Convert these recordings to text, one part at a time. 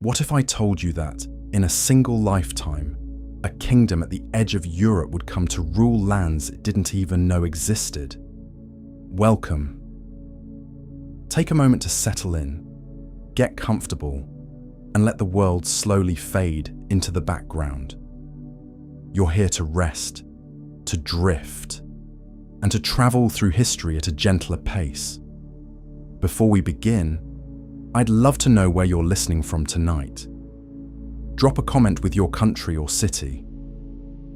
What if I told you that, in a single lifetime, a kingdom at the edge of Europe would come to rule lands it didn't even know existed? Welcome. Take a moment to settle in, get comfortable, and let the world slowly fade into the background. You're here to rest, to drift, and to travel through history at a gentler pace. Before we begin, I'd love to know where you're listening from tonight. Drop a comment with your country or city.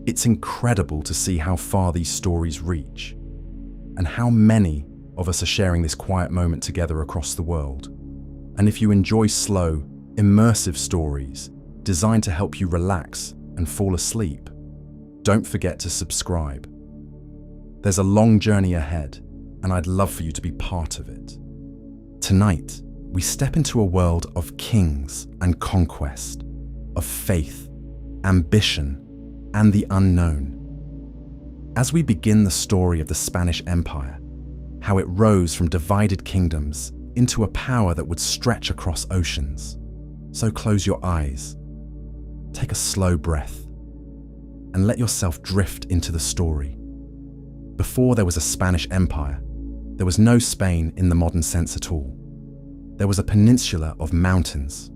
It's incredible to see how far these stories reach, and how many of us are sharing this quiet moment together across the world. And if you enjoy slow, immersive stories designed to help you relax and fall asleep, don't forget to subscribe. There's a long journey ahead, and I'd love for you to be part of it. Tonight, we step into a world of kings and conquest, of faith, ambition, and the unknown. As we begin the story of the Spanish Empire, how it rose from divided kingdoms into a power that would stretch across oceans. So close your eyes, take a slow breath, and let yourself drift into the story. Before there was a Spanish Empire, there was no Spain in the modern sense at all. There was a peninsula of mountains,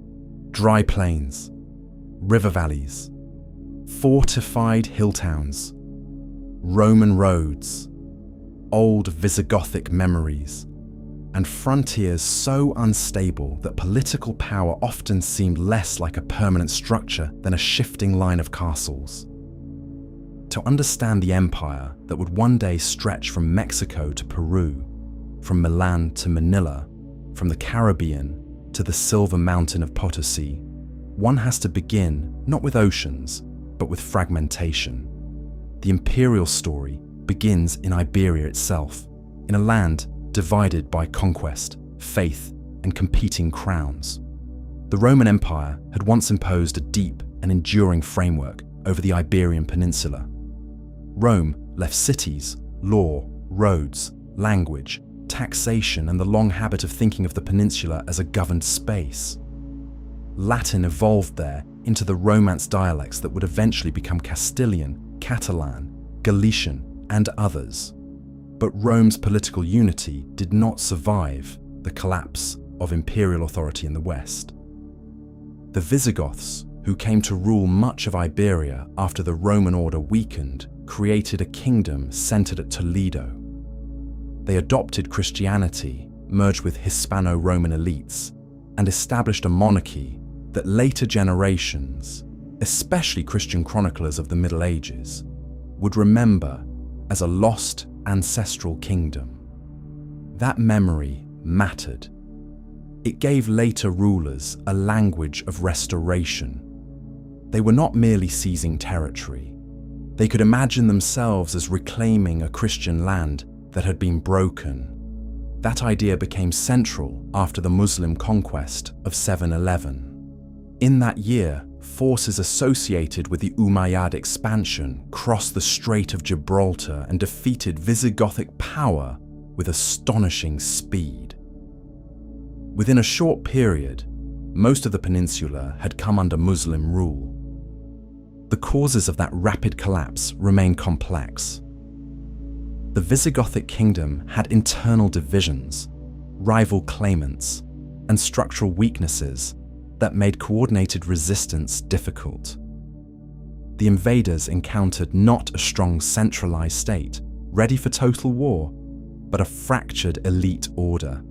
dry plains, river valleys, fortified hill towns, Roman roads, old Visigothic memories, and frontiers so unstable that political power often seemed less like a permanent structure than a shifting line of castles. To understand the empire that would one day stretch from Mexico to Peru, from Milan to Manila, from the Caribbean to the Silver Mountain of Potosi, one has to begin not with oceans, but with fragmentation. The imperial story begins in Iberia itself, in a land divided by conquest, faith, and competing crowns. The Roman Empire had once imposed a deep and enduring framework over the Iberian Peninsula. Rome left cities, law, roads, language, taxation, and the long habit of thinking of the peninsula as a governed space. Latin evolved there into the Romance dialects that would eventually become Castilian, Catalan, Galician, and others. But Rome's political unity did not survive the collapse of imperial authority in the West. The Visigoths, who came to rule much of Iberia after the Roman order weakened, created a kingdom centered at Toledo. They adopted Christianity, merged with Hispano-Roman elites, and established a monarchy that later generations, especially Christian chroniclers of the Middle Ages, would remember as a lost ancestral kingdom. That memory mattered. It gave later rulers a language of restoration. They were not merely seizing territory. They could imagine themselves as reclaiming a Christian land that had been broken. That idea became central after the Muslim conquest of 711. In that year, forces associated with the Umayyad expansion crossed the Strait of Gibraltar and defeated Visigothic power with astonishing speed. Within a short period, most of the peninsula had come under Muslim rule. The causes of that rapid collapse remain complex. The Visigothic kingdom had internal divisions, rival claimants, and structural weaknesses that made coordinated resistance difficult. The invaders encountered not a strong centralized state, ready for total war, but a fractured elite order.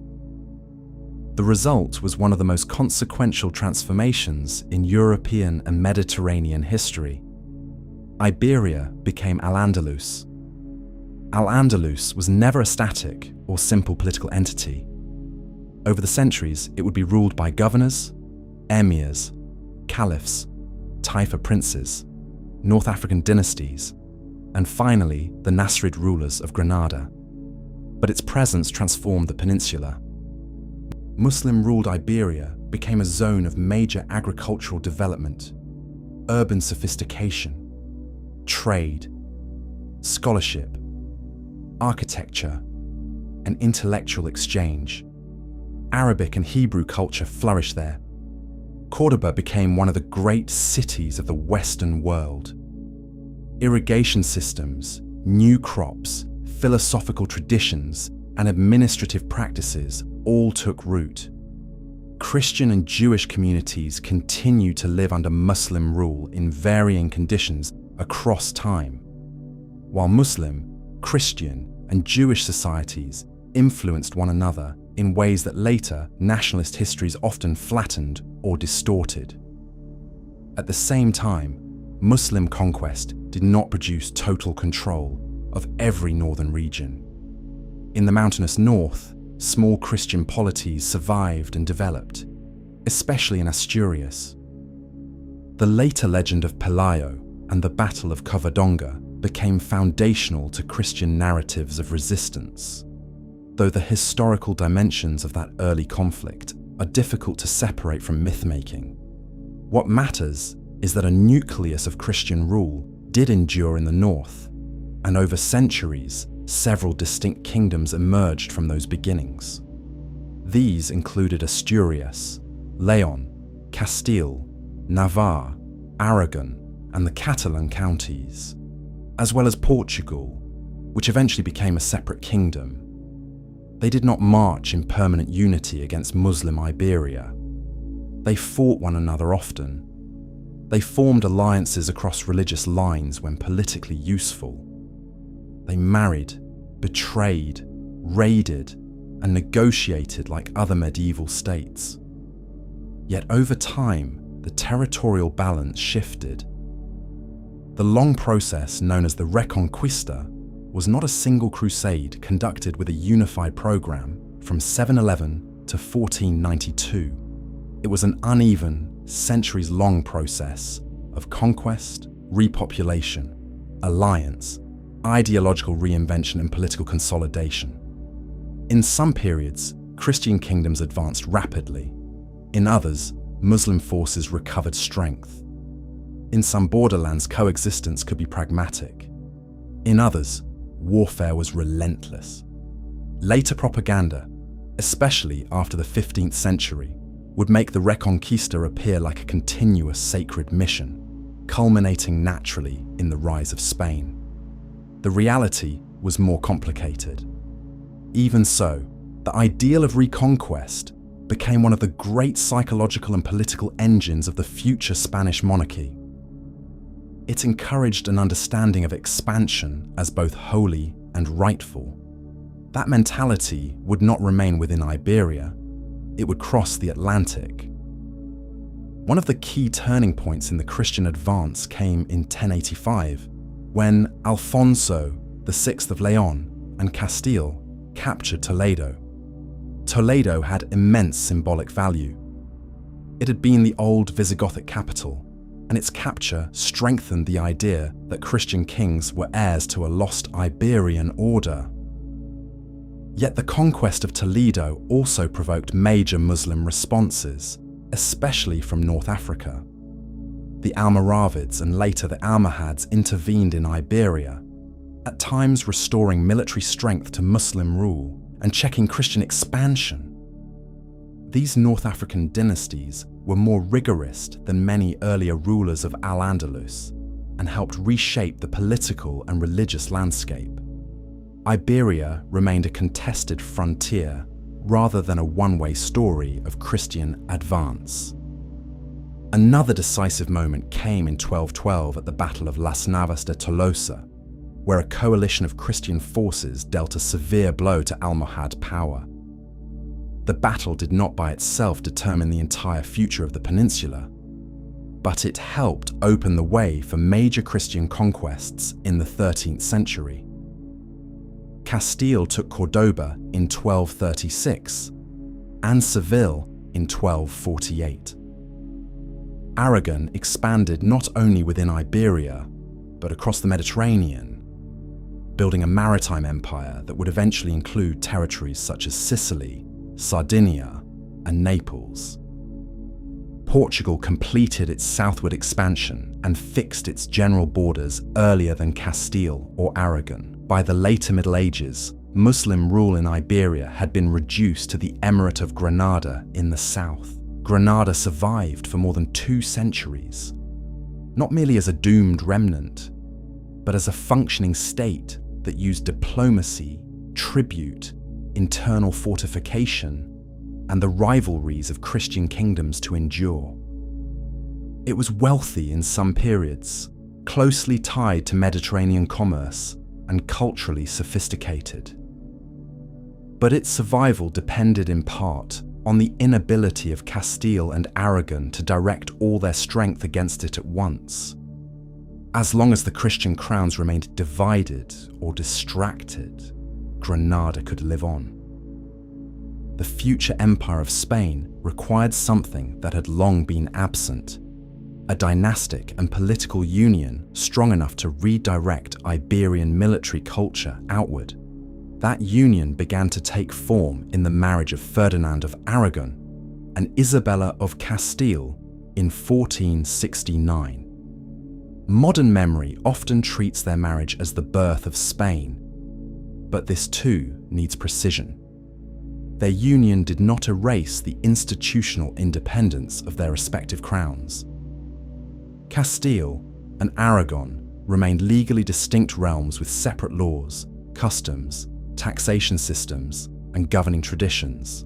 The result was one of the most consequential transformations in European and Mediterranean history. Iberia became Al-Andalus. Al-Andalus was never a static or simple political entity. Over the centuries, it would be ruled by governors, emirs, caliphs, Taifa princes, North African dynasties, and finally the Nasrid rulers of Granada. But its presence transformed the peninsula. Muslim-ruled Iberia became a zone of major agricultural development, urban sophistication, trade, scholarship, architecture, and intellectual exchange. Arabic and Hebrew culture flourished there. Córdoba became one of the great cities of the Western world. Irrigation systems, new crops, philosophical traditions, and administrative practices all took root. Christian and Jewish communities continued to live under Muslim rule in varying conditions across time, while Muslim, Christian, and Jewish societies influenced one another in ways that later nationalist histories often flattened or distorted. At the same time, Muslim conquest did not produce total control of every northern region. In the mountainous north, small Christian polities survived and developed, especially in Asturias. The later legend of Pelayo and the Battle of Covadonga became foundational to Christian narratives of resistance, though the historical dimensions of that early conflict are difficult to separate from myth-making. What matters is that a nucleus of Christian rule did endure in the north, and over centuries, several distinct kingdoms emerged from those beginnings. These included Asturias, Leon, Castile, Navarre, Aragon, and the Catalan counties, as well as Portugal, which eventually became a separate kingdom. They did not march in permanent unity against Muslim Iberia. They fought one another often. They formed alliances across religious lines when politically useful. They married, betrayed, raided, and negotiated like other medieval states. Yet over time, the territorial balance shifted. The long process known as the reconquista was not a single crusade conducted with a unified program from 711 to 1492. It was an uneven, centuries-long process of conquest, repopulation, alliance, ideological reinvention, and political consolidation. In some periods, Christian kingdoms advanced rapidly. In others, Muslim forces recovered strength. In some borderlands, coexistence could be pragmatic. In others, warfare was relentless. Later propaganda, especially after the 15th century, would make the reconquista appear like a continuous sacred mission, culminating naturally in the rise of Spain. The reality was more complicated. Even so, the ideal of reconquest became one of the great psychological and political engines of the future Spanish monarchy. It encouraged an understanding of expansion as both holy and rightful. That mentality would not remain within Iberia, it would cross the Atlantic. One of the key turning points in the Christian advance came in 1085, when Alfonso VI of Leon and Castile captured Toledo. Toledo had immense symbolic value. It had been the old Visigothic capital, and its capture strengthened the idea that Christian kings were heirs to a lost Iberian order. Yet the conquest of Toledo also provoked major Muslim responses, especially from North Africa. The Almoravids and later the Almohads intervened in Iberia, at times restoring military strength to Muslim rule and checking Christian expansion. These North African dynasties were more rigorist than many earlier rulers of Al-Andalus and helped reshape the political and religious landscape. Iberia remained a contested frontier rather than a one-way story of Christian advance. Another decisive moment came in 1212 at the Battle of Las Navas de Tolosa, where a coalition of Christian forces dealt a severe blow to Almohad power. The battle did not by itself determine the entire future of the peninsula, but it helped open the way for major Christian conquests in the 13th century. Castile took Córdoba in 1236 and Seville in 1248. Aragon expanded not only within Iberia, but across the Mediterranean, building a maritime empire that would eventually include territories such as Sicily, Sardinia, and Naples. Portugal completed its southward expansion and fixed its general borders earlier than Castile or Aragon. By the later Middle Ages, Muslim rule in Iberia had been reduced to the Emirate of Granada in the south. Granada survived for more than 2 centuries, not merely as a doomed remnant, but as a functioning state that used diplomacy, tribute, internal fortification, and the rivalries of Christian kingdoms to endure. It was wealthy in some periods, closely tied to Mediterranean commerce, and culturally sophisticated. But its survival depended in part on the inability of Castile and Aragon to direct all their strength against it at once. As long as the Christian crowns remained divided or distracted, Granada could live on. The future empire of Spain required something that had long been absent: a dynastic and political union strong enough to redirect Iberian military culture outward. That union began to take form in the marriage of Ferdinand of Aragon and Isabella of Castile in 1469. Modern memory often treats their marriage as the birth of Spain, but this too needs precision. Their union did not erase the institutional independence of their respective crowns. Castile and Aragon remained legally distinct realms with separate laws, customs, taxation systems, and governing traditions.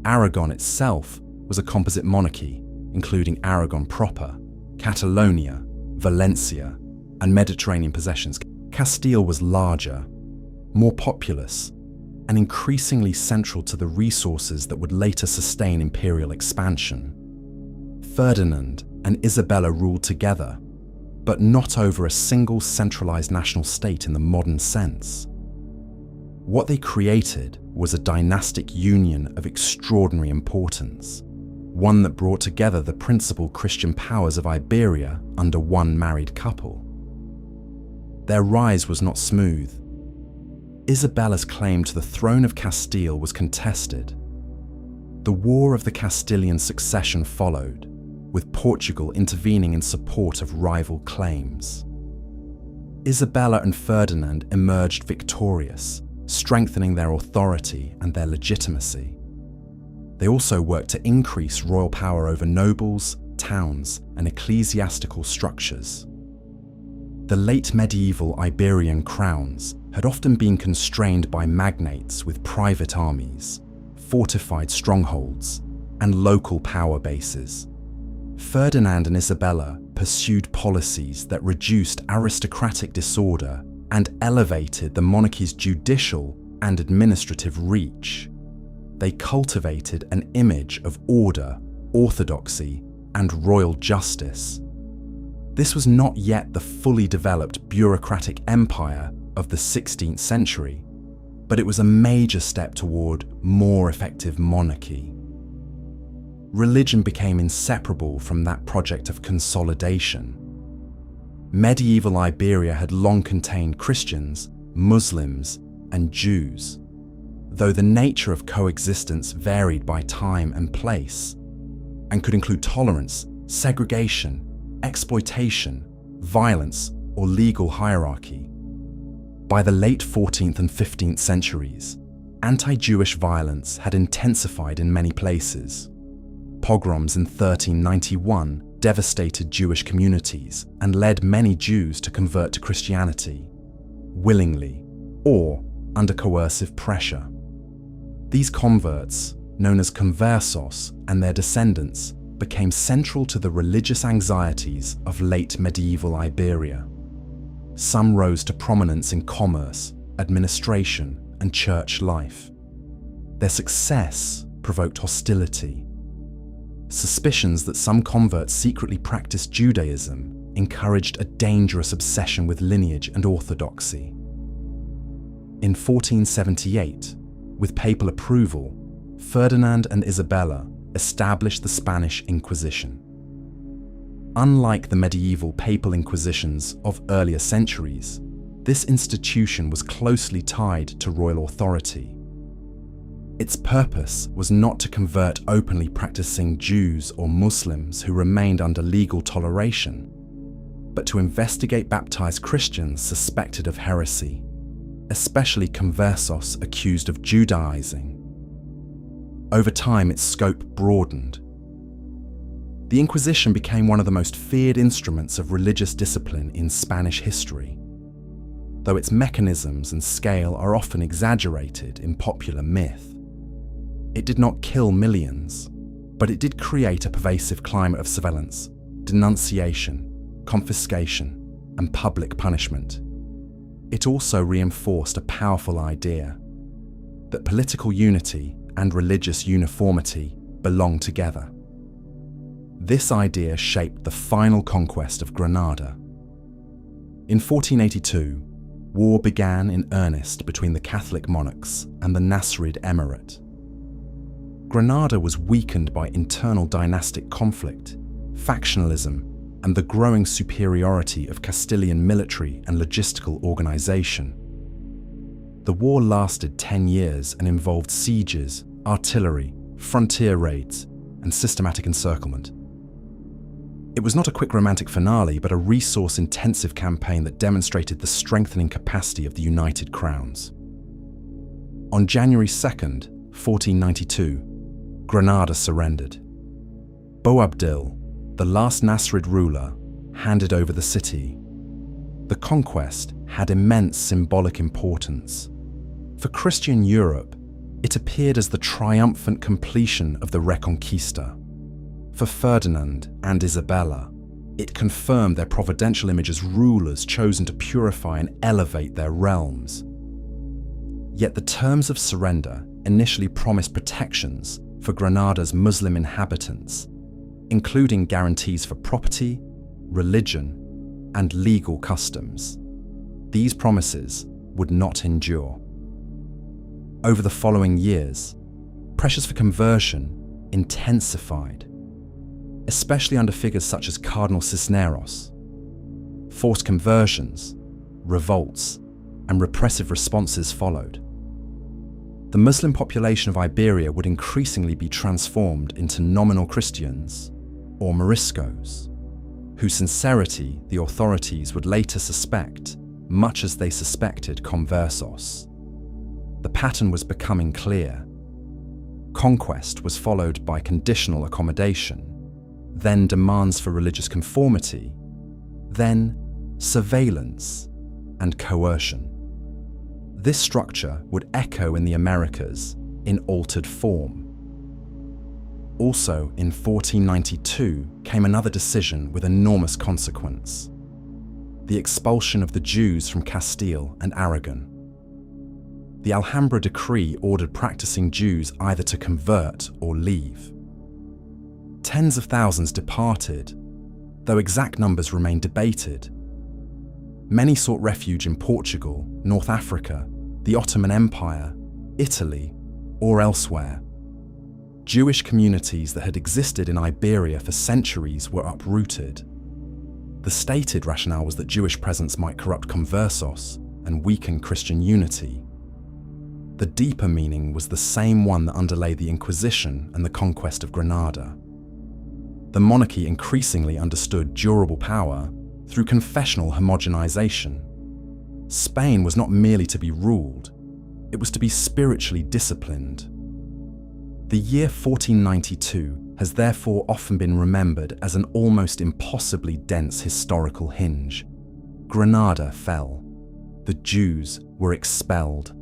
Aragon itself was a composite monarchy, including Aragon proper, Catalonia, Valencia, and Mediterranean possessions. Castile was larger, more populous, and increasingly central to the resources that would later sustain imperial expansion. Ferdinand and Isabella ruled together, but not over a single centralized national state in the modern sense. What they created was a dynastic union of extraordinary importance, one that brought together the principal Christian powers of Iberia under one married couple. Their rise was not smooth. Isabella's claim to the throne of Castile was contested. The War of the Castilian Succession followed, with Portugal intervening in support of rival claims. Isabella and Ferdinand emerged victorious, strengthening their authority and their legitimacy. They also worked to increase royal power over nobles, towns, and ecclesiastical structures. The late medieval Iberian crowns had often been constrained by magnates with private armies, fortified strongholds, and local power bases. Ferdinand and Isabella pursued policies that reduced aristocratic disorder and elevated the monarchy's judicial and administrative reach. They cultivated an image of order, orthodoxy, and royal justice. This was not yet the fully developed bureaucratic empire of the 16th century, but it was a major step toward more effective monarchy. Religion became inseparable from that project of consolidation. Medieval Iberia had long contained Christians, Muslims, and Jews, though the nature of coexistence varied by time and place, and could include tolerance, segregation, exploitation, violence, or legal hierarchy. By the late 14th and 15th centuries, anti-Jewish violence had intensified in many places. Pogroms in 1391 devastated Jewish communities and led many Jews to convert to Christianity, willingly or under coercive pressure. These converts, known as conversos, and their descendants became central to the religious anxieties of late medieval Iberia. Some rose to prominence in commerce, administration, and church life. Their success provoked hostility. Suspicions that some converts secretly practiced Judaism encouraged a dangerous obsession with lineage and orthodoxy. In 1478, with papal approval, Ferdinand and Isabella established the Spanish Inquisition. Unlike the medieval papal inquisitions of earlier centuries, this institution was closely tied to royal authority. Its purpose was not to convert openly practicing Jews or Muslims who remained under legal toleration, but to investigate baptized Christians suspected of heresy, especially conversos accused of Judaizing. Over time, its scope broadened. The Inquisition became one of the most feared instruments of religious discipline in Spanish history, though its mechanisms and scale are often exaggerated in popular myth. It did not kill millions, but it did create a pervasive climate of surveillance, denunciation, confiscation, and public punishment. It also reinforced a powerful idea that political unity and religious uniformity belong together. This idea shaped the final conquest of Granada. In 1482, war began in earnest between the Catholic monarchs and the Nasrid Emirate. Granada was weakened by internal dynastic conflict, factionalism, and the growing superiority of Castilian military and logistical organization. The war lasted 10 years and involved sieges, artillery, frontier raids, and systematic encirclement. It was not a quick romantic finale, but a resource-intensive campaign that demonstrated the strengthening capacity of the United Crowns. On January 2nd, 1492, Granada surrendered. Boabdil, the last Nasrid ruler, handed over the city. The conquest had immense symbolic importance. For Christian Europe, it appeared as the triumphant completion of the reconquista. For Ferdinand and Isabella, it confirmed their providential image as rulers chosen to purify and elevate their realms. Yet the terms of surrender initially promised protections for Granada's Muslim inhabitants, including guarantees for property, religion, and legal customs. These promises would not endure. Over the following years, pressures for conversion intensified, especially under figures such as Cardinal Cisneros. Forced conversions, revolts, and repressive responses followed. The Muslim population of Iberia would increasingly be transformed into nominal Christians, or Moriscos, whose sincerity the authorities would later suspect, much as they suspected conversos. The pattern was becoming clear. Conquest was followed by conditional accommodation, then demands for religious conformity, then surveillance and coercion. This structure would echo in the Americas in altered form. Also, in 1492 came another decision with enormous consequence: the expulsion of the Jews from Castile and Aragon. The Alhambra decree ordered practicing Jews either to convert or leave. Tens of thousands departed, though exact numbers remain debated. Many sought refuge in Portugal, North Africa, the Ottoman Empire, Italy, or elsewhere. Jewish communities that had existed in Iberia for centuries were uprooted. The stated rationale was that Jewish presence might corrupt conversos and weaken Christian unity. The deeper meaning was the same one that underlay the Inquisition and the conquest of Granada. The monarchy increasingly understood durable power through confessional homogenization. Spain was not merely to be ruled, it was to be spiritually disciplined. The year 1492 has therefore often been remembered as an almost impossibly dense historical hinge. Granada fell. The Jews were expelled.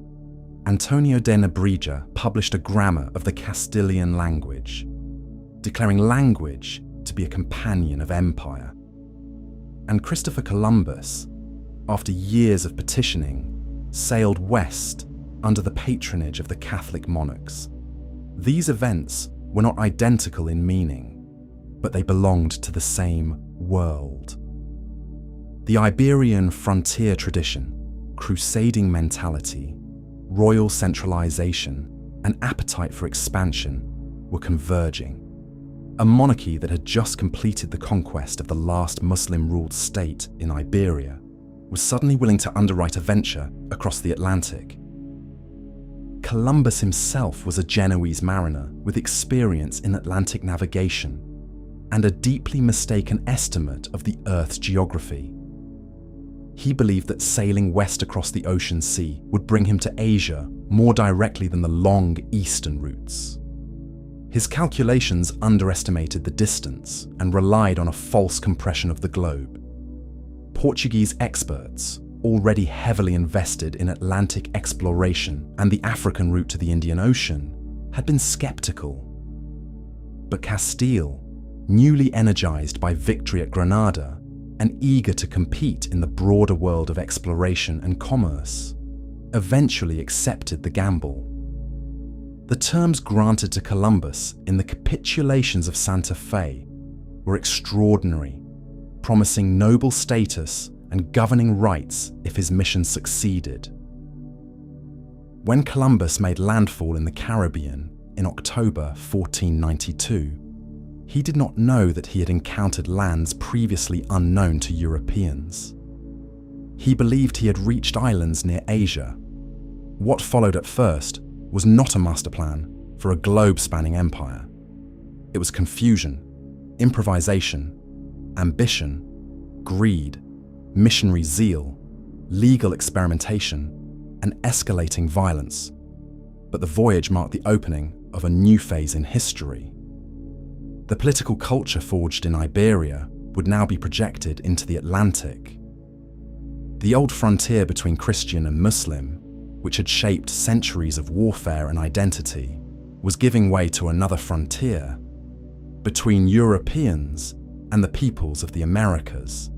Antonio de Nebrija published a grammar of the Castilian language, declaring language to be a companion of empire. And Christopher Columbus, after years of petitioning, sailed west under the patronage of the Catholic monarchs. These events were not identical in meaning, but they belonged to the same world. The Iberian frontier tradition, crusading mentality, royal centralization, and appetite for expansion were converging. A monarchy that had just completed the conquest of the last Muslim-ruled state in Iberia was suddenly willing to underwrite a venture across the Atlantic. Columbus himself was a Genoese mariner with experience in Atlantic navigation and a deeply mistaken estimate of the Earth's geography. He believed that sailing west across the ocean sea would bring him to Asia more directly than the long eastern routes. His calculations underestimated the distance and relied on a false compression of the globe. Portuguese experts, already heavily invested in Atlantic exploration and the African route to the Indian Ocean, had been skeptical. But Castile, newly energized by victory at Granada and eager to compete in the broader world of exploration and commerce, eventually accepted the gamble. The terms granted to Columbus in the capitulations of Santa Fe were extraordinary, promising noble status and governing rights if his mission succeeded. When Columbus made landfall in the Caribbean in October 1492, he did not know that he had encountered lands previously unknown to Europeans. He believed he had reached islands near Asia. What followed at first was not a master plan for a globe-spanning empire. It was confusion, improvisation, ambition, greed, missionary zeal, legal experimentation, and escalating violence. But the voyage marked the opening of a new phase in history. The political culture forged in Iberia would now be projected into the Atlantic. The old frontier between Christian and Muslim, which had shaped centuries of warfare and identity, was giving way to another frontier between Europeans and the peoples of the Americas.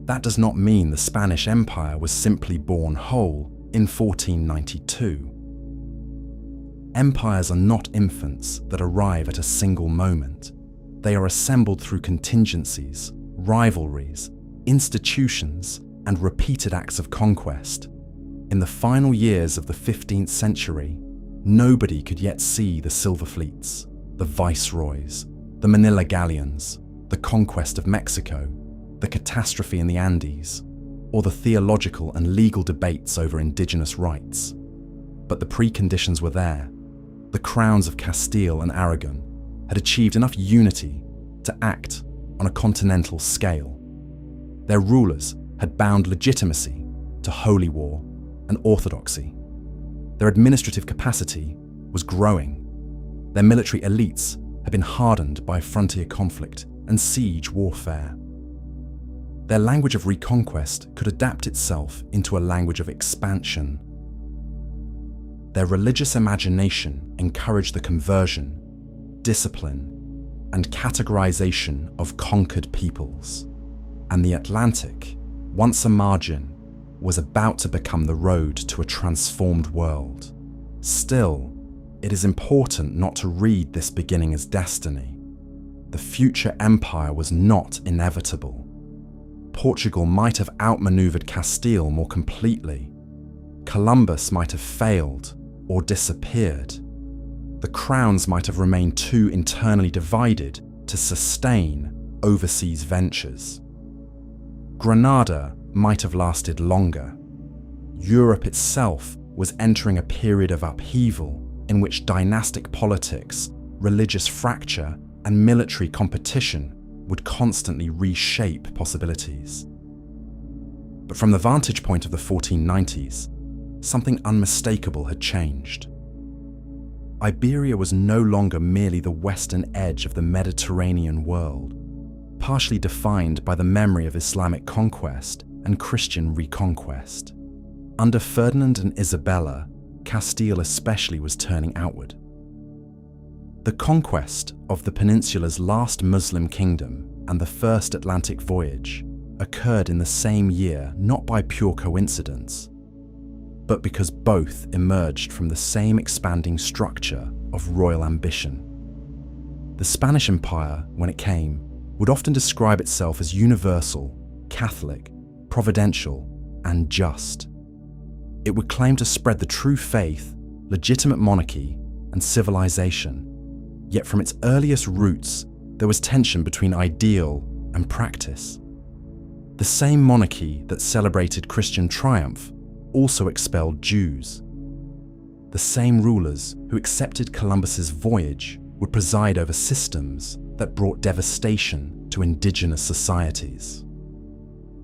That does not mean the Spanish Empire was simply born whole in 1492. Empires are not infants that arrive at a single moment. They are assembled through contingencies, rivalries, institutions, and repeated acts of conquest. In the final years of the 15th century, nobody could yet see the silver fleets, the viceroys, the Manila galleons, the conquest of Mexico, the catastrophe in the Andes, or the theological and legal debates over indigenous rights. But the preconditions were there. The crowns of Castile and Aragon had achieved enough unity to act on a continental scale. Their rulers had bound legitimacy to holy war and orthodoxy. Their administrative capacity was growing. Their military elites had been hardened by frontier conflict and siege warfare. Their language of reconquest could adapt itself into a language of expansion. Their religious imagination encouraged the conversion, discipline, and categorization of conquered peoples. And the Atlantic, once a margin, was about to become the road to a transformed world. Still, it is important not to read this beginning as destiny. The future empire was not inevitable. Portugal might have outmaneuvered Castile more completely. Columbus might have failed or disappeared. The crowns might have remained too internally divided to sustain overseas ventures. Granada might have lasted longer. Europe itself was entering a period of upheaval in which dynastic politics, religious fracture, and military competition would constantly reshape possibilities. But from the vantage point of the 1490s, something unmistakable had changed. Iberia was no longer merely the western edge of the Mediterranean world, partially defined by the memory of Islamic conquest and Christian reconquest. Under Ferdinand and Isabella, Castile especially was turning outward. The conquest of the peninsula's last Muslim kingdom and the first Atlantic voyage occurred in the same year, not by pure coincidence, but because both emerged from the same expanding structure of royal ambition. The Spanish Empire, when it came, would often describe itself as universal, Catholic, providential, and just. It would claim to spread the true faith, legitimate monarchy, and civilization. Yet from its earliest roots, there was tension between ideal and practice. The same monarchy that celebrated Christian triumph also expelled Jews. The same rulers who accepted Columbus's voyage would preside over systems that brought devastation to indigenous societies.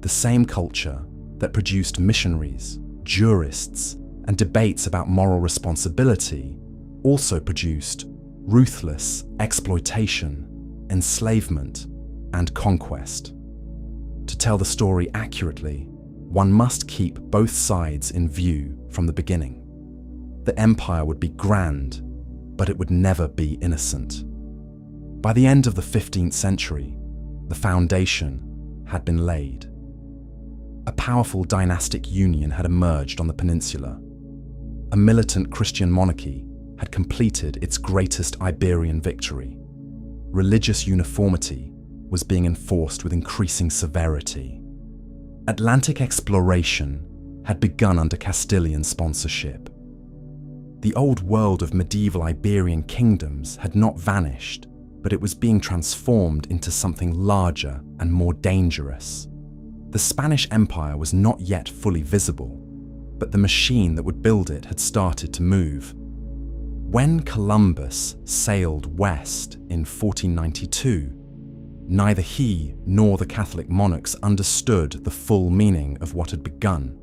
The same culture that produced missionaries, jurists, and debates about moral responsibility also produced ruthless exploitation, enslavement, and conquest. To tell the story accurately, one must keep both sides in view from the beginning. The empire would be grand, but it would never be innocent. By the end of the 15th century, the foundation had been laid. A powerful dynastic union had emerged on the peninsula. A militant Christian monarchy had completed its greatest Iberian victory. Religious uniformity was being enforced with increasing severity. Atlantic exploration had begun under Castilian sponsorship. The old world of medieval Iberian kingdoms had not vanished, but it was being transformed into something larger and more dangerous. The Spanish Empire was not yet fully visible, but the machine that would build it had started to move. When Columbus sailed west in 1492, neither he nor the Catholic monarchs understood the full meaning of what had begun.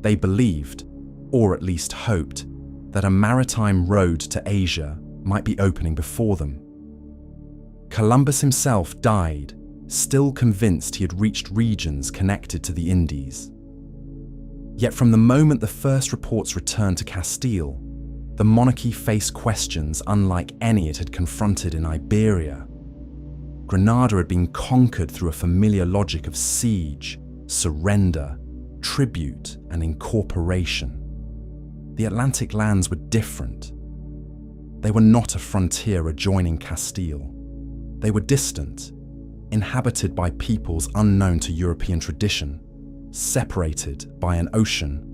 They believed, or at least hoped, that a maritime road to Asia might be opening before them. Columbus himself died, still convinced he had reached regions connected to the Indies. Yet from the moment the first reports returned to Castile, the monarchy faced questions unlike any it had confronted in Iberia. Granada had been conquered through a familiar logic of siege, surrender, tribute, and incorporation. The Atlantic lands were different. They were not a frontier adjoining Castile. They were distant, inhabited by peoples unknown to European tradition, separated by an ocean,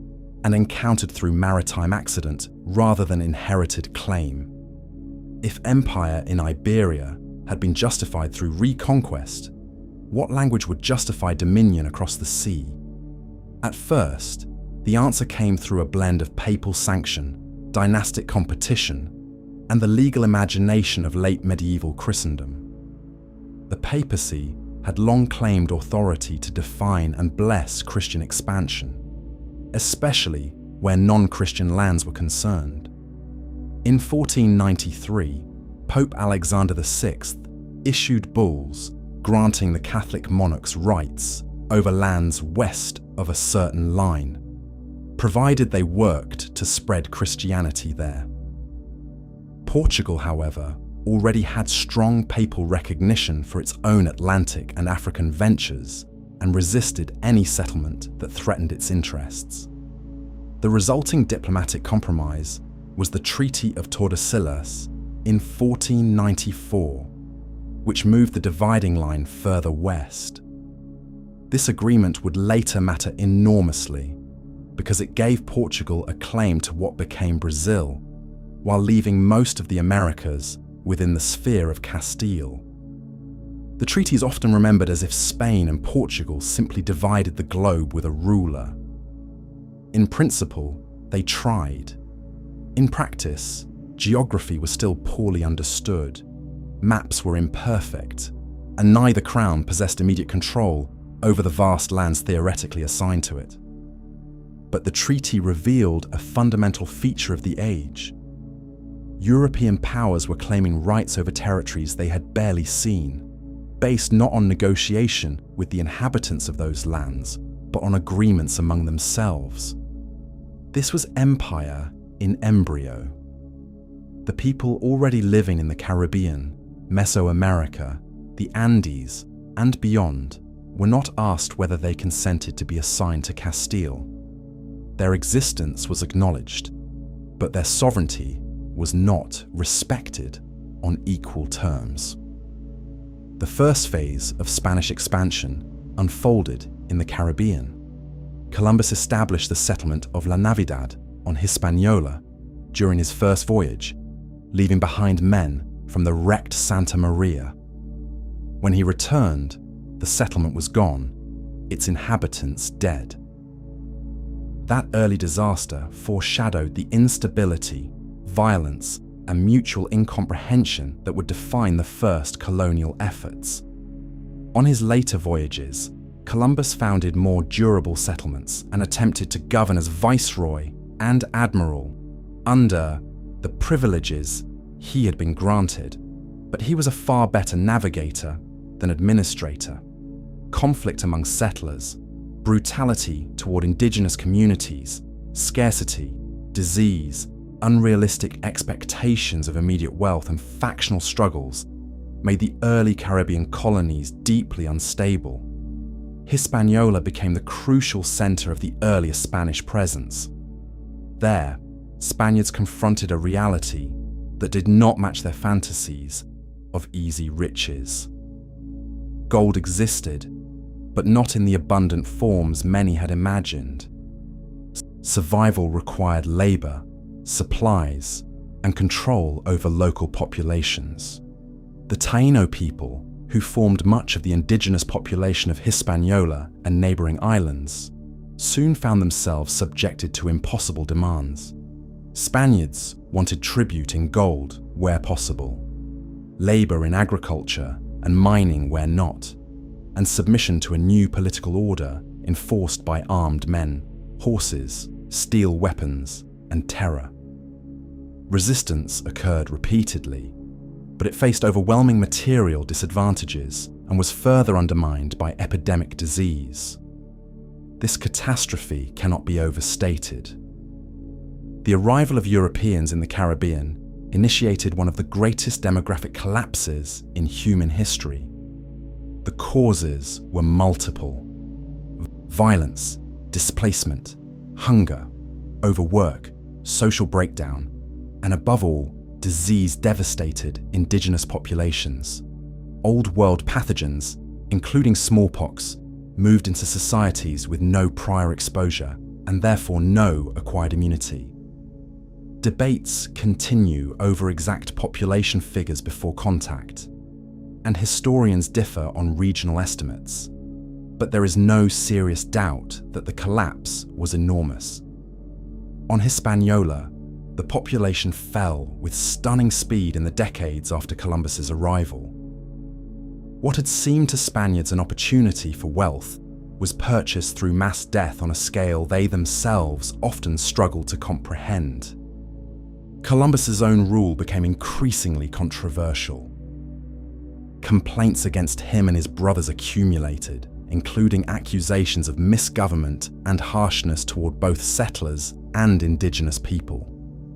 and encountered through maritime accident rather than inherited claim. If empire in Iberia had been justified through reconquest, what language would justify dominion across the sea? At first, the answer came through a blend of papal sanction, dynastic competition, and the legal imagination of late medieval Christendom. The papacy had long claimed authority to define and bless Christian expansion, especially where non-Christian lands were concerned. In 1493, Pope Alexander VI issued bulls granting the Catholic monarchs rights over lands west of a certain line, provided they worked to spread Christianity there. Portugal, however, already had strong papal recognition for its own Atlantic and African ventures and resisted any settlement that threatened its interests. The resulting diplomatic compromise was the Treaty of Tordesillas in 1494, which moved the dividing line further west. This agreement would later matter enormously because it gave Portugal a claim to what became Brazil, while leaving most of the Americas within the sphere of Castile. The treaty is often remembered as if Spain and Portugal simply divided the globe with a ruler. In principle, they tried. In practice, geography was still poorly understood, maps were imperfect, and neither crown possessed immediate control over the vast lands theoretically assigned to it. But the treaty revealed a fundamental feature of the age. European powers were claiming rights over territories they had barely seen, based not on negotiation with the inhabitants of those lands, but on agreements among themselves. This was empire in embryo. The people already living in the Caribbean, Mesoamerica, the Andes, and beyond were not asked whether they consented to be assigned to Castile. Their existence was acknowledged, but their sovereignty was not respected on equal terms. The first phase of Spanish expansion unfolded in the Caribbean. Columbus established the settlement of La Navidad on Hispaniola during his first voyage, leaving behind men from the wrecked Santa Maria. When he returned, the settlement was gone, its inhabitants dead. That early disaster foreshadowed the instability, violence, and mutual incomprehension that would define the first colonial efforts. On his later voyages, Columbus founded more durable settlements and attempted to govern as viceroy and admiral under the privileges he had been granted, but he was a far better navigator than administrator. Conflict among settlers, brutality toward indigenous communities, scarcity, disease, unrealistic expectations of immediate wealth, and factional struggles made the early Caribbean colonies deeply unstable. Hispaniola became the crucial center of the earlier Spanish presence. There, Spaniards confronted a reality that did not match their fantasies of easy riches. Gold existed, but not in the abundant forms many had imagined. Survival required labor, supplies, and control over local populations. The Taino people, who formed much of the indigenous population of Hispaniola and neighboring islands, soon found themselves subjected to impossible demands. Spaniards wanted tribute in gold where possible, labor in agriculture and mining where not, and submission to a new political order enforced by armed men, horses, steel weapons, and terror. Resistance occurred repeatedly, but it faced overwhelming material disadvantages and was further undermined by epidemic disease. This catastrophe cannot be overstated. The arrival of Europeans in the Caribbean initiated one of the greatest demographic collapses in human history. The causes were multiple: violence, displacement, hunger, overwork, social breakdown, and above all, disease devastated indigenous populations. Old world pathogens, including smallpox, moved into societies with no prior exposure and therefore no acquired immunity. Debates continue over exact population figures before contact, and historians differ on regional estimates, but there is no serious doubt that the collapse was enormous. On Hispaniola, the population fell with stunning speed in the decades after Columbus's arrival. What had seemed to Spaniards an opportunity for wealth was purchased through mass death on a scale they themselves often struggled to comprehend. Columbus's own rule became increasingly controversial. Complaints against him and his brothers accumulated, including accusations of misgovernment and harshness toward both settlers and indigenous people.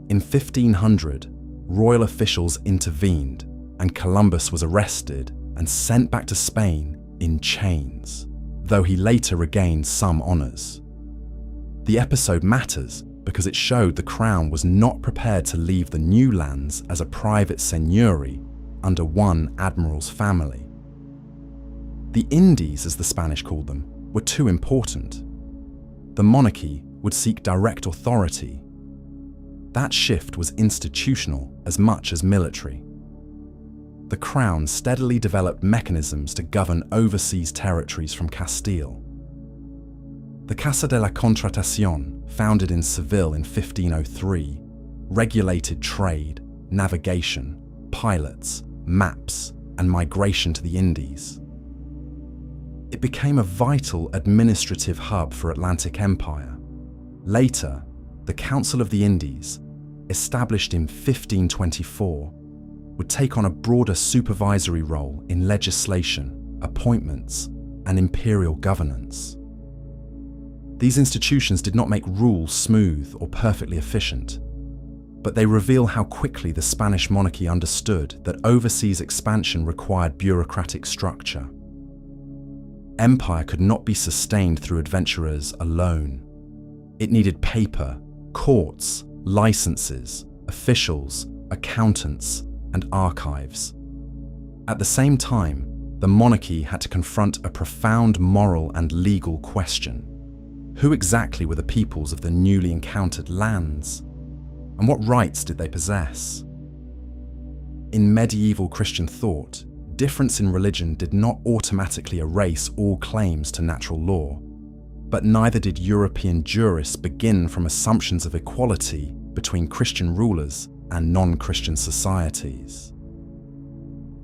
In 1500, royal officials intervened, and Columbus was arrested and sent back to Spain in chains, though he later regained some honors. The episode matters because it showed the crown was not prepared to leave the new lands as a private seigneury under one admiral's family. The Indies, as the Spanish called them, were too important. The monarchy would seek direct authority. That shift was institutional as much as military. The crown steadily developed mechanisms to govern overseas territories from Castile. The Casa de la Contratación, founded in Seville in 1503, regulated trade, navigation, pilots, maps, and migration to the Indies. It became a vital administrative hub for Atlantic Empire. Later, the Council of the Indies, established in 1524, would take on a broader supervisory role in legislation, appointments, and imperial governance. These institutions did not make rules smooth or perfectly efficient, but they reveal how quickly the Spanish monarchy understood that overseas expansion required bureaucratic structure. Empire could not be sustained through adventurers alone. It needed paper, courts, licenses, officials, accountants, and archives. At the same time, the monarchy had to confront a profound moral and legal question. Who exactly were the peoples of the newly encountered lands? And what rights did they possess? In medieval Christian thought, difference in religion did not automatically erase all claims to natural law, but neither did European jurists begin from assumptions of equality between Christian rulers and non-Christian societies.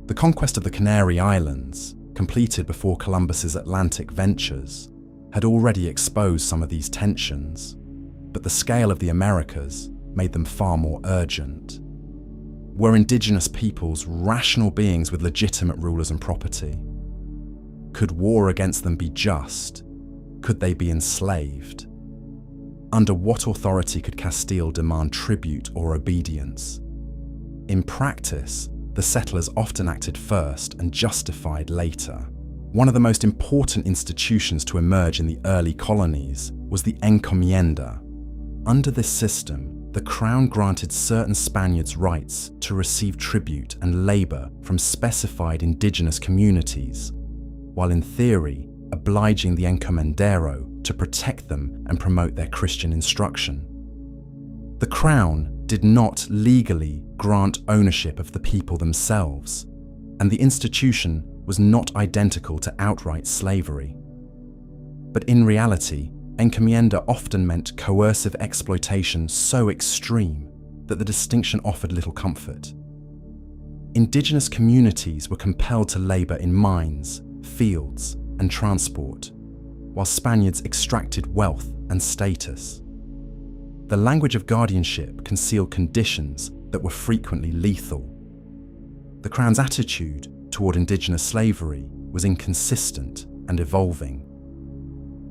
The conquest of the Canary Islands, completed before Columbus's Atlantic ventures, had already exposed some of these tensions, but the scale of the Americas made them far more urgent. Were indigenous peoples rational beings with legitimate rulers and property? Could war against them be just? Could they be enslaved? Under what authority could Castile demand tribute or obedience? In practice, the settlers often acted first and justified later. One of the most important institutions to emerge in the early colonies was the encomienda. Under this system, the crown granted certain Spaniards rights to receive tribute and labor from specified indigenous communities, while in theory, obliging the encomendero to protect them and promote their Christian instruction. The crown did not legally grant ownership of the people themselves, and the institution was not identical to outright slavery. But in reality, encomienda often meant coercive exploitation so extreme that the distinction offered little comfort. Indigenous communities were compelled to labor in mines, fields, and transport, while Spaniards extracted wealth and status. The language of guardianship concealed conditions that were frequently lethal. The Crown's attitude toward indigenous slavery was inconsistent and evolving.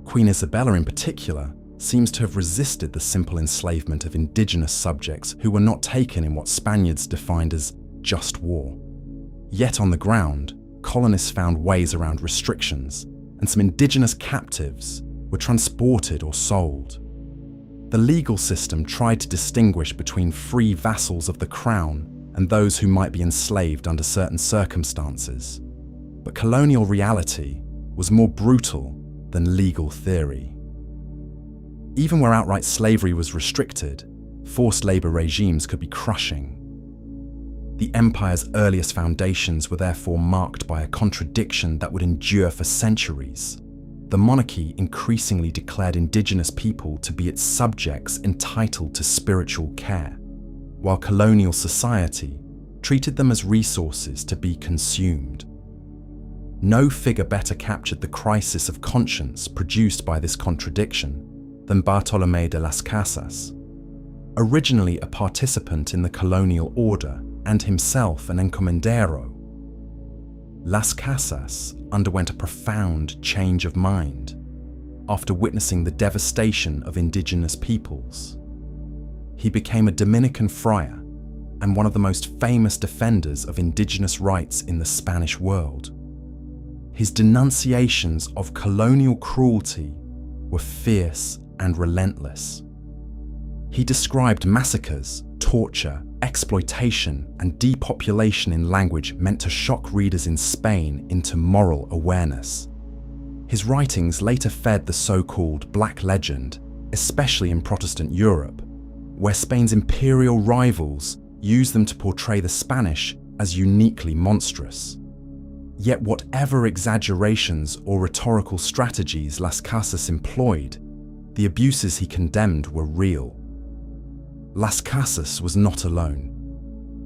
Queen Isabella in particular seems to have resisted the simple enslavement of indigenous subjects who were not taken in what Spaniards defined as just war. Yet on the ground, colonists found ways around restrictions, and some indigenous captives were transported or sold. The legal system tried to distinguish between free vassals of the crown and those who might be enslaved under certain circumstances. But colonial reality was more brutal than legal theory. Even where outright slavery was restricted, forced labor regimes could be crushing. The empire's earliest foundations were therefore marked by a contradiction that would endure for centuries. The monarchy increasingly declared indigenous people to be its subjects entitled to spiritual care, while colonial society treated them as resources to be consumed. No figure better captured the crisis of conscience produced by this contradiction than Bartolomé de las Casas. Originally a participant in the colonial order and himself an encomendero, Las Casas underwent a profound change of mind after witnessing the devastation of indigenous peoples. He became a Dominican friar and one of the most famous defenders of indigenous rights in the Spanish world. His denunciations of colonial cruelty were fierce and relentless. He described massacres, torture, exploitation, and depopulation in language meant to shock readers in Spain into moral awareness. His writings later fed the so-called Black Legend, especially in Protestant Europe, where Spain's imperial rivals used them to portray the Spanish as uniquely monstrous. Yet whatever exaggerations or rhetorical strategies Las Casas employed, the abuses he condemned were real. Las Casas was not alone.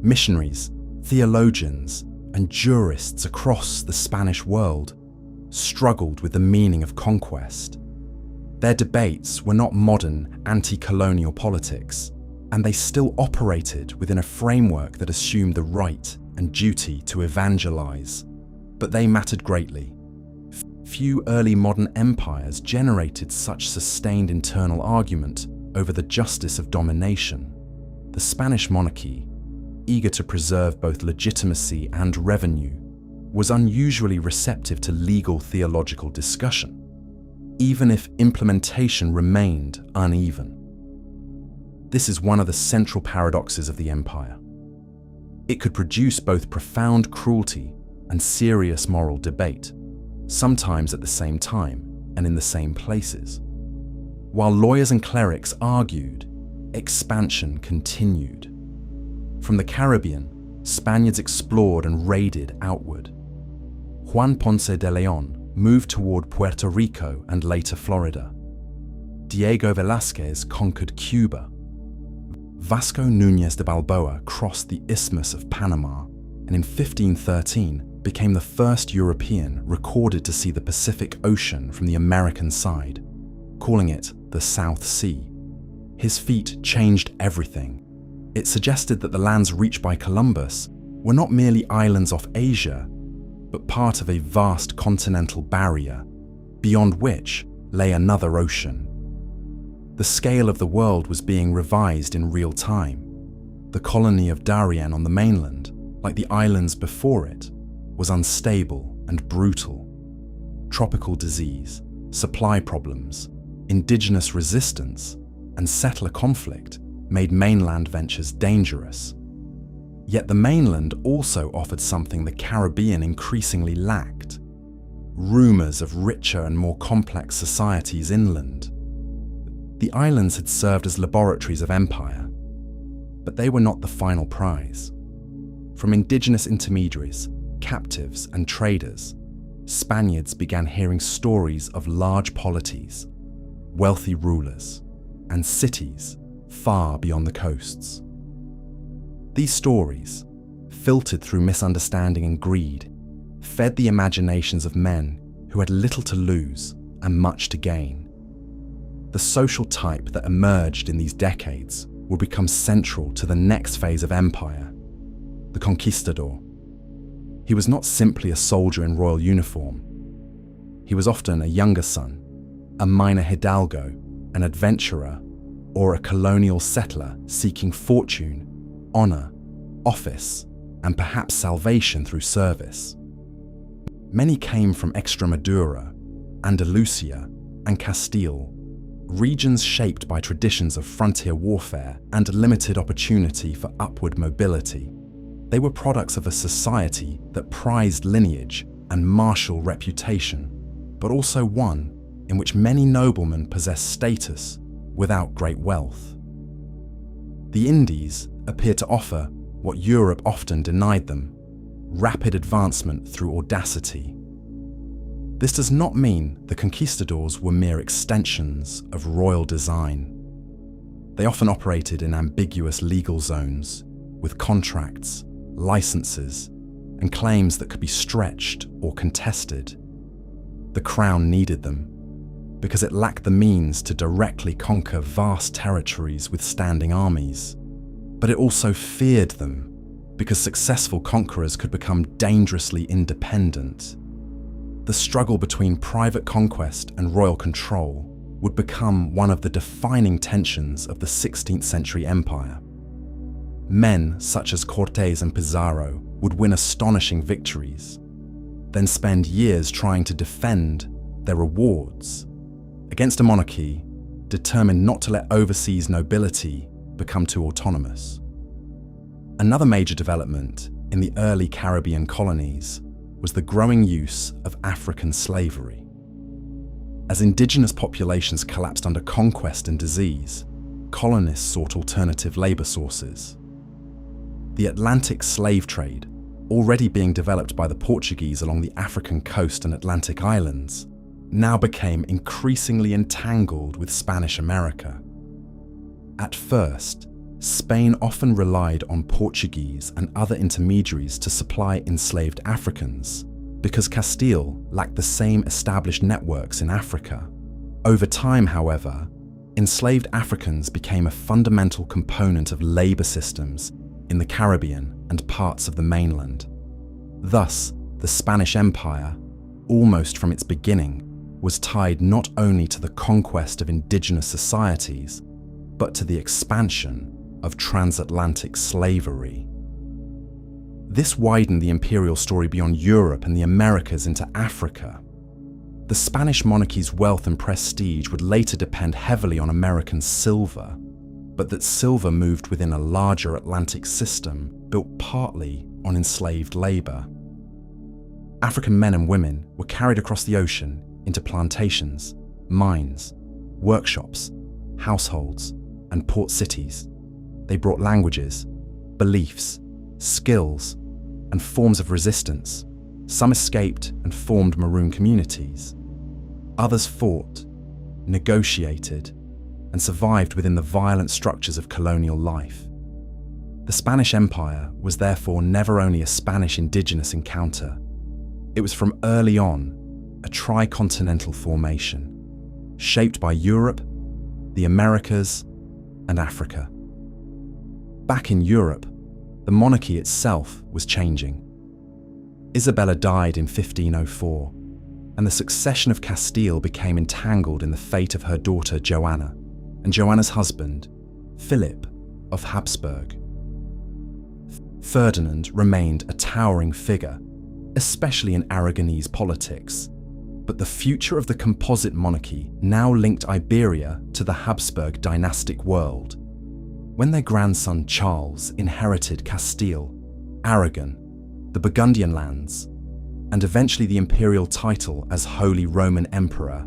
Missionaries, theologians, and jurists across the Spanish world struggled with the meaning of conquest. Their debates were not modern anti-colonial politics, and they still operated within a framework that assumed the right and duty to evangelize. But they mattered greatly. Few early modern empires generated such sustained internal argument over the justice of domination. The Spanish monarchy, eager to preserve both legitimacy and revenue, was unusually receptive to legal theological discussion, even if implementation remained uneven. This is one of the central paradoxes of the empire. It could produce both profound cruelty and serious moral debate, sometimes at the same time and in the same places. While lawyers and clerics argued, expansion continued. From the Caribbean, Spaniards explored and raided outward. Juan Ponce de León moved toward Puerto Rico and later Florida. Diego Velázquez conquered Cuba. Vasco Núñez de Balboa crossed the Isthmus of Panama and in 1513 became the first European recorded to see the Pacific Ocean from the American side, calling it the South Sea. His feat changed everything. It suggested that the lands reached by Columbus were not merely islands off Asia, but part of a vast continental barrier, beyond which lay another ocean. The scale of the world was being revised in real time. The colony of Darien on the mainland, like the islands before it, was unstable and brutal. Tropical disease, supply problems, indigenous resistance, and settler conflict made mainland ventures dangerous. Yet the mainland also offered something the Caribbean increasingly lacked: rumors of richer and more complex societies inland. The islands had served as laboratories of empire, but they were not the final prize. From indigenous intermediaries, captives, and traders, Spaniards began hearing stories of large polities, wealthy rulers, and cities far beyond the coasts. These stories, filtered through misunderstanding and greed, fed the imaginations of men who had little to lose and much to gain. The social type that emerged in these decades would become central to the next phase of empire, the conquistador. He was not simply a soldier in royal uniform. He was often a younger son, a minor hidalgo, an adventurer, or a colonial settler seeking fortune, honor, office, and perhaps salvation through service. Many came from Extremadura, Andalusia, and Castile, regions shaped by traditions of frontier warfare and limited opportunity for upward mobility. They were products of a society that prized lineage and martial reputation, but also one in which many noblemen possessed status without great wealth. The Indies appeared to offer what Europe often denied them: rapid advancement through audacity. This does not mean the conquistadors were mere extensions of royal design. They often operated in ambiguous legal zones, with contracts, licenses, and claims that could be stretched or contested. The crown needed them because it lacked the means to directly conquer vast territories with standing armies. But it also feared them because successful conquerors could become dangerously independent. The struggle between private conquest and royal control would become one of the defining tensions of the 16th century empire. Men such as Cortés and Pizarro would win astonishing victories, then spend years trying to defend their rewards against a monarchy determined not to let overseas nobility become too autonomous. Another major development in the early Caribbean colonies was the growing use of African slavery. As indigenous populations collapsed under conquest and disease, colonists sought alternative labor sources. The Atlantic slave trade, already being developed by the Portuguese along the African coast and Atlantic islands, now became increasingly entangled with Spanish America. At first, Spain often relied on Portuguese and other intermediaries to supply enslaved Africans, because Castile lacked the same established networks in Africa. Over time, however, enslaved Africans became a fundamental component of labor systems in the Caribbean and parts of the mainland. Thus, the Spanish Empire, almost from its beginning, was tied not only to the conquest of indigenous societies, but to the expansion of transatlantic slavery. This widened the imperial story beyond Europe and the Americas into Africa. The Spanish monarchy's wealth and prestige would later depend heavily on American silver, but that silver moved within a larger Atlantic system built partly on enslaved labor. African men and women were carried across the ocean into plantations, mines, workshops, households, and port cities. They brought languages, beliefs, skills, and forms of resistance. Some escaped and formed maroon communities. Others fought, negotiated, and survived within the violent structures of colonial life. The Spanish Empire was therefore never only a Spanish indigenous encounter. It was from early on a tricontinental formation, shaped by Europe, the Americas, and Africa. Back in Europe, the monarchy itself was changing. Isabella died in 1504, and the succession of Castile became entangled in the fate of her daughter Joanna and Joanna's husband, Philip of Habsburg. Ferdinand remained a towering figure, especially in Aragonese politics, but the future of the composite monarchy now linked Iberia to the Habsburg dynastic world. When their grandson Charles inherited Castile, Aragon, the Burgundian lands, and eventually the imperial title as Holy Roman Emperor,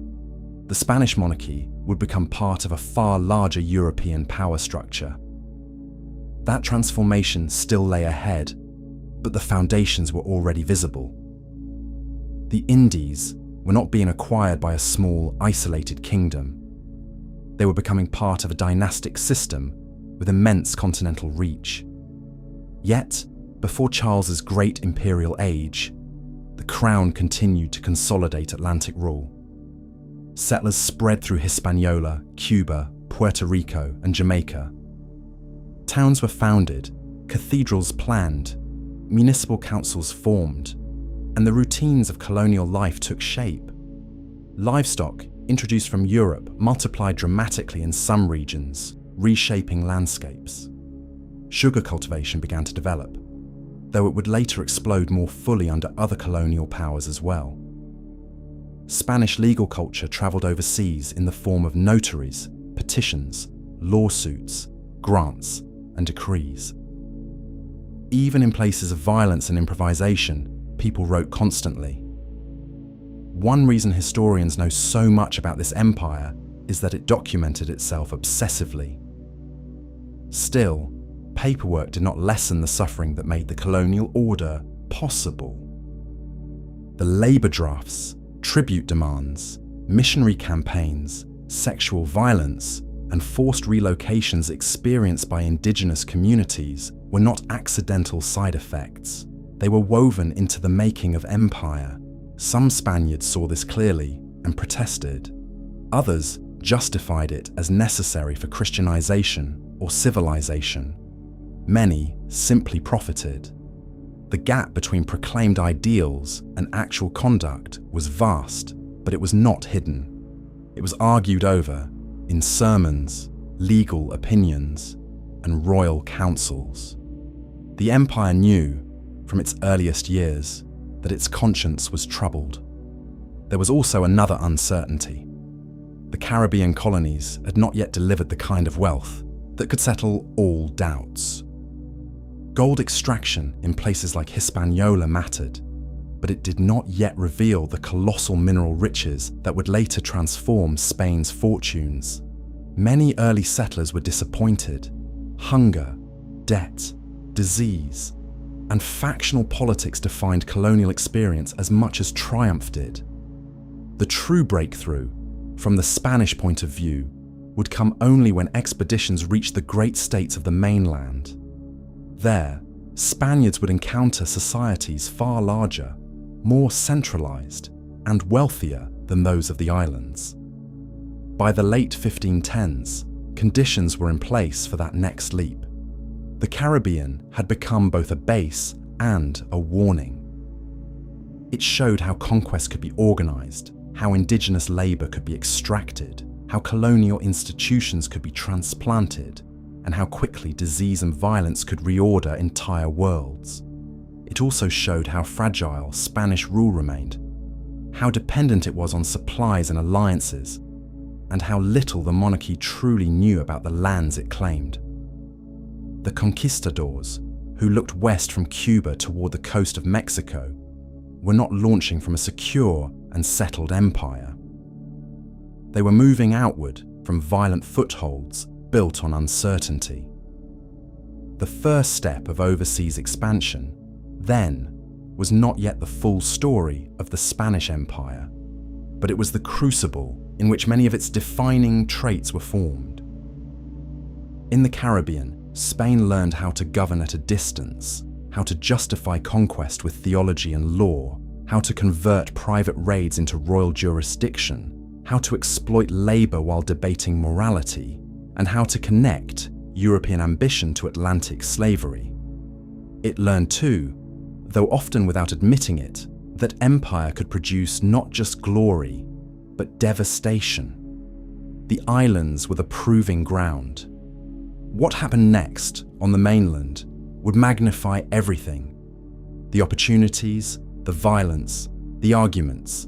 the Spanish monarchy would become part of a far larger European power structure. That transformation still lay ahead, but the foundations were already visible. The Indies were not being acquired by a small, isolated kingdom. They were becoming part of a dynastic system with immense continental reach. Yet, before Charles's great imperial age, the crown continued to consolidate Atlantic rule. Settlers spread through Hispaniola, Cuba, Puerto Rico, and Jamaica. Towns were founded, cathedrals planned, municipal councils formed, and the routines of colonial life took shape. Livestock, introduced from Europe, multiplied dramatically in some regions, reshaping landscapes. Sugar cultivation began to develop, though it would later explode more fully under other colonial powers as well. Spanish legal culture traveled overseas in the form of notaries, petitions, lawsuits, grants, and decrees. Even in places of violence and improvisation, people wrote constantly. One reason historians know so much about this empire is that it documented itself obsessively. Still, paperwork did not lessen the suffering that made the colonial order possible. The labor drafts, tribute demands, missionary campaigns, sexual violence, and forced relocations experienced by indigenous communities were not accidental side effects. They were woven into the making of empire. Some Spaniards saw this clearly and protested. Others justified it as necessary for Christianization or civilization. Many simply profited. The gap between proclaimed ideals and actual conduct was vast, but it was not hidden. It was argued over in sermons, legal opinions, and royal councils. The empire knew, from its earliest years, that its conscience was troubled. There was also another uncertainty. The Caribbean colonies had not yet delivered the kind of wealth that could settle all doubts. Gold extraction in places like Hispaniola mattered, but it did not yet reveal the colossal mineral riches that would later transform Spain's fortunes. Many early settlers were disappointed. Hunger, debt, disease, and factional politics defined colonial experience as much as triumph did. The true breakthrough, from the Spanish point of view, would come only when expeditions reached the great states of the mainland. There, Spaniards would encounter societies far larger, more centralized, and wealthier than those of the islands. By the late 1510s, conditions were in place for that next leap. The Caribbean had become both a base and a warning. It showed how conquest could be organized, how indigenous labor could be extracted, how colonial institutions could be transplanted, and how quickly disease and violence could reorder entire worlds. It also showed how fragile Spanish rule remained, how dependent it was on supplies and alliances, and how little the monarchy truly knew about the lands it claimed. The conquistadors, who looked west from Cuba toward the coast of Mexico, were not launching from a secure and settled empire. They were moving outward from violent footholds built on uncertainty. The first step of overseas expansion, then, was not yet the full story of the Spanish Empire, but it was the crucible in which many of its defining traits were formed. In the Caribbean, Spain learned how to govern at a distance, how to justify conquest with theology and law, how to convert private raids into royal jurisdiction, how to exploit labor while debating morality, and how to connect, European ambition to Atlantic slavery. It learned too, though often without admitting it, that empire could produce not just glory, but devastation. The islands were the proving ground. What happened next on the mainland would magnify everything: the opportunities, the violence, the arguments,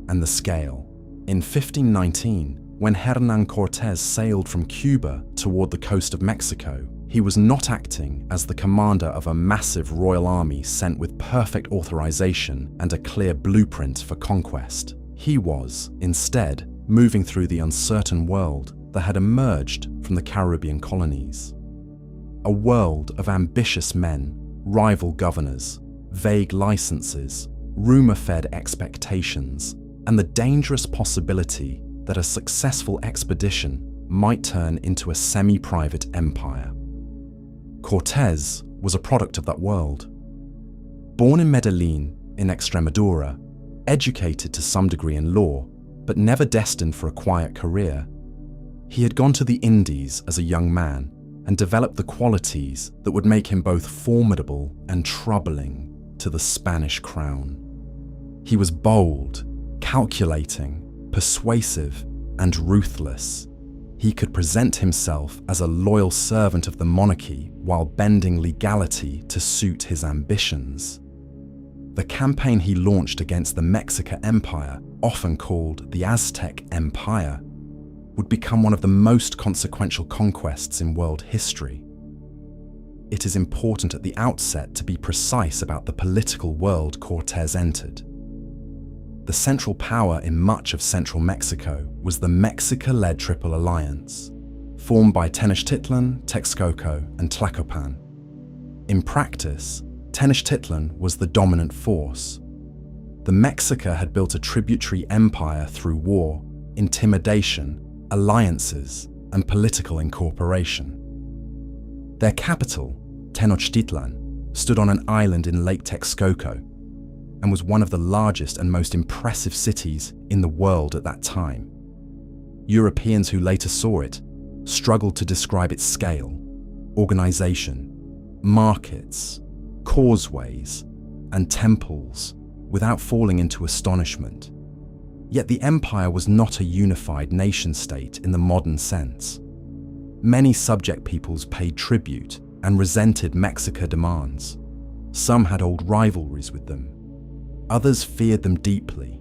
and the scale. In 1519, when Hernán Cortés sailed from Cuba toward the coast of Mexico, he was not acting as the commander of a massive royal army sent with perfect authorization and a clear blueprint for conquest. He was, instead, moving through the uncertain world that had emerged from the Caribbean colonies. A world of ambitious men, rival governors, vague licenses, rumor-fed expectations, and the dangerous possibility that a successful expedition might turn into a semi-private empire. Cortés was a product of that world. Born in Medellin, in Extremadura, educated to some degree in law, but never destined for a quiet career, he had gone to the Indies as a young man and developed the qualities that would make him both formidable and troubling to the Spanish crown. He was bold, calculating, persuasive, and ruthless. He could present himself as a loyal servant of the monarchy while bending legality to suit his ambitions. The campaign he launched against the Mexica Empire, often called the Aztec Empire, would become one of the most consequential conquests in world history. It is important at the outset to be precise about the political world Cortés entered. The central power in much of central Mexico was the Mexica-led Triple Alliance, formed by Tenochtitlan, Texcoco, and Tlacopan. In practice, Tenochtitlan was the dominant force. The Mexica had built a tributary empire through war, intimidation, alliances, and political incorporation. Their capital, Tenochtitlan, stood on an island in Lake Texcoco and was one of the largest and most impressive cities in the world at that time. Europeans who later saw it struggled to describe its scale, organization, markets, causeways, and temples without falling into astonishment. Yet the empire was not a unified nation-state in the modern sense. Many subject peoples paid tribute and resented Mexica demands. Some had old rivalries with them. Others feared them deeply.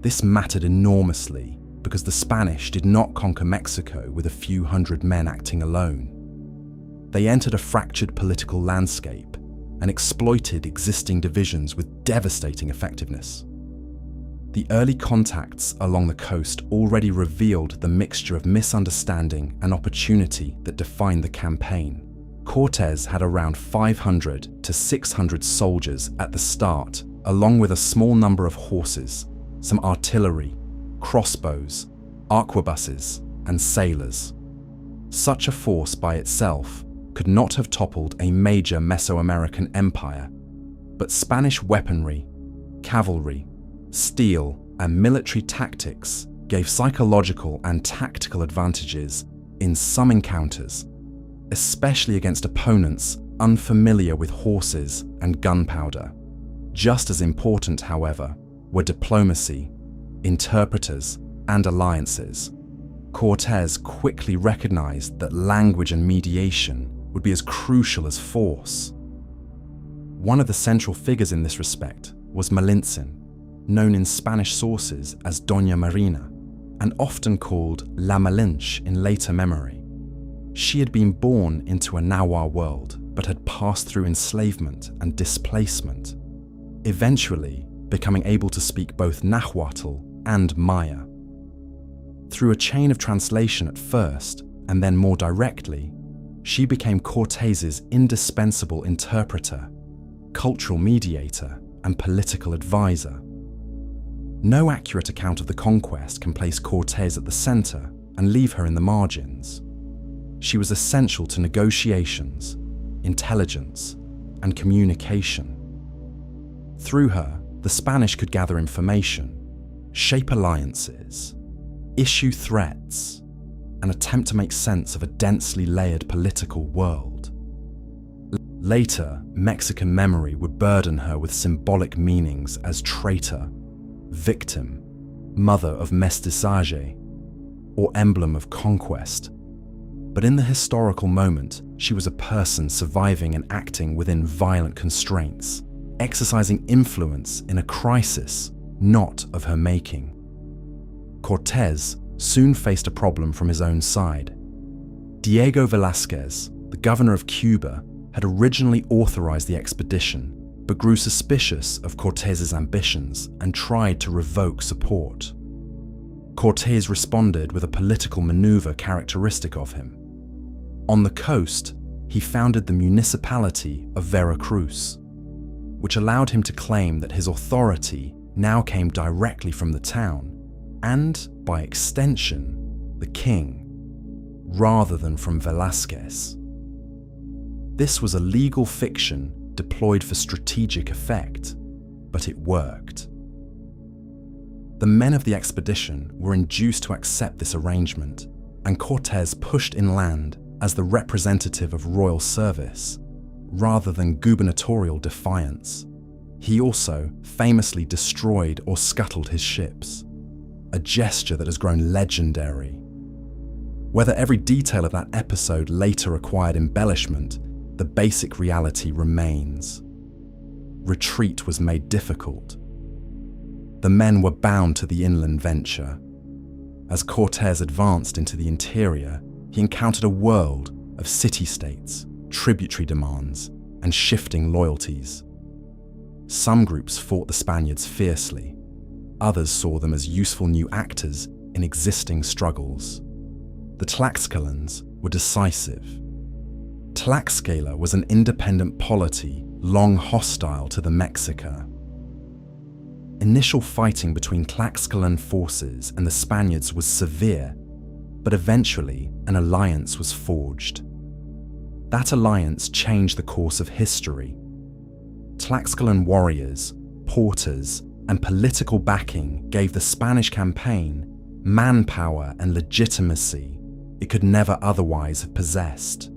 This mattered enormously because the Spanish did not conquer Mexico with a few hundred men acting alone. They entered a fractured political landscape and exploited existing divisions with devastating effectiveness. The early contacts along the coast already revealed the mixture of misunderstanding and opportunity that defined the campaign. Cortés had around 500 to 600 soldiers at the start, along with a small number of horses, some artillery, crossbows, arquebuses, and sailors. Such a force by itself could not have toppled a major Mesoamerican empire, but Spanish weaponry, cavalry, steel, and military tactics gave psychological and tactical advantages in some encounters, especially against opponents unfamiliar with horses and gunpowder. Just as important, however, were diplomacy, interpreters, and alliances. Cortés quickly recognized that language and mediation would be as crucial as force. One of the central figures in this respect was Malintzin, known in Spanish sources as Doña Marina, and often called La Malinche in later memory. She had been born into a Nahua world, but had passed through enslavement and displacement, eventually becoming able to speak both Nahuatl and Maya. Through a chain of translation at first, and then more directly, she became Cortés's indispensable interpreter, cultural mediator, and political advisor. No accurate account of the conquest can place Cortés at the center and leave her in the margins. She was essential to negotiations, intelligence, and communication. Through her, the Spanish could gather information, shape alliances, issue threats, and attempt to make sense of a densely layered political world. Later, Mexican memory would burden her with symbolic meanings as traitor, victim, mother of mestizaje, or emblem of conquest. But in the historical moment, she was a person surviving and acting within violent constraints, exercising influence in a crisis not of her making. Cortés soon faced a problem from his own side. Diego Velázquez, the governor of Cuba, had originally authorized the expedition, but grew suspicious of Cortés's ambitions and tried to revoke support. Cortés responded with a political maneuver characteristic of him. On the coast, he founded the municipality of Veracruz, which allowed him to claim that his authority now came directly from the town and, by extension, the king, rather than from Velázquez. This was a legal fiction deployed for strategic effect, but it worked. The men of the expedition were induced to accept this arrangement, and Cortés pushed inland as the representative of royal service, rather than gubernatorial defiance. He also famously destroyed or scuttled his ships, a gesture that has grown legendary. Whether every detail of that episode later acquired embellishment, the basic reality remains. Retreat was made difficult. The men were bound to the inland venture. As Cortés advanced into the interior, he encountered a world of city-states, tributary demands, and shifting loyalties. Some groups fought the Spaniards fiercely. Others saw them as useful new actors in existing struggles. The Tlaxcalans were decisive. Tlaxcala was an independent polity long hostile to the Mexica. Initial fighting between Tlaxcalan forces and the Spaniards was severe, but eventually an alliance was forged. That alliance changed the course of history. Tlaxcalan warriors, porters, and political backing gave the Spanish campaign manpower and legitimacy it could never otherwise have possessed.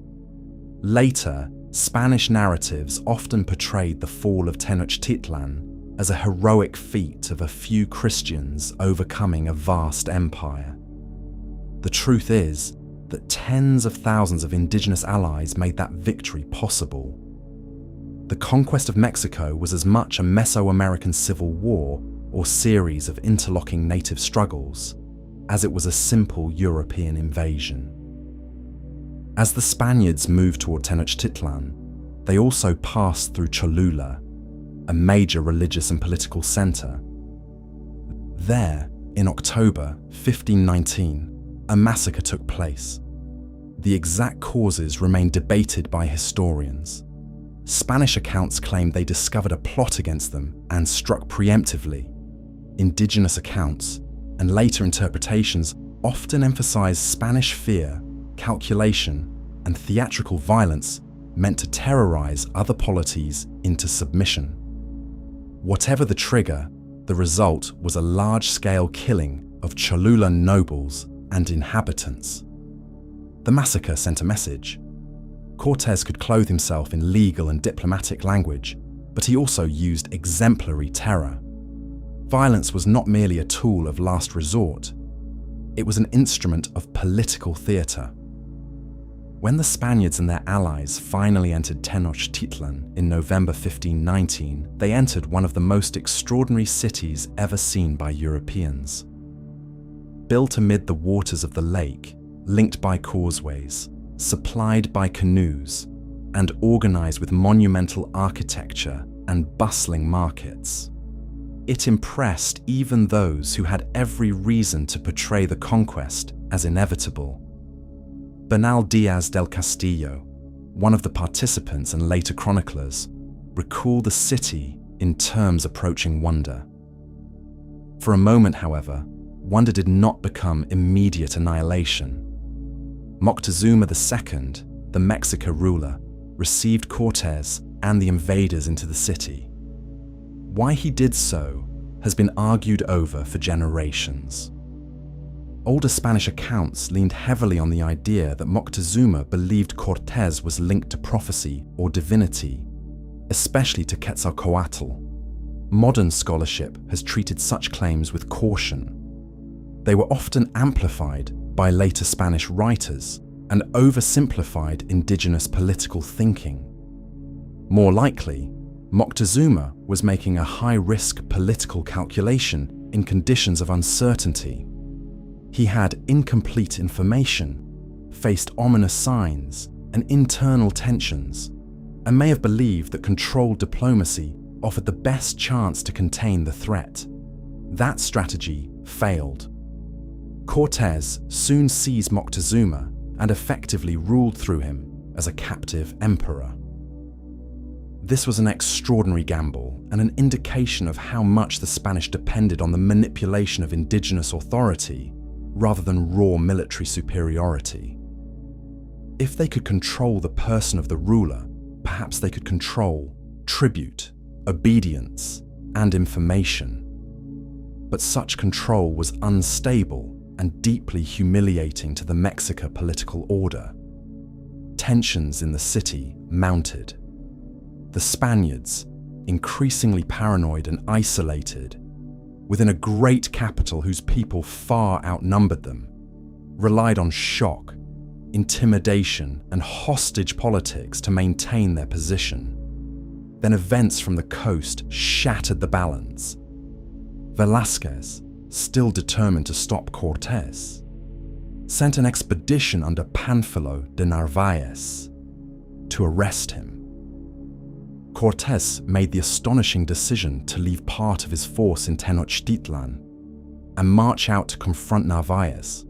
Later, Spanish narratives often portrayed the fall of Tenochtitlan as a heroic feat of a few Christians overcoming a vast empire. The truth is that tens of thousands of indigenous allies made that victory possible. The conquest of Mexico was as much a Mesoamerican civil war or series of interlocking native struggles as it was a simple European invasion. As the Spaniards moved toward Tenochtitlan, they also passed through Cholula, a major religious and political center. There, in October 1519, a massacre took place. The exact causes remain debated by historians. Spanish accounts claim they discovered a plot against them and struck preemptively. Indigenous accounts and later interpretations often emphasize Spanish fear, calculation, and theatrical violence meant to terrorize other polities into submission. Whatever the trigger, the result was a large-scale killing of Cholula nobles and inhabitants. The massacre sent a message. Cortés could clothe himself in legal and diplomatic language, but he also used exemplary terror. Violence was not merely a tool of last resort. It was an instrument of political theater. When the Spaniards and their allies finally entered Tenochtitlan in November 1519, they entered one of the most extraordinary cities ever seen by Europeans. Built amid the waters of the lake, linked by causeways, supplied by canoes, and organized with monumental architecture and bustling markets, it impressed even those who had every reason to portray the conquest as inevitable. Bernal Diaz del Castillo, one of the participants and later chroniclers, recalled the city in terms approaching wonder. For a moment, however, wonder did not become immediate annihilation. Moctezuma II, the Mexica ruler, received Cortés and the invaders into the city. Why he did so has been argued over for generations. Older Spanish accounts leaned heavily on the idea that Moctezuma believed Cortés was linked to prophecy or divinity, especially to Quetzalcoatl. Modern scholarship has treated such claims with caution. They were often amplified by later Spanish writers and oversimplified indigenous political thinking. More likely, Moctezuma was making a high-risk political calculation in conditions of uncertainty. He had incomplete information, faced ominous signs and internal tensions, and may have believed that controlled diplomacy offered the best chance to contain the threat. That strategy failed. Cortés soon seized Moctezuma and effectively ruled through him as a captive emperor. This was an extraordinary gamble and an indication of how much the Spanish depended on the manipulation of indigenous authority rather than raw military superiority. If they could control the person of the ruler, perhaps they could control tribute, obedience, and information. But such control was unstable and deeply humiliating to the Mexica political order. Tensions in the city mounted. The Spaniards, increasingly paranoid and isolated, within a great capital whose people far outnumbered them, relied on shock, intimidation, and hostage politics to maintain their position. Then events from the coast shattered the balance. Velázquez, still determined to stop Cortés, sent an expedition under Pánfilo de Narváez to arrest him. Cortés made the astonishing decision to leave part of his force in Tenochtitlan and march out to confront Narváez.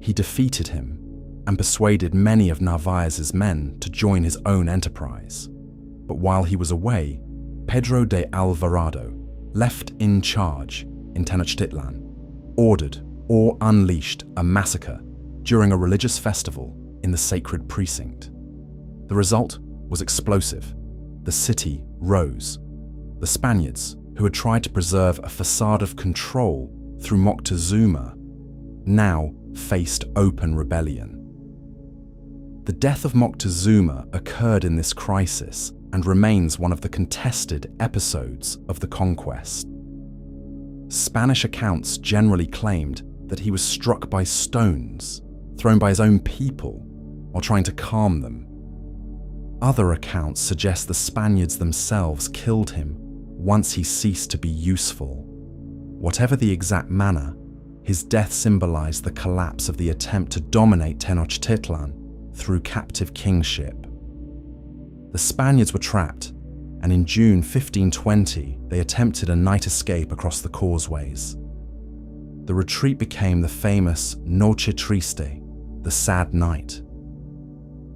He defeated him and persuaded many of Narváez's men to join his own enterprise. But while he was away, Pedro de Alvarado, left in charge in Tenochtitlan, ordered or unleashed a massacre during a religious festival in the sacred precinct. The result was explosive. The city rose. The Spaniards, who had tried to preserve a facade of control through Moctezuma, now faced open rebellion. The death of Moctezuma occurred in this crisis and remains one of the contested episodes of the Conquest. Spanish accounts generally claimed that he was struck by stones thrown by his own people while trying to calm them. Other accounts suggest the Spaniards themselves killed him once he ceased to be useful. Whatever the exact manner, his death symbolized the collapse of the attempt to dominate Tenochtitlan through captive kingship. The Spaniards were trapped, and in June 1520 they attempted a night escape across the causeways. The retreat became the famous Noche Triste, the sad night.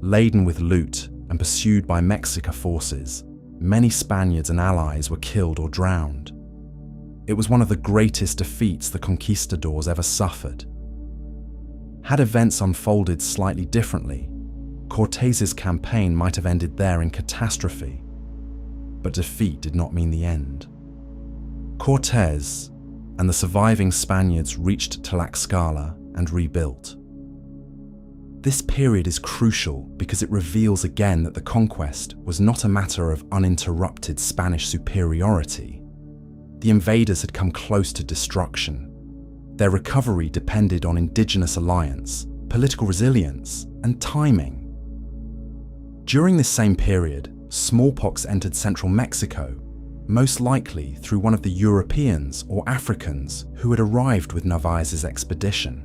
Laden with loot and pursued by Mexica forces, many Spaniards and allies were killed or drowned. It was one of the greatest defeats the conquistadors ever suffered. Had events unfolded slightly differently, Cortés's campaign might have ended there in catastrophe, but defeat did not mean the end. Cortés and the surviving Spaniards reached Tlaxcala and rebuilt. This period is crucial because it reveals again that the conquest was not a matter of uninterrupted Spanish superiority. The invaders had come close to destruction. Their recovery depended on indigenous alliance, political resilience, and timing. During this same period, smallpox entered central Mexico, most likely through one of the Europeans or Africans who had arrived with Narváez's expedition.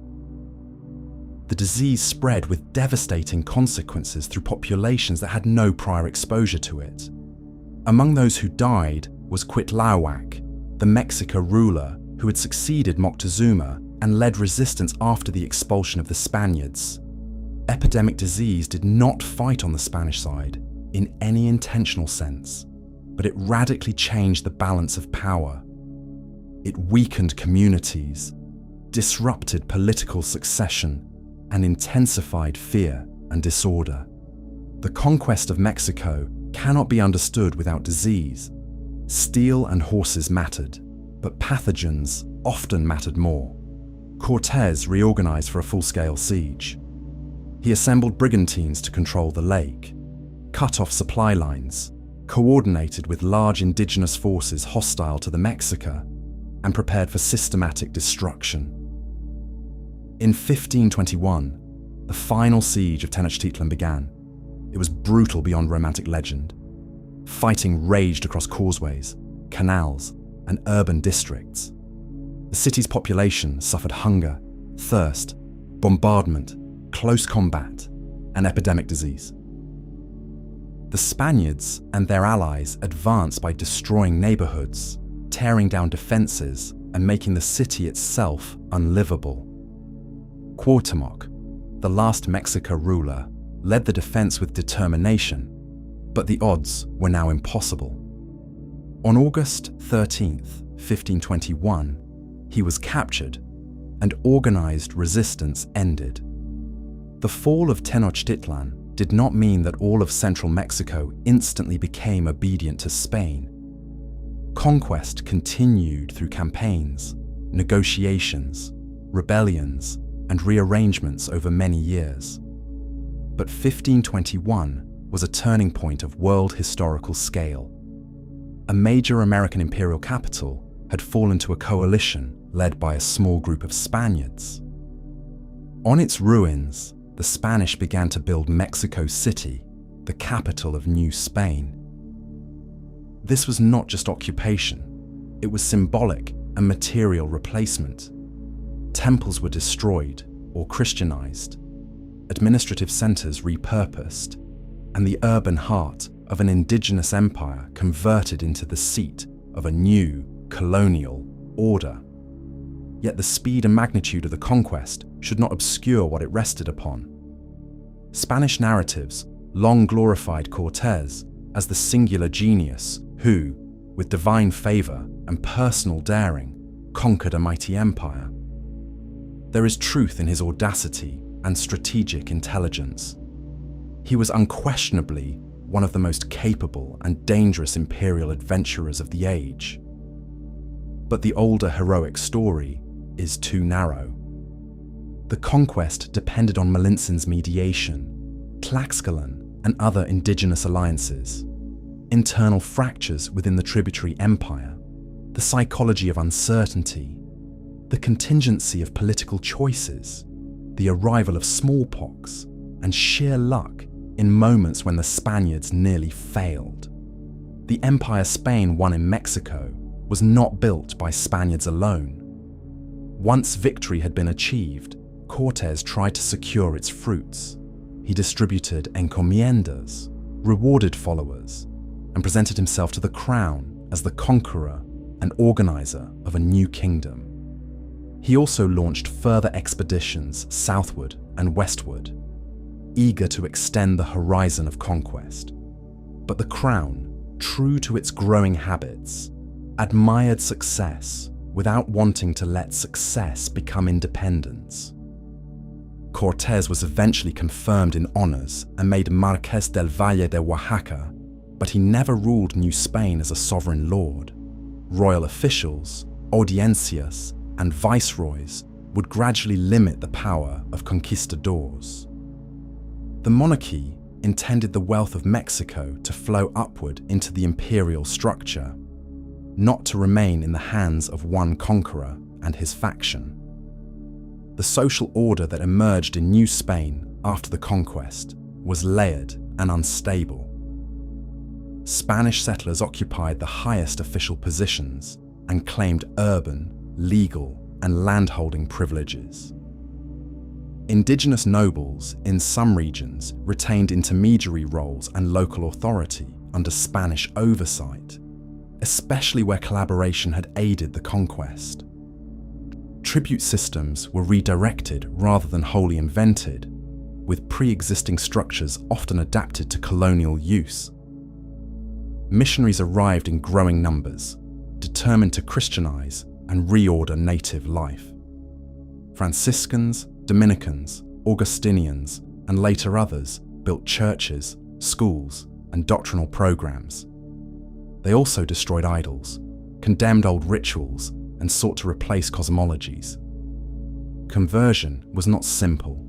The disease spread with devastating consequences through populations that had no prior exposure to it. Among those who died was Cuitláhuac, the Mexica ruler who had succeeded Moctezuma and led resistance after the expulsion of the Spaniards. Epidemic disease did not fight on the Spanish side in any intentional sense, but it radically changed the balance of power. It weakened communities, disrupted political succession, and intensified fear and disorder. The conquest of Mexico cannot be understood without disease. Steel and horses mattered, but pathogens often mattered more. Cortés reorganized for a full-scale siege. He assembled brigantines to control the lake, cut off supply lines, coordinated with large indigenous forces hostile to the Mexica, and prepared for systematic destruction. In 1521, the final siege of Tenochtitlan began. It was brutal beyond romantic legend. Fighting raged across causeways, canals, and urban districts. The city's population suffered hunger, thirst, bombardment, close combat, and epidemic disease. The Spaniards and their allies advanced by destroying neighborhoods, tearing down defenses, and making the city itself unlivable. Cuauhtémoc, the last Mexica ruler, led the defense with determination, but the odds were now impossible. On August 13th, 1521, he was captured, and organized resistance ended. The fall of Tenochtitlan did not mean that all of central Mexico instantly became obedient to Spain. Conquest continued through campaigns, negotiations, rebellions, and rearrangements over many years. But 1521 was a turning point of world historical scale. A major American imperial capital had fallen to a coalition led by a small group of Spaniards. On its ruins, the Spanish began to build Mexico City, the capital of New Spain. This was not just occupation, it was symbolic and material replacement. Temples were destroyed or Christianized, administrative centers repurposed, and the urban heart of an indigenous empire converted into the seat of a new colonial order. Yet the speed and magnitude of the conquest should not obscure what it rested upon. Spanish narratives long glorified Cortés as the singular genius who, with divine favor and personal daring, conquered a mighty empire. There is truth in his audacity and strategic intelligence. He was unquestionably one of the most capable and dangerous imperial adventurers of the age. But the older heroic story is too narrow. The conquest depended on Malintzин's mediation, Tlaxcalan and other indigenous alliances, internal fractures within the tributary empire, the psychology of uncertainty, the contingency of political choices, the arrival of smallpox, and sheer luck in moments when the Spaniards nearly failed. The empire Spain won in Mexico was not built by Spaniards alone. Once victory had been achieved, Cortés tried to secure its fruits. He distributed encomiendas, rewarded followers, and presented himself to the crown as the conqueror and organizer of a new kingdom. He also launched further expeditions southward and westward, eager to extend the horizon of conquest. But the crown, true to its growing habits, admired success without wanting to let success become independence. Cortés was eventually confirmed in honors and made Marqués del Valle de Oaxaca, but he never ruled New Spain as a sovereign lord. Royal officials, audiencias, and viceroys would gradually limit the power of conquistadors. The monarchy intended the wealth of Mexico to flow upward into the imperial structure, not to remain in the hands of one conqueror and his faction. The social order that emerged in New Spain after the conquest was layered and unstable. Spanish settlers occupied the highest official positions and claimed urban, legal, and landholding privileges. Indigenous nobles in some regions retained intermediary roles and local authority under Spanish oversight, especially where collaboration had aided the conquest. Tribute systems were redirected rather than wholly invented, with pre-existing structures often adapted to colonial use. Missionaries arrived in growing numbers, determined to Christianize and reorder native life. Franciscans, Dominicans, Augustinians, and later others built churches, schools, and doctrinal programs. They also destroyed idols, condemned old rituals, and sought to replace cosmologies. Conversion was not simple.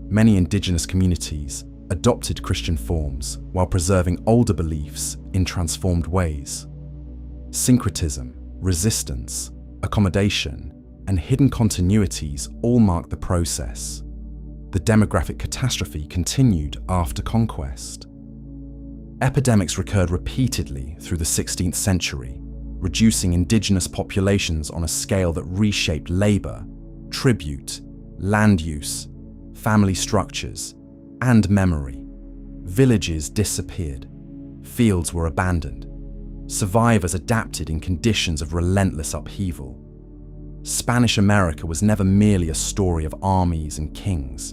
Many indigenous communities adopted Christian forms while preserving older beliefs in transformed ways. Syncretism, resistance, accommodation, and hidden continuities all marked the process. The demographic catastrophe continued after conquest. Epidemics recurred repeatedly through the 16th century, reducing indigenous populations on a scale that reshaped labor, tribute, land use, family structures, and memory. Villages disappeared. Fields were abandoned. Survivors adapted in conditions of relentless upheaval. Spanish America was never merely a story of armies and kings.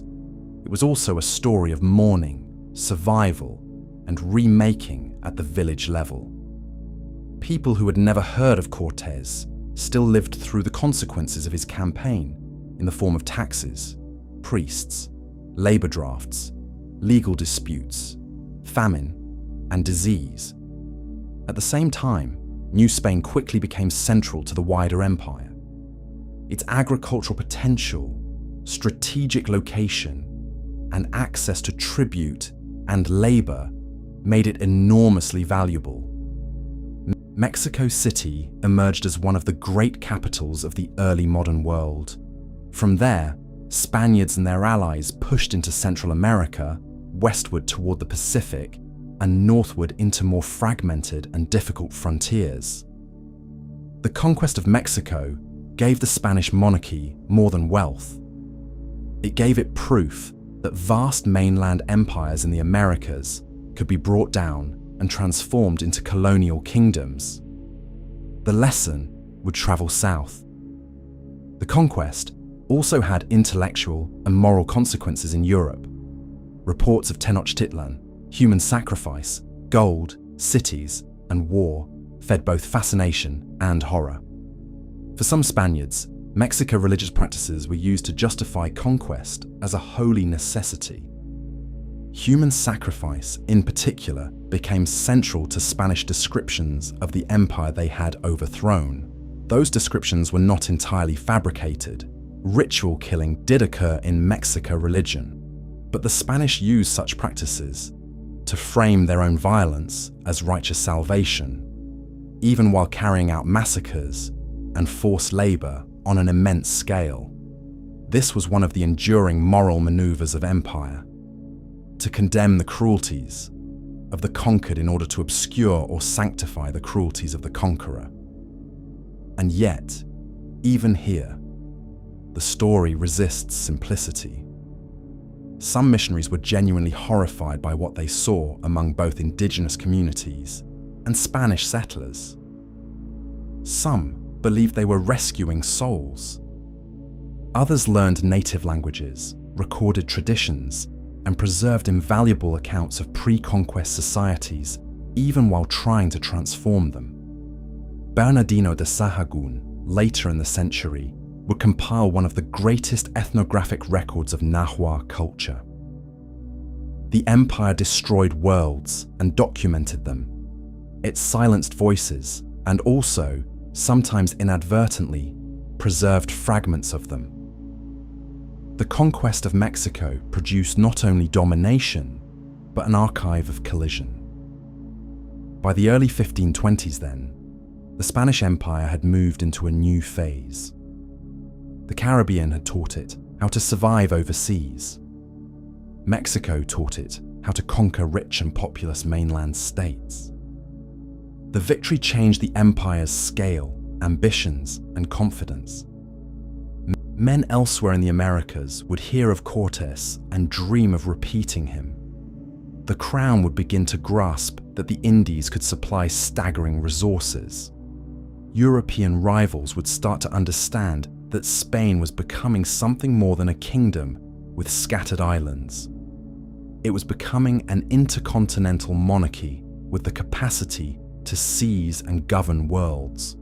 It was also a story of mourning, survival, and remaking at the village level. People who had never heard of Cortés still lived through the consequences of his campaign in the form of taxes, priests, labor drafts, legal disputes, famine, and disease. At the same time, New Spain quickly became central to the wider empire. Its agricultural potential, strategic location, and access to tribute and labor made it enormously valuable. Mexico City emerged as one of the great capitals of the early modern world. From there, Spaniards and their allies pushed into Central America, westward toward the Pacific, and northward into more fragmented and difficult frontiers. The conquest of Mexico gave the Spanish monarchy more than wealth. It gave it proof that vast mainland empires in the Americas could be brought down and transformed into colonial kingdoms. The lesson would travel south. The conquest also had intellectual and moral consequences in Europe. Reports of Tenochtitlan, human sacrifice, gold, cities, and war fed both fascination and horror. For some Spaniards, Mexican religious practices were used to justify conquest as a holy necessity. Human sacrifice, in particular, became central to Spanish descriptions of the empire they had overthrown. Those descriptions were not entirely fabricated. Ritual killing did occur in Mexican religion, but the Spanish used such practices to frame their own violence as righteous salvation, even while carrying out massacres and forced labor on an immense scale. This was one of the enduring moral maneuvers of empire, to condemn the cruelties of the conquered in order to obscure or sanctify the cruelties of the conqueror. And yet, even here, the story resists simplicity. Some missionaries were genuinely horrified by what they saw among both indigenous communities and Spanish settlers. Some believed they were rescuing souls. Others learned native languages, recorded traditions, and preserved invaluable accounts of pre-conquest societies, even while trying to transform them. Bernardino de Sahagún, later in the century, would compile one of the greatest ethnographic records of Nahua culture. The empire destroyed worlds and documented them. It silenced voices and also, sometimes inadvertently, preserved fragments of them. The conquest of Mexico produced not only domination, but an archive of collision. By the early 1520s then, the Spanish Empire had moved into a new phase. The Caribbean had taught it how to survive overseas. Mexico taught it how to conquer rich and populous mainland states. The victory changed the empire's scale, ambitions, and confidence. Men elsewhere in the Americas would hear of Cortés and dream of repeating him. The crown would begin to grasp that the Indies could supply staggering resources. European rivals would start to understand that Spain was becoming something more than a kingdom with scattered islands. It was becoming an intercontinental monarchy with the capacity to seize and govern worlds.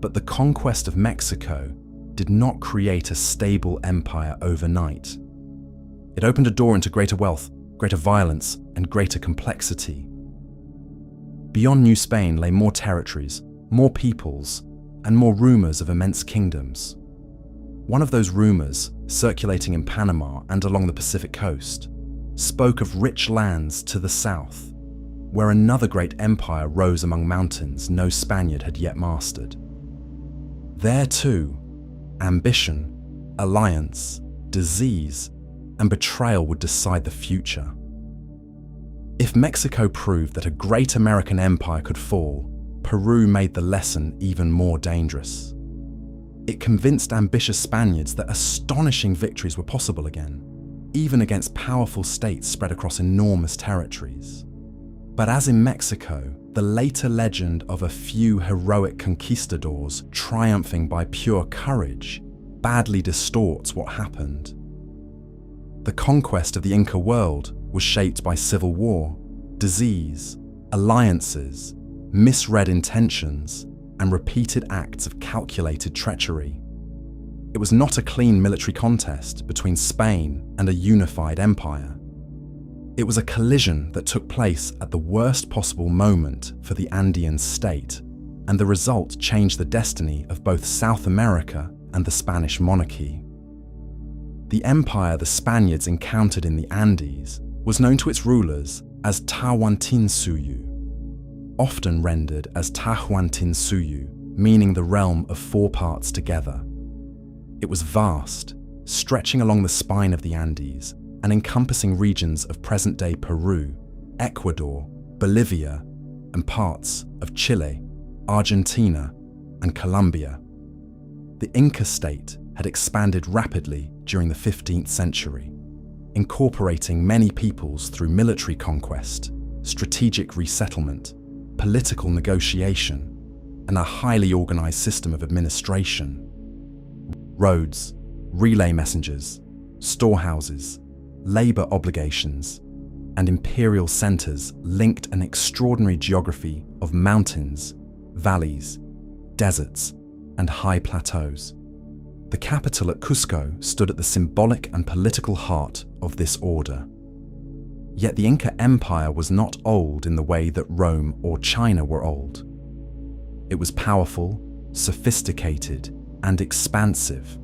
But the conquest of Mexico did not create a stable empire overnight. It opened a door into greater wealth, greater violence, and greater complexity. Beyond New Spain lay more territories, more peoples, and more rumors of immense kingdoms. One of those rumors, circulating in Panama and along the Pacific coast, spoke of rich lands to the south, where another great empire rose among mountains no Spaniard had yet mastered. There too, ambition, alliance, disease, and betrayal would decide the future. If Mexico proved that a great American empire could fall, Peru made the lesson even more dangerous. It convinced ambitious Spaniards that astonishing victories were possible again, even against powerful states spread across enormous territories. But as in Mexico, the later legend of a few heroic conquistadors triumphing by pure courage badly distorts what happened. The conquest of the Inca world was shaped by civil war, disease, alliances, misread intentions, and repeated acts of calculated treachery. It was not a clean military contest between Spain and a unified empire. It was a collision that took place at the worst possible moment for the Andean state, and the result changed the destiny of both South America and the Spanish monarchy. The empire the Spaniards encountered in the Andes was known to its rulers as Tawantinsuyu, often rendered as Tahuantinsuyu, meaning the realm of four parts together. It was vast, stretching along the spine of the Andes and encompassing regions of present-day Peru, Ecuador, Bolivia, and parts of Chile, Argentina, and Colombia. The Inca state had expanded rapidly during the 15th century, incorporating many peoples through military conquest, strategic resettlement, political negotiation, and a highly organized system of administration. Roads, relay messengers, storehouses, labor obligations, and imperial centers linked an extraordinary geography of mountains, valleys, deserts, and high plateaus. The capital at Cusco stood at the symbolic and political heart of this order. Yet the Inca Empire was not old in the way that Rome or China were old. It was powerful, sophisticated, and expansive,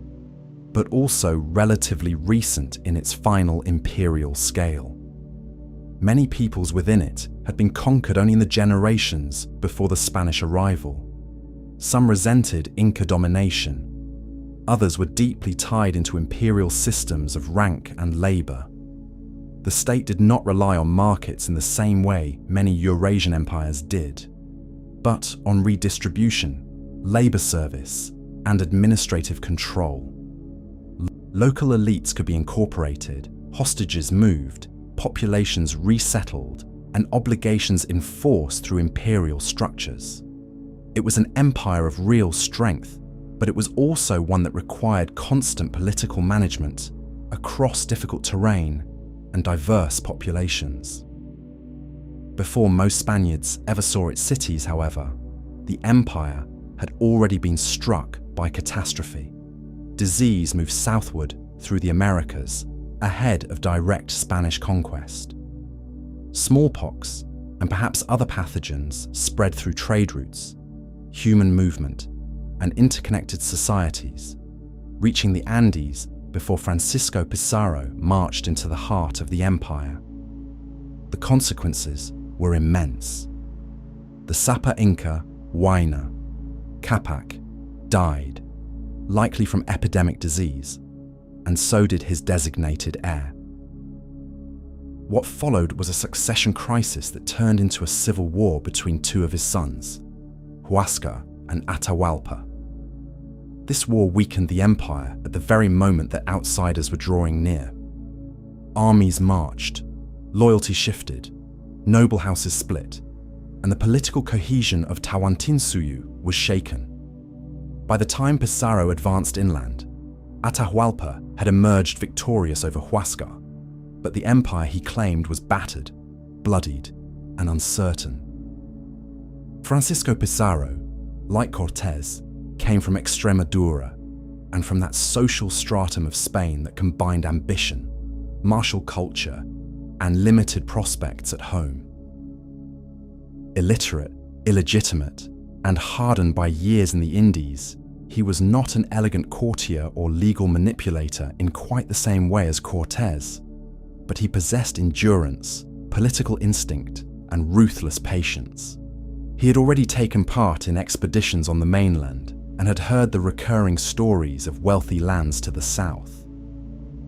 but also relatively recent in its final imperial scale. Many peoples within it had been conquered only in the generations before the Spanish arrival. Some resented Inca domination. Others were deeply tied into imperial systems of rank and labor. The state did not rely on markets in the same way many Eurasian empires did, but on redistribution, labor service, and administrative control. Local elites could be incorporated, hostages moved, populations resettled, and obligations enforced through imperial structures. It was an empire of real strength, but it was also one that required constant political management across difficult terrain and diverse populations. Before most Spaniards ever saw its cities, however, the empire had already been struck by catastrophe. Disease moved southward through the Americas, ahead of direct Spanish conquest. Smallpox, and perhaps other pathogens, spread through trade routes, human movement, and interconnected societies, reaching the Andes before Francisco Pizarro marched into the heart of the empire. The consequences were immense. The Sapa Inca, Huayna Capac, died, likely from epidemic disease, and so did his designated heir. What followed was a succession crisis that turned into a civil war between two of his sons, Huascar and Atahualpa. This war weakened the empire at the very moment that outsiders were drawing near. Armies marched, loyalty shifted, noble houses split, and the political cohesion of Tawantinsuyu was shaken. By the time Pizarro advanced inland, Atahualpa had emerged victorious over Huascar, but the empire he claimed was battered, bloodied, and uncertain. Francisco Pizarro, like Cortés, came from Extremadura, and from that social stratum of Spain that combined ambition, martial culture, and limited prospects at home. Illiterate, illegitimate, and hardened by years in the Indies, He was not an elegant courtier or legal manipulator in quite the same way as Cortés, but he possessed endurance, political instinct, and ruthless patience. He had already taken part in expeditions on the mainland and had heard the recurring stories of wealthy lands to the south.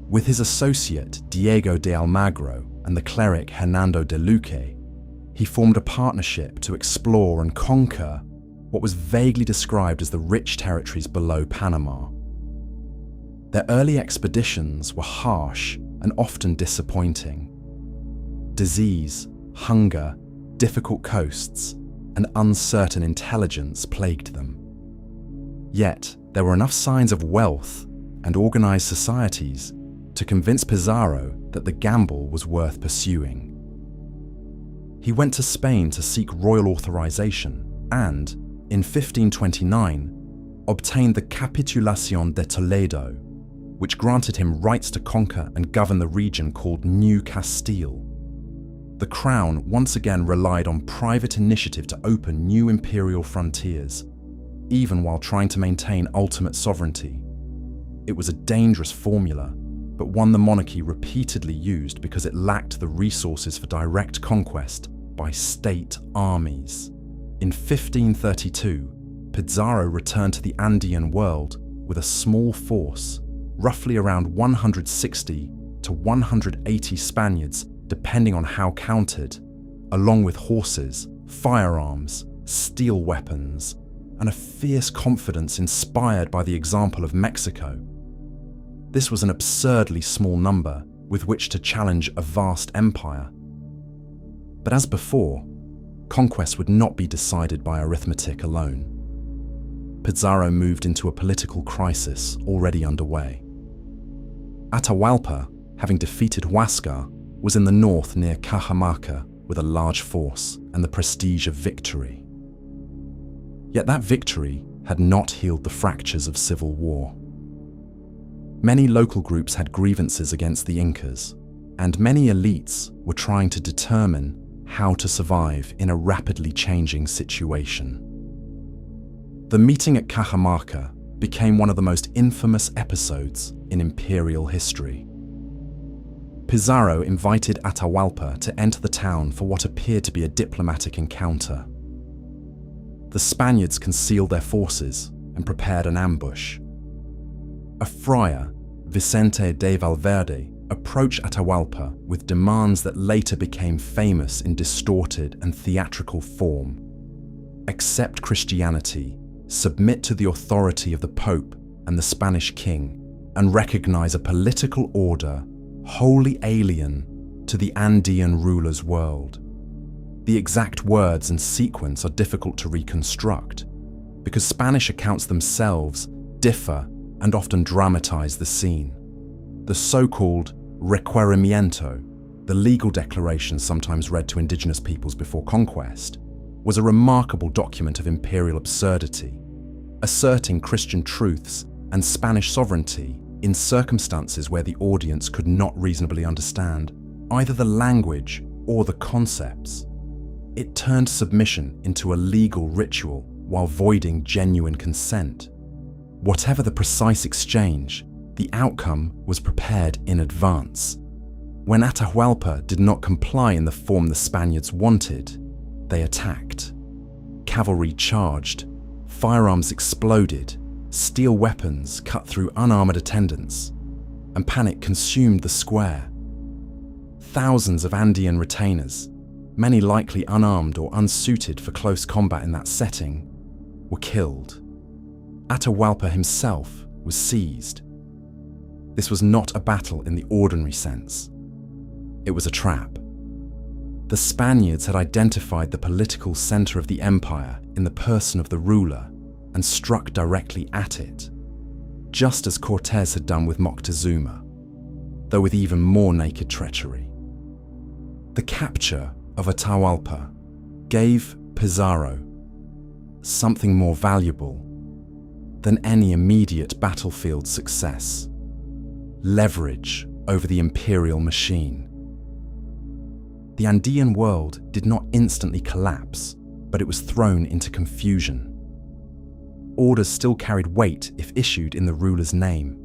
With his associate Diego de Almagro and the cleric Hernando de Luque, he formed a partnership to explore and conquer what was vaguely described as the rich territories below Panama. Their early expeditions were harsh and often disappointing. Disease, hunger, difficult coasts, and uncertain intelligence plagued them. Yet, there were enough signs of wealth and organized societies to convince Pizarro that the gamble was worth pursuing. He went to Spain to seek royal authorization and, in 1529, obtained the Capitulación de Toledo, which granted him rights to conquer and govern the region called New Castile. The crown once again relied on private initiative to open new imperial frontiers, even while trying to maintain ultimate sovereignty. It was a dangerous formula, but one the monarchy repeatedly used because it lacked the resources for direct conquest by state armies. In 1532, Pizarro returned to the Andean world with a small force, roughly around 160 to 180 Spaniards, depending on how counted, along with horses, firearms, steel weapons, and a fierce confidence inspired by the example of Mexico. This was an absurdly small number with which to challenge a vast empire. But as before, conquest would not be decided by arithmetic alone. Pizarro moved into a political crisis already underway. Atahualpa, having defeated Huáscar, was in the north near Cajamarca with a large force and the prestige of victory. Yet that victory had not healed the fractures of civil war. Many local groups had grievances against the Incas, and many elites were trying to determine how to survive in a rapidly changing situation. The meeting at Cajamarca became one of the most infamous episodes in imperial history. Pizarro invited Atahualpa to enter the town for what appeared to be a diplomatic encounter. The Spaniards concealed their forces and prepared an ambush. A friar, Vicente de Valverde, approached Atahualpa with demands that later became famous in distorted and theatrical form. Accept Christianity, submit to the authority of the Pope and the Spanish king, and recognize a political order wholly alien to the Andean ruler's world. The exact words and sequence are difficult to reconstruct because Spanish accounts themselves differ and often dramatize the scene. The so-called requerimiento, the legal declaration sometimes read to indigenous peoples before conquest, was a remarkable document of imperial absurdity, asserting Christian truths and Spanish sovereignty in circumstances where the audience could not reasonably understand either the language or the concepts. It turned submission into a legal ritual while voiding genuine consent. Whatever the precise exchange, the outcome was prepared in advance. When Atahualpa did not comply in the form the Spaniards wanted, they attacked. Cavalry charged, firearms exploded, steel weapons cut through unarmored attendants, and panic consumed the square. Thousands of Andean retainers, many likely unarmed or unsuited for close combat in that setting, were killed. Atahualpa himself was seized. This was not a battle in the ordinary sense. It was a trap. The Spaniards had identified the political center of the empire in the person of the ruler and struck directly at it, just as Cortés had done with Moctezuma, though with even more naked treachery. The capture of Atahualpa gave Pizarro something more valuable than any immediate battlefield success: leverage over the imperial machine. The Andean world did not instantly collapse, but it was thrown into confusion. orders still carried weight if issued in the ruler's name.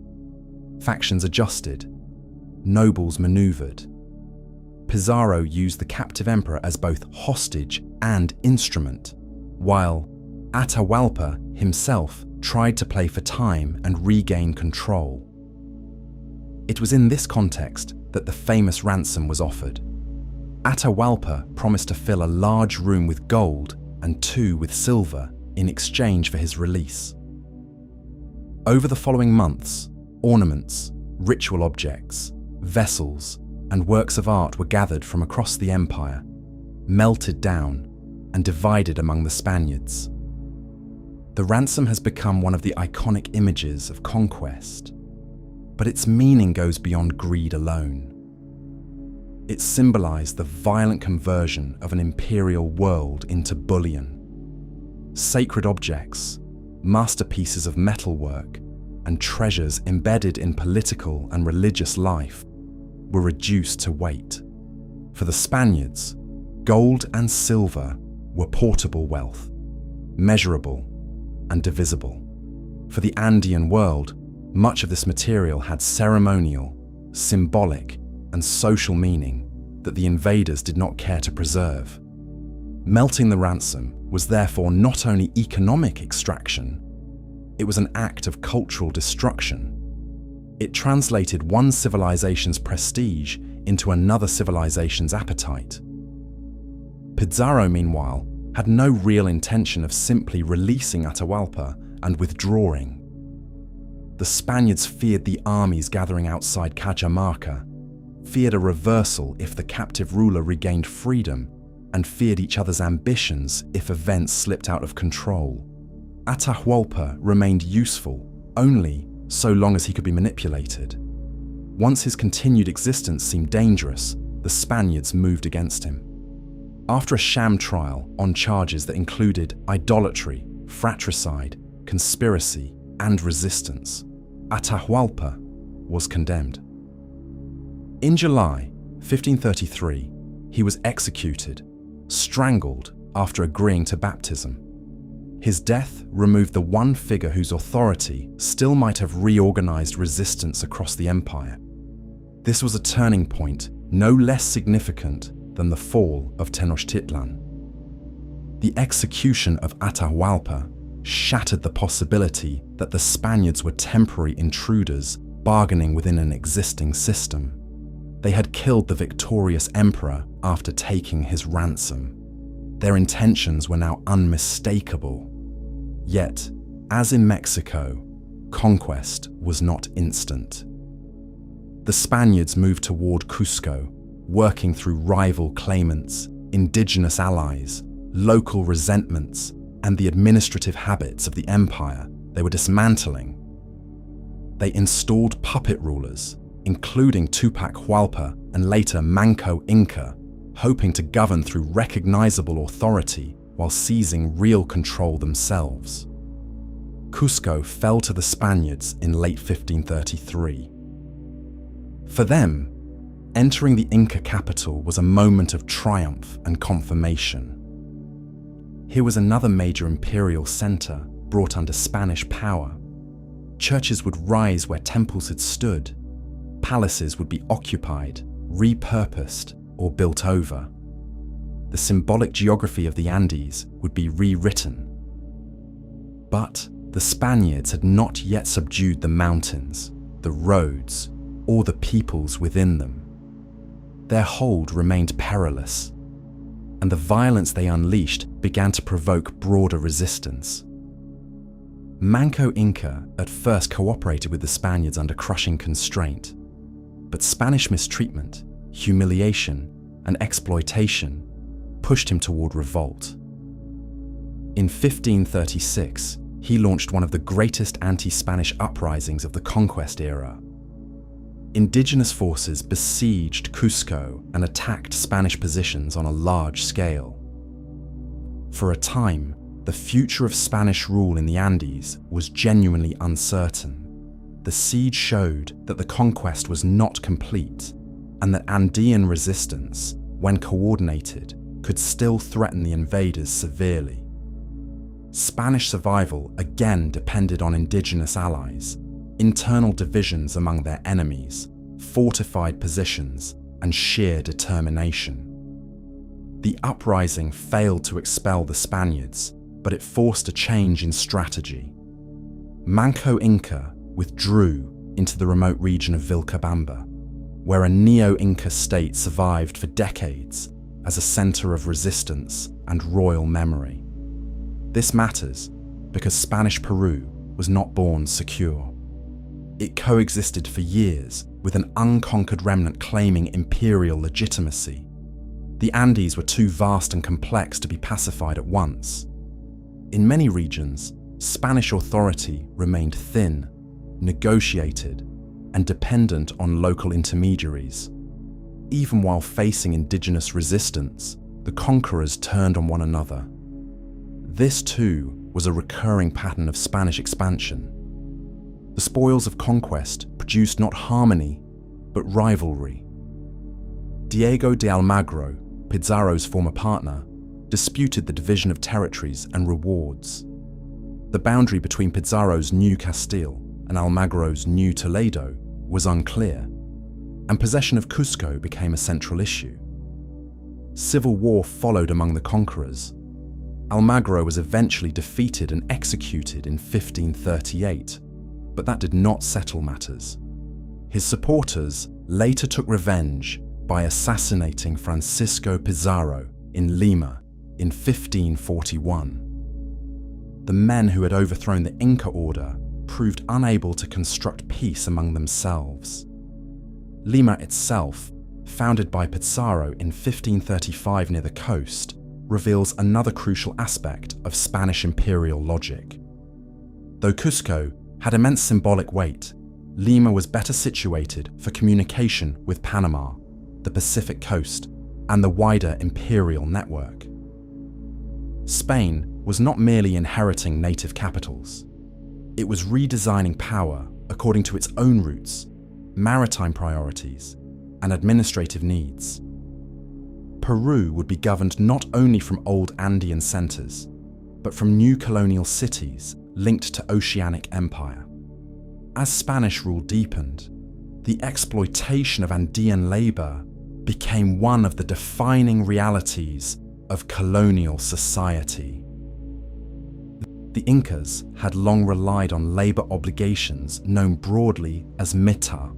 Factions adjusted. Nobles maneuvered. Pizarro used the captive emperor as both hostage and instrument, while Atahualpa himself tried to play for time and regain control. It was in this context that the famous ransom was offered. Atahualpa promised to fill a large room with gold and 2 with silver in exchange for his release. Over the following months, ornaments, ritual objects, vessels, and works of art were gathered from across the empire, melted down, and divided among the Spaniards. The ransom has become one of the iconic images of conquest, but its meaning goes beyond greed alone. It symbolized the violent conversion of an imperial world into bullion. Sacred objects, masterpieces of metalwork, and treasures embedded in political and religious life were reduced to weight. For the Spaniards, gold and silver were portable wealth, measurable and divisible. For the Andean world, much of this material had ceremonial, symbolic, and social meaning that the invaders did not care to preserve. Melting the ransom was therefore not only economic extraction, it was an act of cultural destruction. It translated one civilization's prestige into another civilization's appetite. Pizarro, meanwhile, had no real intention of simply releasing Atahualpa and withdrawing. The Spaniards feared the armies gathering outside Cajamarca, feared a reversal if the captive ruler regained freedom, and feared each other's ambitions if events slipped out of control. Atahualpa remained useful only so long as he could be manipulated. Once his continued existence seemed dangerous, the Spaniards moved against him. After a sham trial on charges that included idolatry, fratricide, conspiracy, and resistance, Atahualpa was condemned. In July 1533, he was executed, strangled after agreeing to baptism. His death removed the one figure whose authority still might have reorganized resistance across the empire. This was a turning point no less significant than the fall of Tenochtitlan. The execution of Atahualpa shattered the possibility that the Spaniards were temporary intruders bargaining within an existing system. They had killed the victorious emperor after taking his ransom. Their intentions were now unmistakable. Yet, as in Mexico, conquest was not instant. The Spaniards moved toward Cusco, working through rival claimants, indigenous allies, local resentments, and the administrative habits of the empire they were dismantling. They installed puppet rulers, including Tupac Hualpa and later Manco Inca, hoping to govern through recognizable authority while seizing real control themselves. Cusco fell to the Spaniards in late 1533. For them, entering the Inca capital was a moment of triumph and confirmation. Here was another major imperial center brought under Spanish power. Churches would rise where temples had stood. Palaces would be occupied, repurposed, or built over. The symbolic geography of the Andes would be rewritten. But the Spaniards had not yet subdued the mountains, the roads, or the peoples within them. Their hold remained perilous, and the violence they unleashed began to provoke broader resistance. Manco Inca at first cooperated with the Spaniards under crushing constraint, but Spanish mistreatment, humiliation, and exploitation pushed him toward revolt. In 1536, he launched one of the greatest anti-Spanish uprisings of the Conquest era. Indigenous forces besieged Cusco and attacked Spanish positions on a large scale. For a time, the future of Spanish rule in the Andes was genuinely uncertain. The siege showed that the conquest was not complete, and that Andean resistance, when coordinated, could still threaten the invaders severely. Spanish survival again depended on indigenous allies, internal divisions among their enemies, fortified positions, and sheer determination. The uprising failed to expel the Spaniards, but it forced a change in strategy. Manco Inca withdrew into the remote region of Vilcabamba, where a neo-Inca state survived for decades as a center of resistance and royal memory. This matters because Spanish Peru was not born secure. It coexisted for years with an unconquered remnant claiming imperial legitimacy. The Andes were too vast and complex to be pacified at once. In many regions, Spanish authority remained thin, negotiated, and dependent on local intermediaries. Even while facing indigenous resistance, the conquerors turned on one another. This too was a recurring pattern of Spanish expansion. The spoils of conquest produced not harmony, but rivalry. Diego de Almagro, Pizarro's former partner, disputed the division of territories and rewards. The boundary between Pizarro's New Castile and Almagro's New Toledo was unclear, and possession of Cusco became a central issue. Civil war followed among the conquerors. Almagro was eventually defeated and executed in 1538, but that did not settle matters. His supporters later took revenge by assassinating Francisco Pizarro in Lima in 1541. The men who had overthrown the Inca order proved unable to construct peace among themselves. Lima itself, founded by Pizarro in 1535 near the coast, reveals another crucial aspect of Spanish imperial logic. Though Cusco had immense symbolic weight, Lima was better situated for communication with Panama, the Pacific coast, and the wider imperial network. Spain was not merely inheriting native capitals. It was redesigning power according to its own roots, maritime priorities, and administrative needs. Peru would be governed not only from old Andean centers, but from new colonial cities linked to oceanic empire. As Spanish rule deepened, the exploitation of Andean labor became one of the defining realities of colonial society. The Incas had long relied on labor obligations known broadly as mita,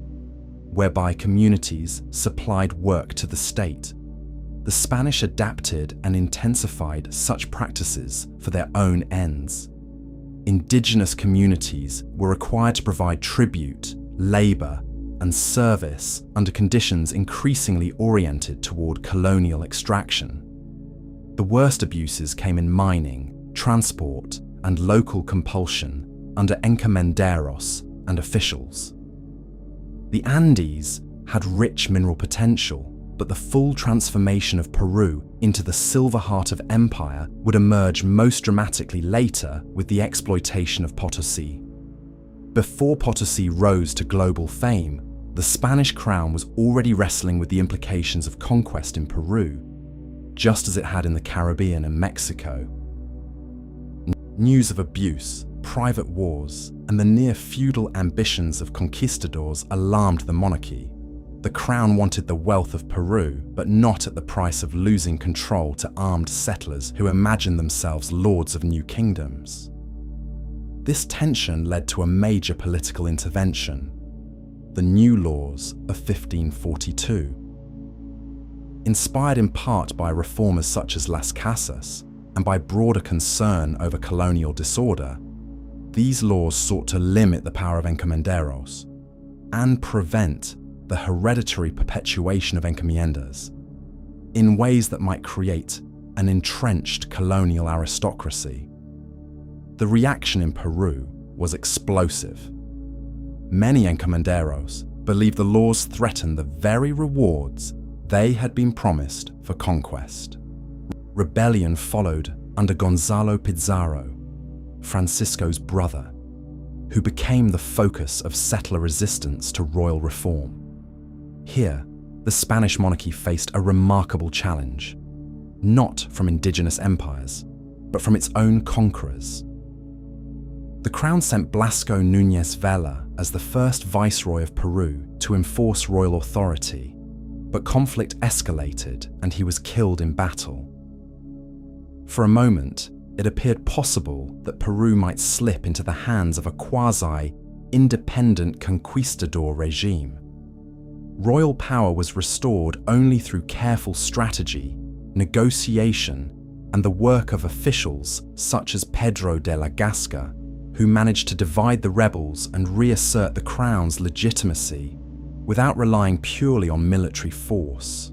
whereby communities supplied work to the state. The Spanish adapted and intensified such practices for their own ends. Indigenous communities were required to provide tribute, labor, and service under conditions increasingly oriented toward colonial extraction. The worst abuses came in mining, transport, and local compulsion under encomenderos and officials. The Andes had rich mineral potential, but the full transformation of Peru into the silver heart of empire would emerge most dramatically later with the exploitation of Potosí. Before Potosí rose to global fame, the Spanish crown was already wrestling with the implications of conquest in Peru, just as it had in the Caribbean and Mexico. News of abuse, private wars, and the near-feudal ambitions of conquistadors alarmed the monarchy. The crown wanted the wealth of Peru, but not at the price of losing control to armed settlers who imagined themselves lords of new kingdoms. This tension led to a major political intervention, the New Laws of 1542. Inspired in part by reformers such as Las Casas, and by broader concern over colonial disorder, these laws sought to limit the power of encomenderos and prevent the hereditary perpetuation of encomiendas in ways that might create an entrenched colonial aristocracy. The reaction in Peru was explosive. Many encomenderos believed the laws threatened the very rewards they had been promised for conquest. Rebellion followed under Gonzalo Pizarro, Francisco's brother, who became the focus of settler resistance to royal reform. Here, the Spanish monarchy faced a remarkable challenge, not from indigenous empires, but from its own conquerors. The crown sent Blasco Núñez Vela as the first viceroy of Peru to enforce royal authority, but conflict escalated and he was killed in battle. For a moment, it appeared possible that Peru might slip into the hands of a quasi-independent conquistador regime. Royal power was restored only through careful strategy, negotiation, and the work of officials such as Pedro de la Gasca, who managed to divide the rebels and reassert the crown's legitimacy without relying purely on military force.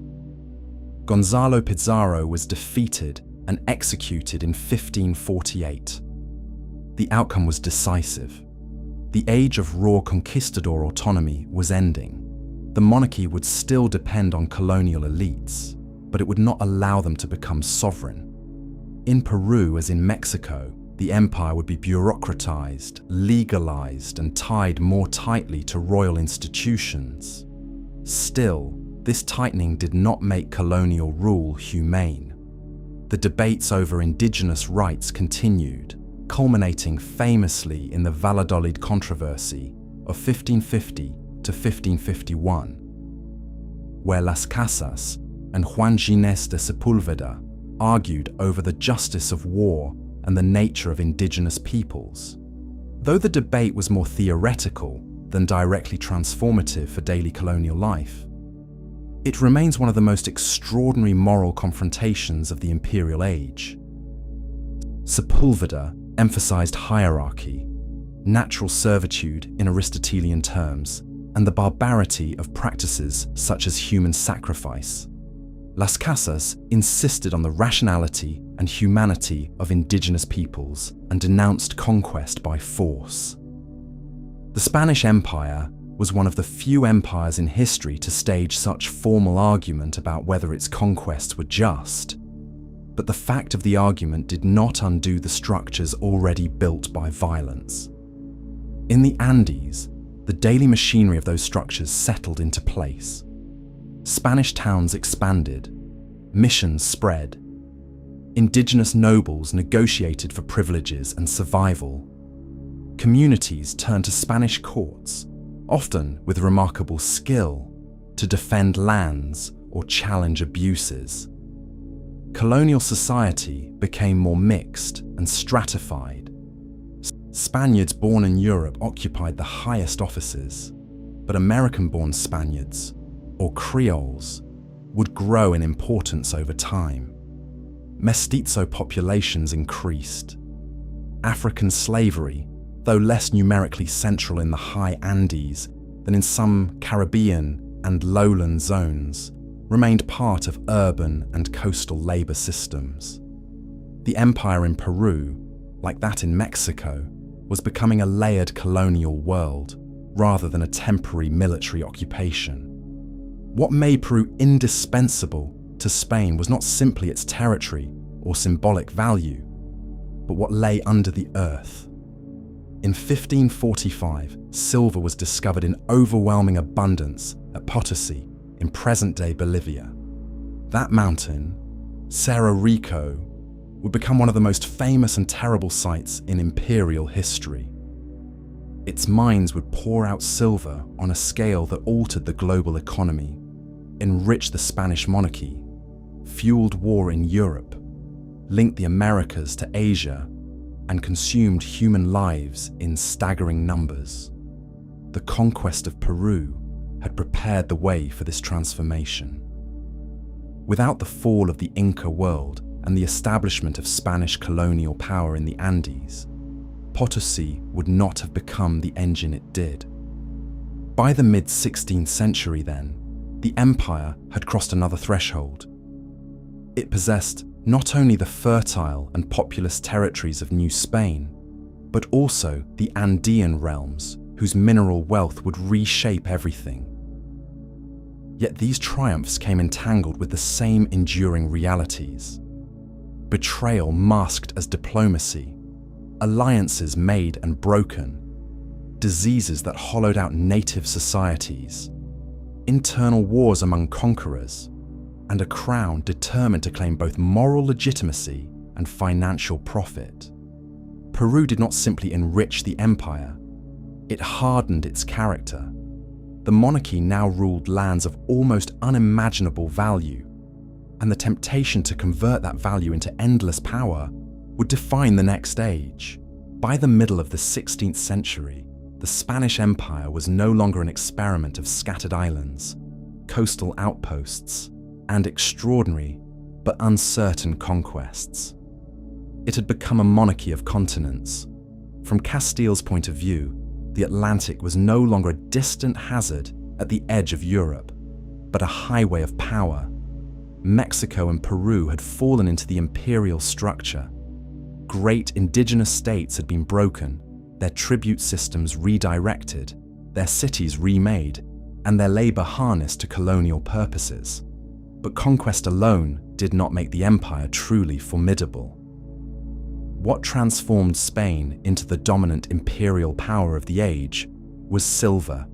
Gonzalo Pizarro was defeated and executed in 1548. The outcome was decisive. The age of raw conquistador autonomy was ending. The monarchy would still depend on colonial elites, but it would not allow them to become sovereign. In Peru, as in Mexico, the empire would be bureaucratized, legalized, and tied more tightly to royal institutions. Still, this tightening did not make colonial rule humane. The debates over indigenous rights continued, culminating famously in the Valladolid controversy of 1550 to 1551, where Las Casas and Juan Ginés de Sepúlveda argued over the justice of war and the nature of indigenous peoples. Though the debate was more theoretical than directly transformative for daily colonial life, it remains one of the most extraordinary moral confrontations of the imperial age. Sepúlveda emphasized hierarchy, natural servitude in Aristotelian terms, and the barbarity of practices such as human sacrifice. Las Casas insisted on the rationality and humanity of indigenous peoples and denounced conquest by force. The Spanish Empire was one of the few empires in history to stage such formal argument about whether its conquests were just, but the fact of the argument did not undo the structures already built by violence. In the Andes, the daily machinery of those structures settled into place. Spanish towns expanded, missions spread, indigenous nobles negotiated for privileges and survival. Communities turned to Spanish courts, often with remarkable skill, to defend lands or challenge abuses. Colonial society became more mixed and stratified. Spaniards born in Europe occupied the highest offices, but American-born Spaniards, or Creoles, would grow in importance over time. Mestizo populations increased. African slavery, though less numerically central in the high Andes than in some Caribbean and lowland zones, remained part of urban and coastal labor systems. The empire in Peru, like that in Mexico, was becoming a layered colonial world rather than a temporary military occupation. What made Peru indispensable to Spain was not simply its territory or symbolic value, but what lay under the earth. In 1545, silver was discovered in overwhelming abundance at Potosi in present-day Bolivia. That mountain, Cerro Rico, would become one of the most famous and terrible sights in imperial history. Its mines would pour out silver on a scale that altered the global economy, enriched the Spanish monarchy, fueled war in Europe, linked the Americas to Asia, and consumed human lives in staggering numbers. The conquest of Peru had prepared the way for this transformation. Without the fall of the Inca world and the establishment of Spanish colonial power in the Andes, Potosi would not have become the engine it did. By the mid-16th century then, the empire had crossed another threshold. It possessed not only the fertile and populous territories of New Spain, but also the Andean realms whose mineral wealth would reshape everything. Yet these triumphs came entangled with the same enduring realities. Betrayal masked as diplomacy, alliances made and broken, diseases that hollowed out native societies, internal wars among conquerors, and a crown determined to claim both moral legitimacy and financial profit. Peru did not simply enrich the empire, it hardened its character. The monarchy now ruled lands of almost unimaginable value, and the temptation to convert that value into endless power would define the next age. By the middle of the 16th century, the Spanish Empire was no longer an experiment of scattered islands, coastal outposts, and extraordinary but uncertain conquests. It had become a monarchy of continents. From Castile's point of view, the Atlantic was no longer a distant hazard at the edge of Europe, but a highway of power. Mexico and Peru had fallen into the imperial structure. Great indigenous states had been broken, their tribute systems redirected, their cities remade, and their labor harnessed to colonial purposes. But conquest alone did not make the empire truly formidable. What transformed Spain into the dominant imperial power of the age was silver.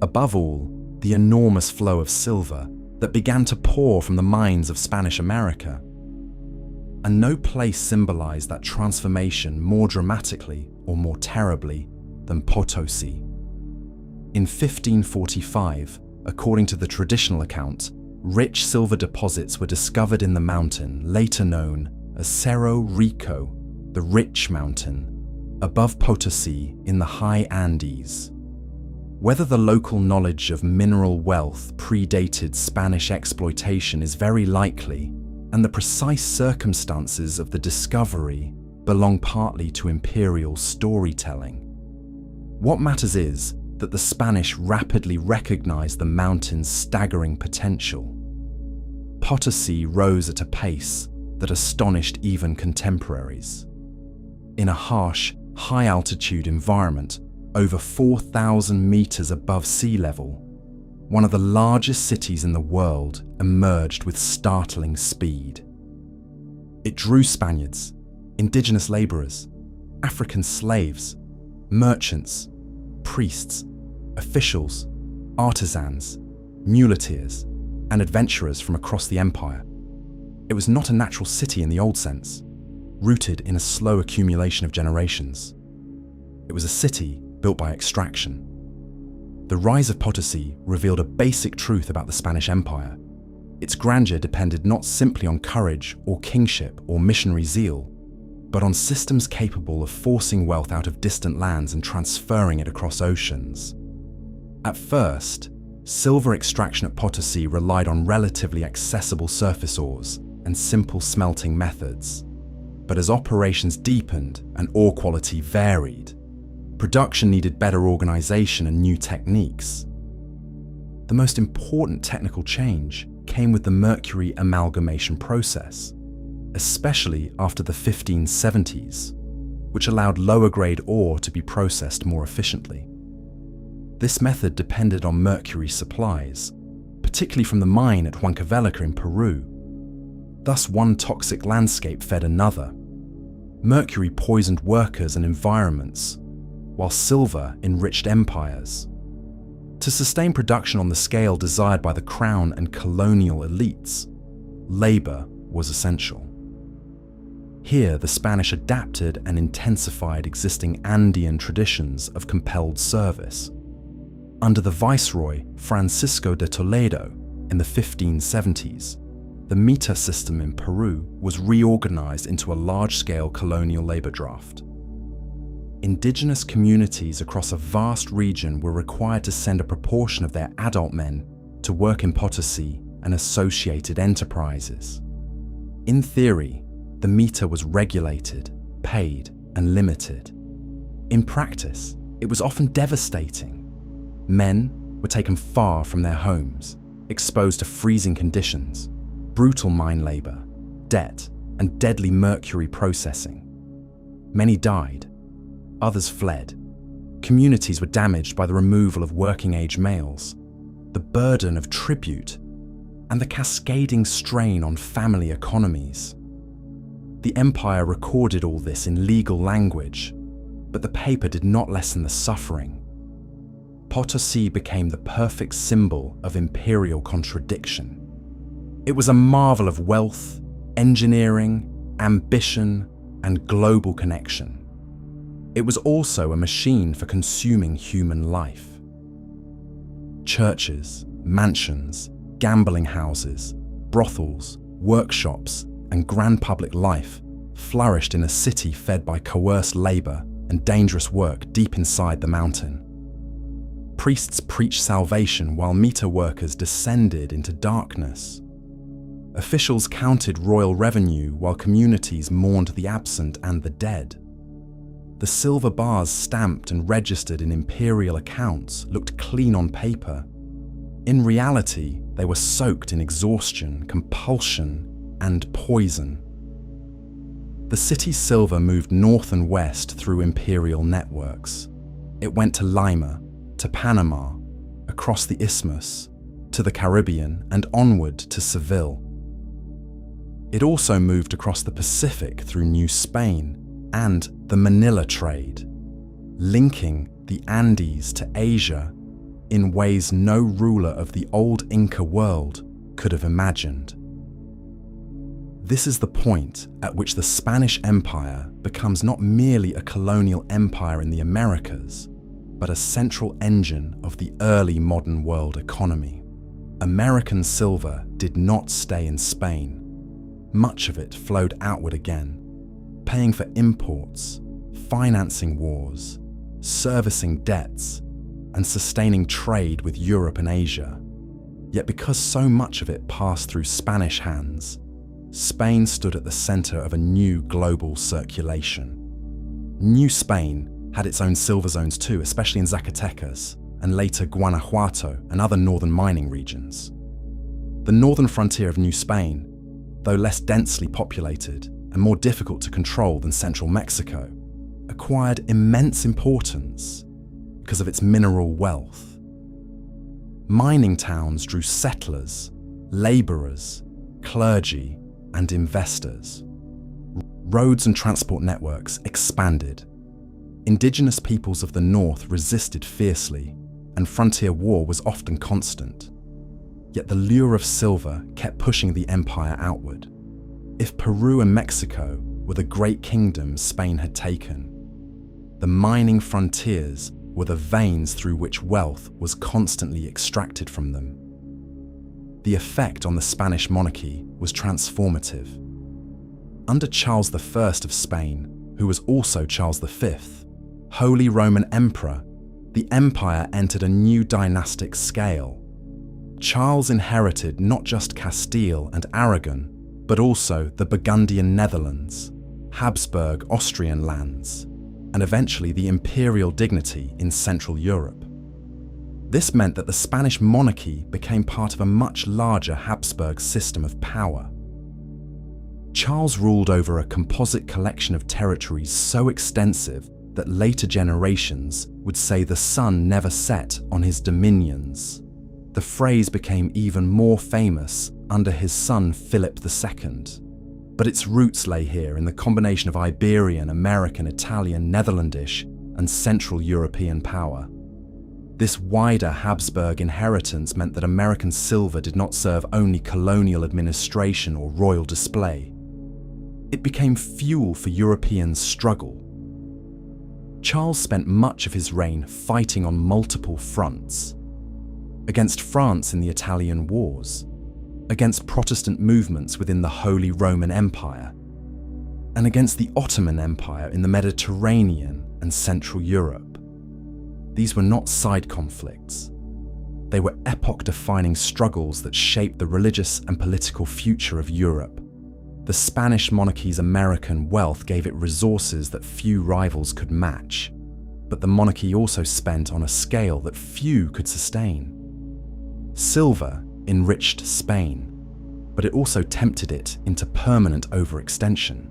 Above all, the enormous flow of silver that began to pour from the mines of Spanish America. And no place symbolized that transformation more dramatically or more terribly than Potosi. In 1545, according to the traditional account, rich silver deposits were discovered in the mountain later known as Cerro Rico, the Rich Mountain, above Potosi in the high Andes. Whether the local knowledge of mineral wealth predated Spanish exploitation is very likely, and the precise circumstances of the discovery belong partly to imperial storytelling. What matters is that the Spanish rapidly recognized the mountain's staggering potential. Potosi rose at a pace that astonished even contemporaries. In a harsh, high-altitude environment, over 4,000 meters above sea level, one of the largest cities in the world emerged with startling speed. It drew Spaniards, indigenous laborers, African slaves, merchants, priests, officials, artisans, muleteers, and adventurers from across the empire. It was not a natural city in the old sense, rooted in a slow accumulation of generations. It was a city built by extraction. The rise of Potosi revealed a basic truth about the Spanish Empire. Its grandeur depended not simply on courage or kingship or missionary zeal, but on systems capable of forcing wealth out of distant lands and transferring it across oceans. At first, silver extraction at Potosi relied on relatively accessible surface ores and simple smelting methods. But as operations deepened and ore quality varied, production needed better organization and new techniques. The most important technical change came with the mercury amalgamation process, especially after the 1570s, which allowed lower-grade ore to be processed more efficiently. This method depended on mercury supplies, particularly from the mine at Huancavelica in Peru. Thus, one toxic landscape fed another. Mercury poisoned workers and environments, while silver enriched empires. To sustain production on the scale desired by the crown and colonial elites, labor was essential. Here, the Spanish adapted and intensified existing Andean traditions of compelled service. Under the Viceroy Francisco de Toledo in the 1570s, the mita system in Peru was reorganized into a large-scale colonial labor draft. Indigenous communities across a vast region were required to send a proportion of their adult men to work in Potosi and associated enterprises. In theory, the mita was regulated, paid, and limited. In practice, it was often devastating. Men were taken far from their homes, exposed to freezing conditions, brutal mine labor, debt, and deadly mercury processing. Many died. Others fled. Communities were damaged by the removal of working-age males, the burden of tribute, and the cascading strain on family economies. The empire recorded all this in legal language, but the paper did not lessen the suffering. Potosi became the perfect symbol of imperial contradiction. It was a marvel of wealth, engineering, ambition, and global connection. It was also a machine for consuming human life. Churches, mansions, gambling houses, brothels, workshops, and grand public life flourished in a city fed by coerced labor and dangerous work deep inside the mountain. Priests preached salvation while meter workers descended into darkness. Officials counted royal revenue while communities mourned the absent and the dead. The silver bars stamped and registered in imperial accounts looked clean on paper. In reality, they were soaked in exhaustion, compulsion, and poison. The city's silver moved north and west through imperial networks. It went to Lima, to Panama, across the Isthmus, to the Caribbean, and onward to Seville. It also moved across the Pacific through New Spain and the Manila trade, linking the Andes to Asia in ways no ruler of the old Inca world could have imagined. This is the point at which the Spanish Empire becomes not merely a colonial empire in the Americas, but a central engine of the early modern world economy. American silver did not stay in Spain. Much of it flowed outward again, paying for imports, financing wars, servicing debts, and sustaining trade with Europe and Asia. Yet because so much of it passed through Spanish hands, Spain stood at the center of a new global circulation. New Spain had its own silver zones too, especially in Zacatecas and later Guanajuato and other northern mining regions. The northern frontier of New Spain, though less densely populated and more difficult to control than central Mexico, acquired immense importance because of its mineral wealth. Mining towns drew settlers, laborers, clergy, and investors. Roads and transport networks expanded. Indigenous peoples of the north resisted fiercely, and frontier war was often constant. Yet the lure of silver kept pushing the empire outward. If Peru and Mexico were the great kingdoms Spain had taken, the mining frontiers were the veins through which wealth was constantly extracted from them. The effect on the Spanish monarchy was transformative. Under Charles I of Spain, who was also Charles V, Holy Roman Emperor, the empire entered a new dynastic scale. Charles inherited not just Castile and Aragon, but also the Burgundian Netherlands, Habsburg Austrian lands, and eventually the imperial dignity in Central Europe. This meant that the Spanish monarchy became part of a much larger Habsburg system of power. Charles ruled over a composite collection of territories so extensive that later generations would say the sun never set on his dominions. The phrase became even more famous under his son Philip II, but its roots lay here in the combination of Iberian, American, Italian, Netherlandish, and Central European power. This wider Habsburg inheritance meant that American silver did not serve only colonial administration or royal display. It became fuel for Europeans' struggle. Charles spent much of his reign fighting on multiple fronts. Against France in the Italian Wars, against Protestant movements within the Holy Roman Empire, and against the Ottoman Empire in the Mediterranean and Central Europe. These were not side conflicts. They were epoch-defining struggles that shaped the religious and political future of Europe. The Spanish monarchy's American wealth gave it resources that few rivals could match, but the monarchy also spent on a scale that few could sustain. Silver enriched Spain, but it also tempted it into permanent overextension.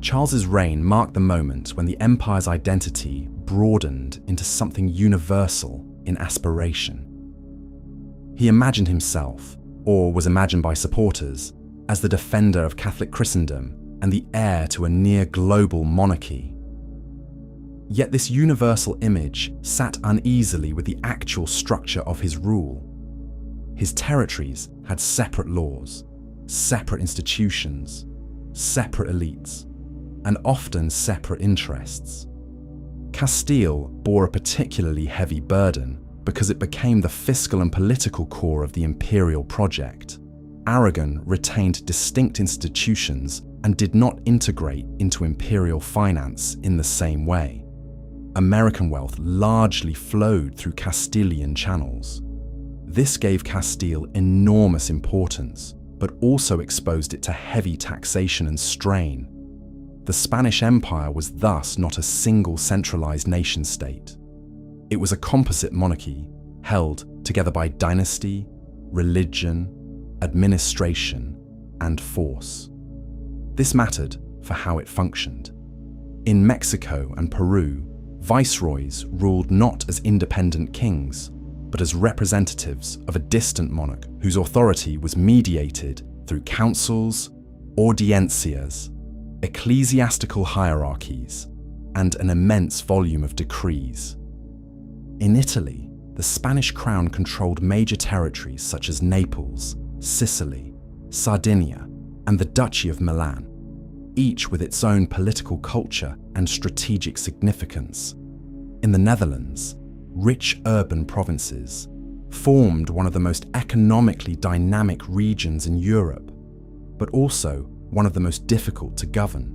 Charles's reign marked the moment when the empire's identity broadened into something universal in aspiration. He imagined himself, or was imagined by supporters, as the defender of Catholic Christendom and the heir to a near-global monarchy. Yet this universal image sat uneasily with the actual structure of his rule. His territories had separate laws, separate institutions, separate elites, and often separate interests. Castile bore a particularly heavy burden because it became the fiscal and political core of the imperial project. Aragon retained distinct institutions and did not integrate into imperial finance in the same way. American wealth largely flowed through Castilian channels. This gave Castile enormous importance, but also exposed it to heavy taxation and strain. The Spanish Empire was thus not a single centralized nation-state. It was a composite monarchy held together by dynasty, religion, administration, and force. This mattered for how it functioned. In Mexico and Peru, viceroys ruled not as independent kings, but as representatives of a distant monarch whose authority was mediated through councils, audiencias, ecclesiastical hierarchies, and an immense volume of decrees. In Italy, the Spanish crown controlled major territories such as Naples, Sicily, Sardinia, and the Duchy of Milan, each with its own political culture and strategic significance. In the Netherlands, rich urban provinces formed one of the most economically dynamic regions in Europe, but also one of the most difficult to govern.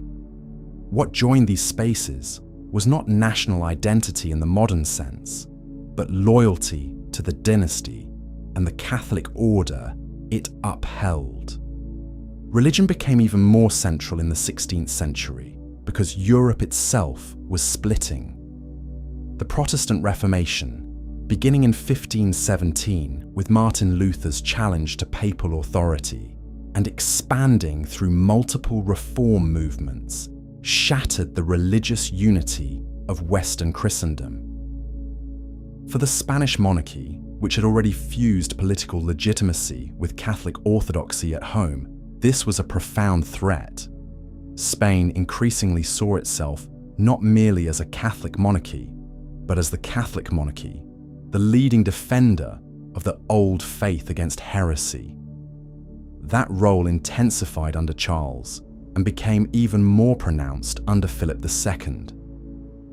What joined these spaces was not national identity in the modern sense, but loyalty to the dynasty and the Catholic order it upheld. Religion became even more central in the 16th century because Europe itself was splitting. The Protestant Reformation, beginning in 1517 with Martin Luther's challenge to papal authority, and expanding through multiple reform movements, shattered the religious unity of Western Christendom. For the Spanish monarchy, which had already fused political legitimacy with Catholic orthodoxy at home, this was a profound threat. Spain increasingly saw itself not merely as a Catholic monarchy, but as the Catholic monarchy, the leading defender of the old faith against heresy. That role intensified under Charles and became even more pronounced under Philip II.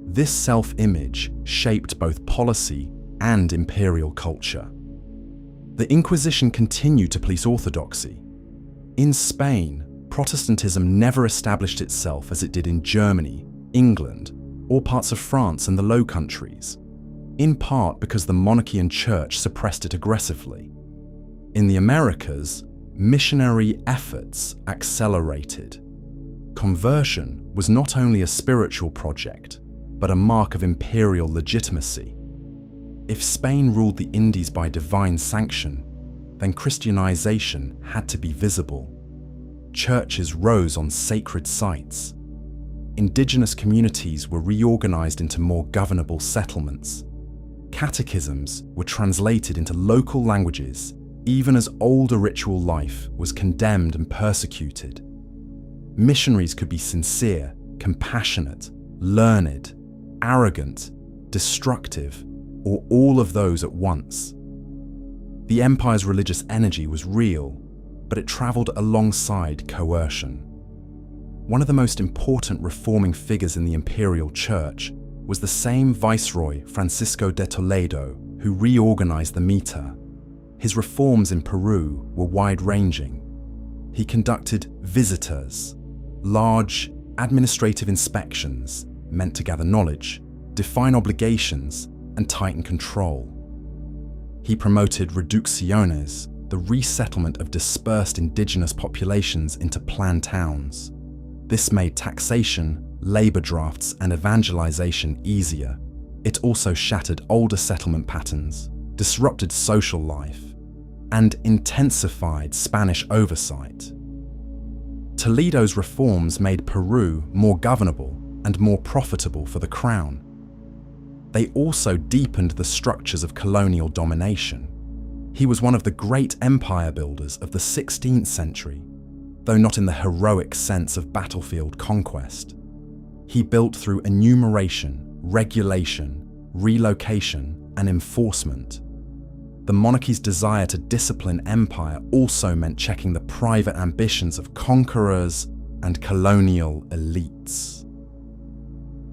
This self-image shaped both policy and imperial culture. The Inquisition continued to police orthodoxy. In Spain, Protestantism never established itself as it did in Germany, England, or parts of France and the Low Countries, in part because the monarchy and church suppressed it aggressively. In the Americas, missionary efforts accelerated. Conversion was not only a spiritual project, but a mark of imperial legitimacy. If Spain ruled the Indies by divine sanction, then Christianization had to be visible. Churches rose on sacred sites. Indigenous communities were reorganized into more governable settlements. Catechisms were translated into local languages, even as older ritual life was condemned and persecuted. Missionaries could be sincere, compassionate, learned, arrogant, destructive, or all of those at once. The empire's religious energy was real, but it traveled alongside coercion. One of the most important reforming figures in the imperial church was the same viceroy Francisco de Toledo who reorganized the Mita. His reforms in Peru were wide-ranging. He conducted visitors, large administrative inspections meant to gather knowledge, define obligations, and tighten control. He promoted reducciones, the resettlement of dispersed indigenous populations into planned towns. This made taxation, labor drafts, and evangelization easier. It also shattered older settlement patterns, disrupted social life, and intensified Spanish oversight. Toledo's reforms made Peru more governable and more profitable for the crown. They also deepened the structures of colonial domination. He was one of the great empire builders of the 16th century, though not in the heroic sense of battlefield conquest. He built through enumeration, regulation, relocation, and enforcement. The monarchy's desire to discipline empire also meant checking the private ambitions of conquerors and colonial elites.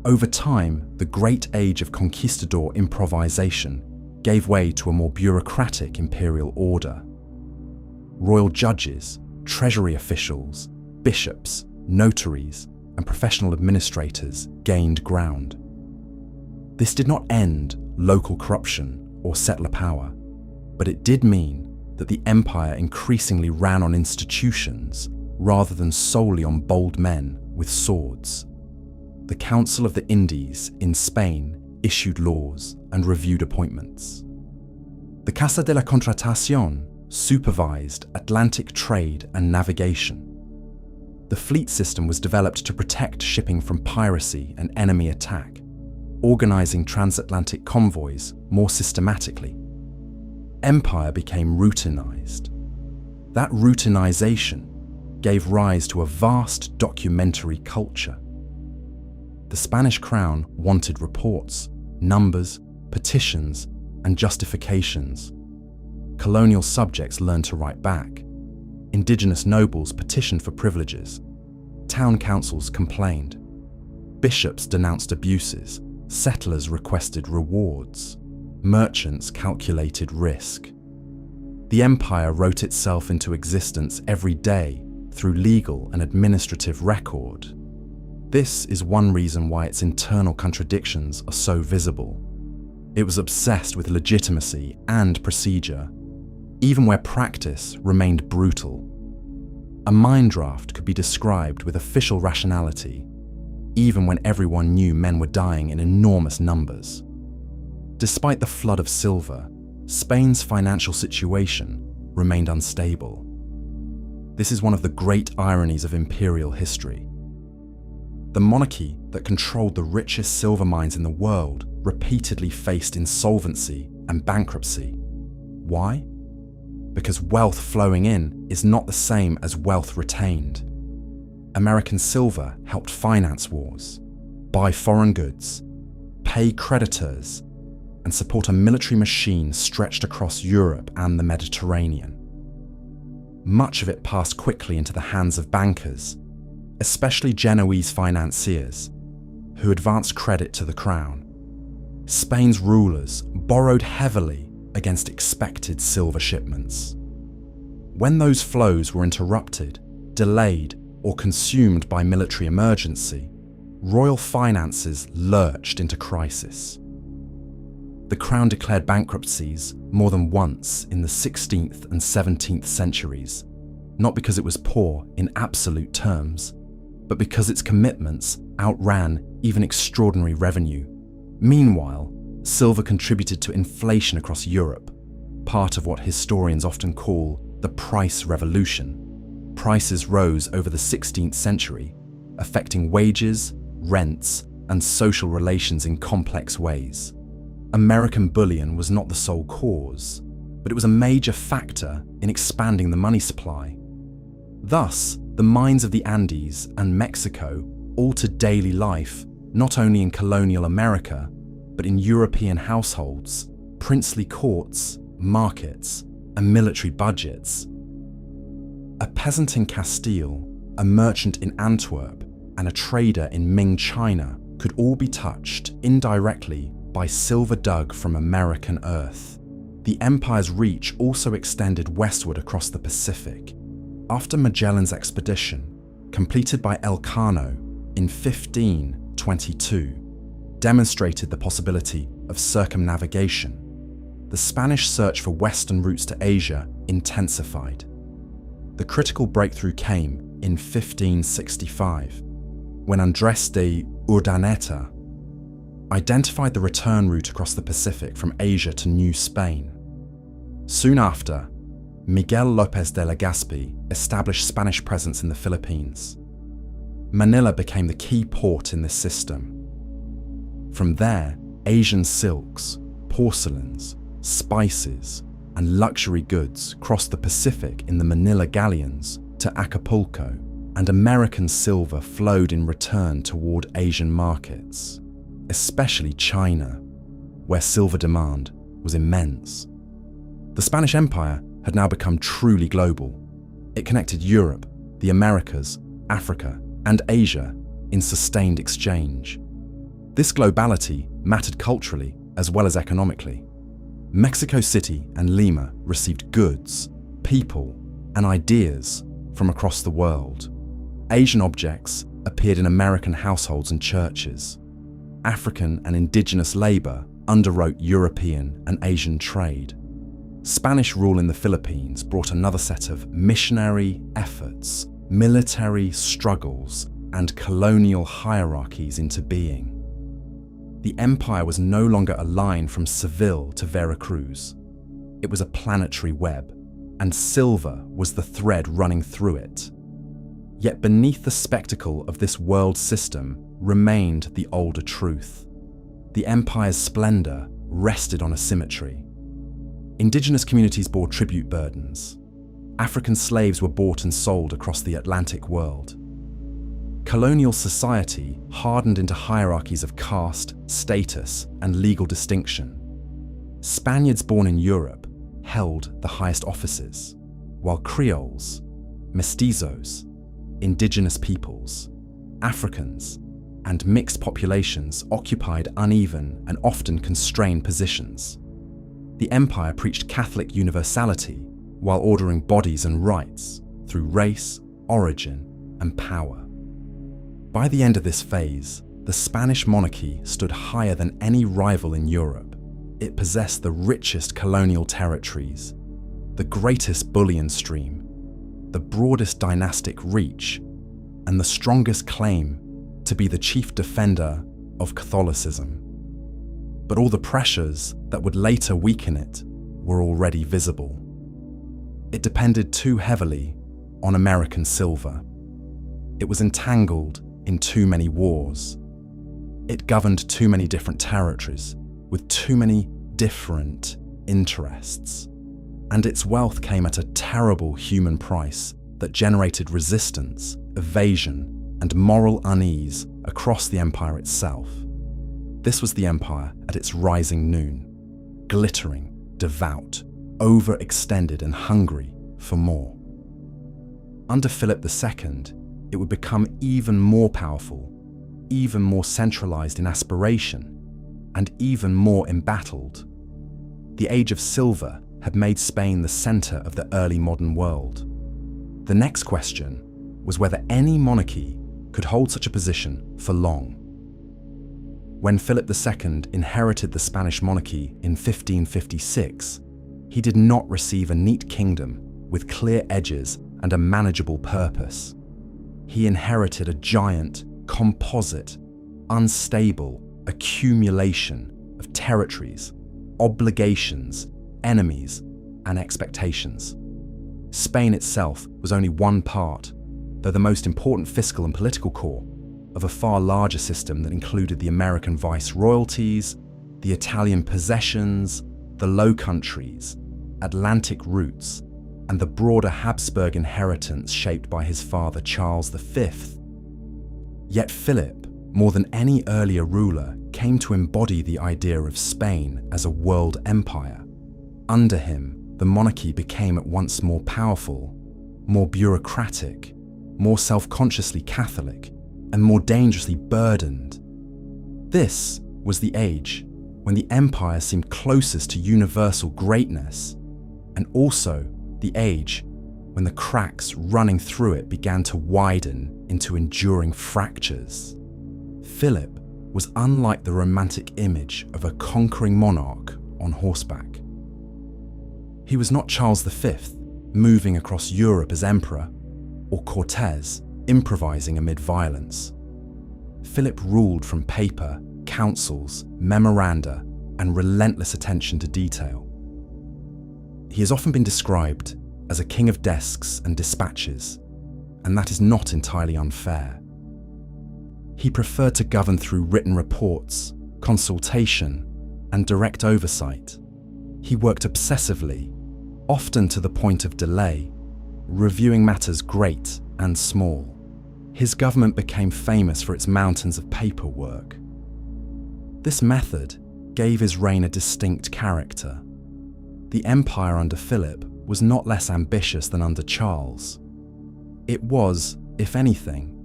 Over time, the great age of conquistador improvisation gave way to a more bureaucratic imperial order. Royal judges, treasury officials, bishops, notaries, and professional administrators gained ground. This did not end local corruption or settler power, but it did mean that the empire increasingly ran on institutions rather than solely on bold men with swords. The Council of the Indies in Spain issued laws and reviewed appointments. The Casa de la Contratación supervised Atlantic trade and navigation. The fleet system was developed to protect shipping from piracy and enemy attack, organizing transatlantic convoys more systematically. Empire became routinized. That routinization gave rise to a vast documentary culture. The Spanish crown wanted reports, numbers, petitions, and justifications. Colonial subjects learned to write back. Indigenous nobles petitioned for privileges. Town councils complained. Bishops denounced abuses. Settlers requested rewards. Merchants calculated risk. The empire wrote itself into existence every day through legal and administrative record. This is one reason why its internal contradictions are so visible. It was obsessed with legitimacy and procedure, even where practice remained brutal. A mine draft could be described with official rationality, even when everyone knew men were dying in enormous numbers. Despite the flood of silver, Spain's financial situation remained unstable. This is one of the great ironies of imperial history. The monarchy that controlled the richest silver mines in the world repeatedly faced insolvency and bankruptcy. Why? Because wealth flowing in is not the same as wealth retained. American silver helped finance wars, buy foreign goods, pay creditors, and support a military machine stretched across Europe and the Mediterranean. Much of it passed quickly into the hands of bankers, especially Genoese financiers, who advanced credit to the crown. Spain's rulers borrowed heavily against expected silver shipments. When those flows were interrupted, delayed, or consumed by military emergency, royal finances lurched into crisis. The crown declared bankruptcies more than once in the 16th and 17th centuries, not because it was poor in absolute terms, but because its commitments outran even extraordinary revenue. Meanwhile, silver contributed to inflation across Europe, part of what historians often call the price revolution. Prices rose over the 16th century, affecting wages, rents, and social relations in complex ways. American bullion was not the sole cause, but it was a major factor in expanding the money supply. Thus, the mines of the Andes and Mexico altered daily life not only in colonial America, but in European households, princely courts, markets, and military budgets. A peasant in Castile, a merchant in Antwerp, and a trader in Ming China could all be touched indirectly by silver dug from American earth. The empire's reach also extended westward across the Pacific. After Magellan's expedition, completed by Elcano in 1522, demonstrated the possibility of circumnavigation, the Spanish search for western routes to Asia intensified. The critical breakthrough came in 1565, when Andrés de Urdaneta identified the return route across the Pacific from Asia to New Spain. Soon after, Miguel López de Legazpi established Spanish presence in the Philippines. Manila became the key port in this system. From there, Asian silks, porcelains, spices, and luxury goods crossed the Pacific in the Manila galleons to Acapulco, and American silver flowed in return toward Asian markets, especially China, where silver demand was immense. The Spanish Empire had now become truly global. It connected Europe, the Americas, Africa, and Asia in sustained exchange. This globality mattered culturally as well as economically. Mexico City and Lima received goods, people, and ideas from across the world. Asian objects appeared in American households and churches. African and indigenous labor underwrote European and Asian trade. Spanish rule in the Philippines brought another set of missionary efforts, military struggles, and colonial hierarchies into being. The empire was no longer a line from Seville to Veracruz. It was a planetary web, and silver was the thread running through it. Yet beneath the spectacle of this world system remained the older truth. The empire's splendor rested on a symmetry. Indigenous communities bore tribute burdens. African slaves were bought and sold across the Atlantic world. Colonial society hardened into hierarchies of caste, status, and legal distinction. Spaniards born in Europe held the highest offices, while Creoles, mestizos, indigenous peoples, Africans, and mixed populations occupied uneven and often constrained positions. The empire preached Catholic universality while ordering bodies and rights through race, origin, and power. By the end of this phase, the Spanish monarchy stood higher than any rival in Europe. It possessed the richest colonial territories, the greatest bullion stream, the broadest dynastic reach, and the strongest claim to be the chief defender of Catholicism. But all the pressures that would later weaken it were already visible. It depended too heavily on American silver. It was entangled in too many wars. It governed too many different territories with too many different interests. And its wealth came at a terrible human price that generated resistance, evasion, and moral unease across the empire itself. This was the empire at its rising noon, glittering, devout, overextended, and hungry for more. Under Philip II, it would become even more powerful, even more centralized in aspiration, and even more embattled. The age of silver had made Spain the center of the early modern world. The next question was whether any monarchy could hold such a position for long. When Philip II inherited the Spanish monarchy in 1556, he did not receive a neat kingdom with clear edges and a manageable purpose. He inherited a giant, composite, unstable accumulation of territories, obligations, enemies, and expectations. Spain itself was only one part, though the most important fiscal and political core, of a far larger system that included the American viceroyalties, the Italian possessions, the Low Countries, Atlantic routes, and the broader Habsburg inheritance shaped by his father Charles V. Yet Philip, more than any earlier ruler, came to embody the idea of Spain as a world empire. Under him, the monarchy became at once more powerful, more bureaucratic, more self-consciously Catholic, and more dangerously burdened. This was the age when the empire seemed closest to universal greatness, and also the age when the cracks running through it began to widen into enduring fractures. Philip was unlike the romantic image of a conquering monarch on horseback. He was not Charles V, moving across Europe as emperor, or Cortés, improvising amid violence. Philip ruled from paper, councils, memoranda, and relentless attention to detail. He has often been described as a king of desks and dispatches, and that is not entirely unfair. He preferred to govern through written reports, consultation, and direct oversight. He worked obsessively, often to the point of delay, reviewing matters great and small. His government became famous for its mountains of paperwork. This method gave his reign a distinct character. The empire under Philip was not less ambitious than under Charles. It was, if anything,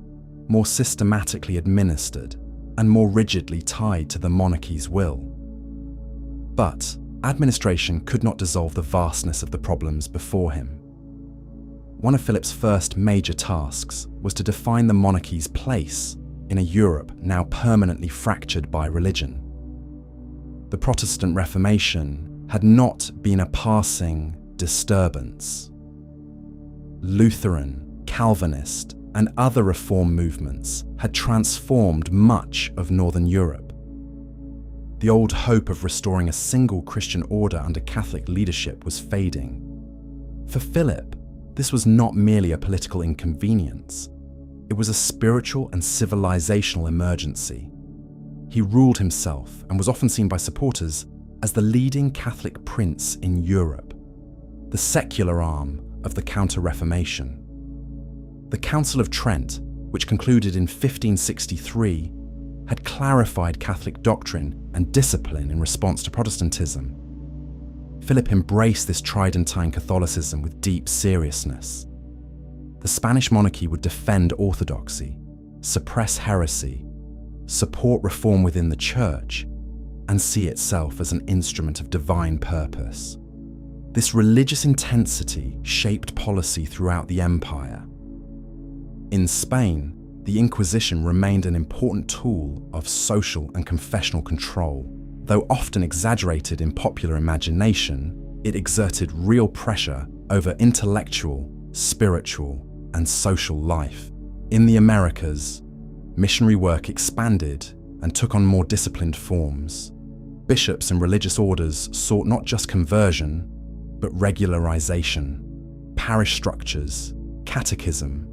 more systematically administered and more rigidly tied to the monarchy's will. But administration could not dissolve the vastness of the problems before him. One of Philip's first major tasks was to define the monarchy's place in a Europe now permanently fractured by religion. The Protestant Reformation had not been a passing disturbance. Lutheran, Calvinist, and other reform movements had transformed much of Northern Europe. The old hope of restoring a single Christian order under Catholic leadership was fading. For Philip, this was not merely a political inconvenience. It was a spiritual and civilizational emergency. He ruled himself and was often seen by supporters as the leading Catholic prince in Europe, the secular arm of the Counter-Reformation. The Council of Trent, which concluded in 1563, had clarified Catholic doctrine and discipline in response to Protestantism. Philip embraced this Tridentine Catholicism with deep seriousness. The Spanish monarchy would defend orthodoxy, suppress heresy, support reform within the Church, and see itself as an instrument of divine purpose. This religious intensity shaped policy throughout the empire. In Spain, the Inquisition remained an important tool of social and confessional control. Though often exaggerated in popular imagination, it exerted real pressure over intellectual, spiritual, and social life. In the Americas, missionary work expanded and took on more disciplined forms. Bishops and religious orders sought not just conversion, but regularization, parish structures, catechism,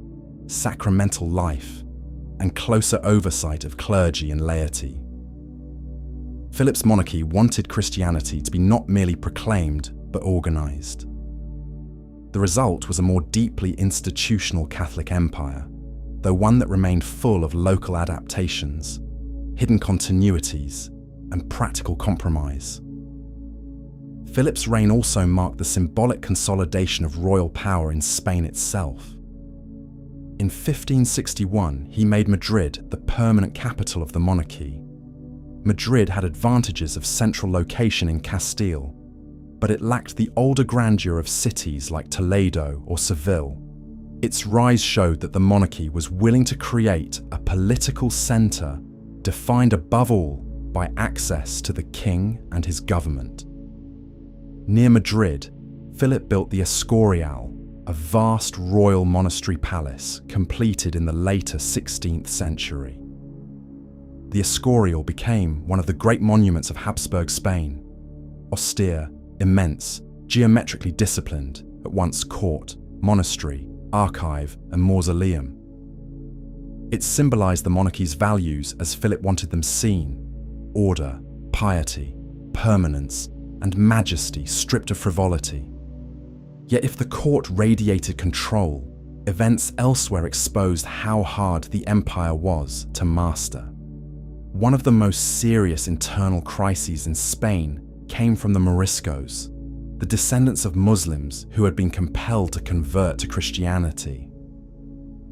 sacramental life, and closer oversight of clergy and laity. Philip's monarchy wanted Christianity to be not merely proclaimed, but organized. The result was a more deeply institutional Catholic empire, though one that remained full of local adaptations, hidden continuities, and practical compromise. Philip's reign also marked the symbolic consolidation of royal power in Spain itself. In 1561, he made Madrid the permanent capital of the monarchy. Madrid had advantages of central location in Castile, but it lacked the older grandeur of cities like Toledo or Seville. Its rise showed that the monarchy was willing to create a political centre defined above all by access to the king and his government. Near Madrid, Philip built the Escorial, a vast royal monastery palace completed in the later 16th century. The Escorial became one of the great monuments of Habsburg Spain, austere, immense, geometrically disciplined, at once court, monastery, archive, and mausoleum. It symbolized the monarchy's values as Philip wanted them seen: order, piety, permanence, and majesty stripped of frivolity. Yet if the court radiated control, events elsewhere exposed how hard the empire was to master. One of the most serious internal crises in Spain came from the Moriscos, the descendants of Muslims who had been compelled to convert to Christianity.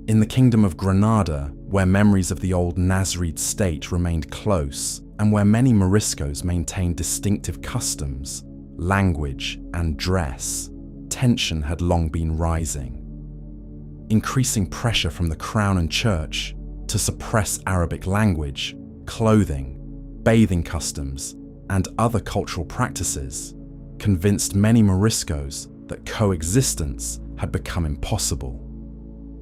In the Kingdom of Granada, where memories of the old Nasrid state remained close, and where many Moriscos maintained distinctive customs, language, and dress, tension had long been rising. Increasing pressure from the Crown and Church to suppress Arabic language, clothing, bathing customs, and other cultural practices convinced many Moriscos that coexistence had become impossible.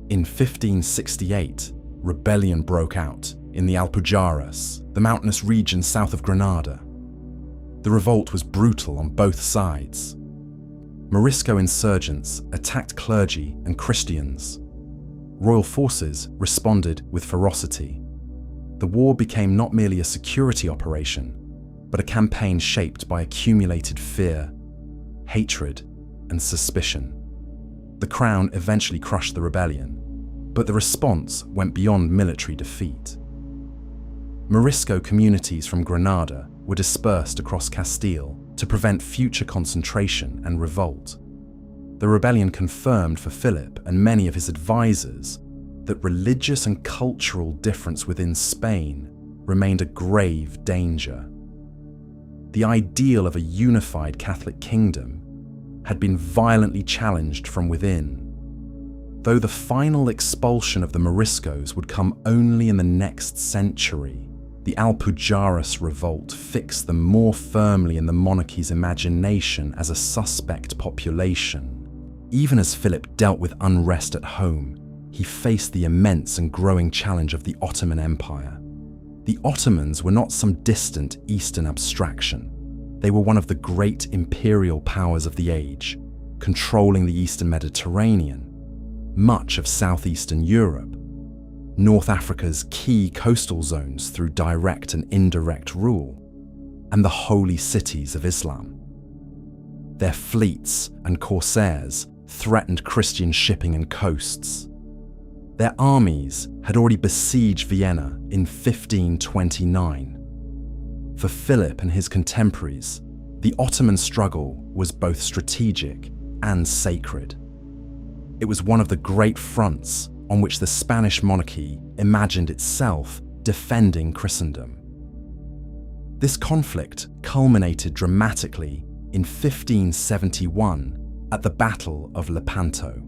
In 1568, rebellion broke out in the Alpujarras, the mountainous region south of Granada. The revolt was brutal on both sides. Morisco insurgents attacked clergy and Christians. Royal forces responded with ferocity. The war became not merely a security operation, but a campaign shaped by accumulated fear, hatred, and suspicion. The Crown eventually crushed the rebellion, but the response went beyond military defeat. Morisco communities from Granada were dispersed across Castile to prevent future concentration and revolt. The rebellion confirmed for Philip and many of his advisors that religious and cultural difference within Spain remained a grave danger. The ideal of a unified Catholic kingdom had been violently challenged from within. Though the final expulsion of the Moriscos would come only in the next century, the Alpujarras revolt fixed them more firmly in the monarchy's imagination as a suspect population. Even as Philip dealt with unrest at home, he faced the immense and growing challenge of the Ottoman Empire. The Ottomans were not some distant Eastern abstraction. They were one of the great imperial powers of the age, controlling the Eastern Mediterranean, much of southeastern Europe, North Africa's key coastal zones through direct and indirect rule, and the holy cities of Islam. Their fleets and corsairs threatened Christian shipping and coasts. Their armies had already besieged Vienna in 1529. For Philip and his contemporaries, the Ottoman struggle was both strategic and sacred. It was one of the great fronts on which the Spanish monarchy imagined itself defending Christendom. This conflict culminated dramatically in 1571 at the Battle of Lepanto.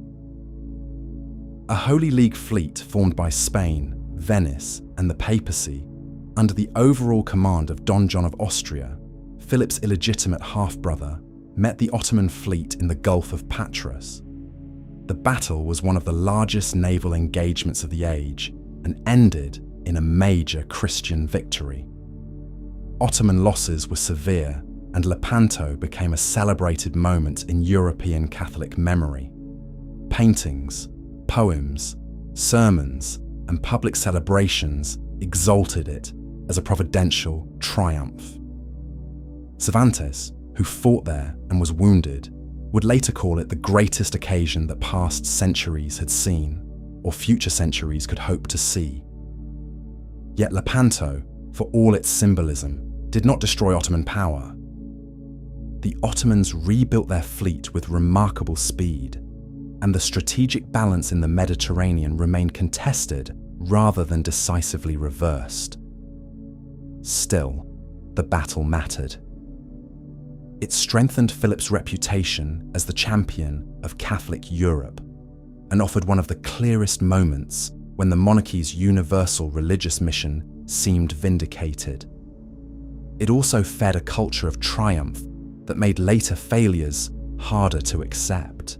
A Holy League fleet formed by Spain, Venice, and the papacy, under the overall command of Don John of Austria, Philip's illegitimate half-brother, met the Ottoman fleet in the Gulf of Patras. The battle was one of the largest naval engagements of the age and ended in a major Christian victory. Ottoman losses were severe, and Lepanto became a celebrated moment in European Catholic memory. Paintings, poems, sermons, and public celebrations exalted it as a providential triumph. Cervantes, who fought there and was wounded, would later call it the greatest occasion that past centuries had seen, or future centuries could hope to see. Yet Lepanto, for all its symbolism, did not destroy Ottoman power. The Ottomans rebuilt their fleet with remarkable speed, and the strategic balance in the Mediterranean remained contested rather than decisively reversed. Still, the battle mattered. It strengthened Philip's reputation as the champion of Catholic Europe and offered one of the clearest moments when the monarchy's universal religious mission seemed vindicated. It also fed a culture of triumph that made later failures harder to accept.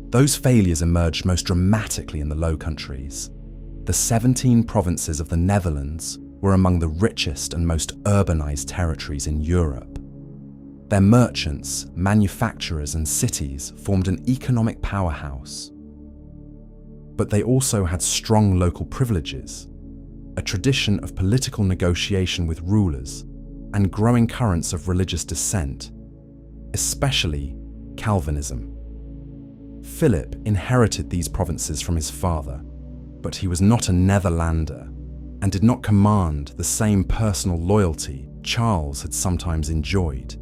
Those failures emerged most dramatically in the Low Countries. The 17 provinces of the Netherlands were among the richest and most urbanized territories in Europe. Their merchants, manufacturers, and cities formed an economic powerhouse. But they also had strong local privileges, a tradition of political negotiation with rulers, and growing currents of religious dissent, especially Calvinism. Philip inherited these provinces from his father, but he was not a Netherlander and did not command the same personal loyalty Charles had sometimes enjoyed.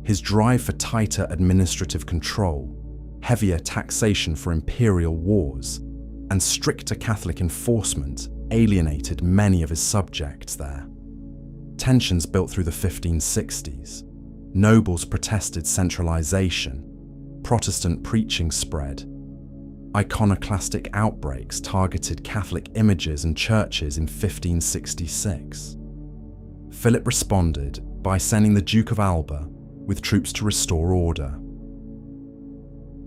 His drive for tighter administrative control, heavier taxation for imperial wars, and stricter Catholic enforcement alienated many of his subjects there. Tensions built through the 1560s. Nobles protested centralization. Protestant preaching spread. Iconoclastic outbreaks targeted Catholic images and churches in 1566. Philip responded by sending the Duke of Alba with troops to restore order.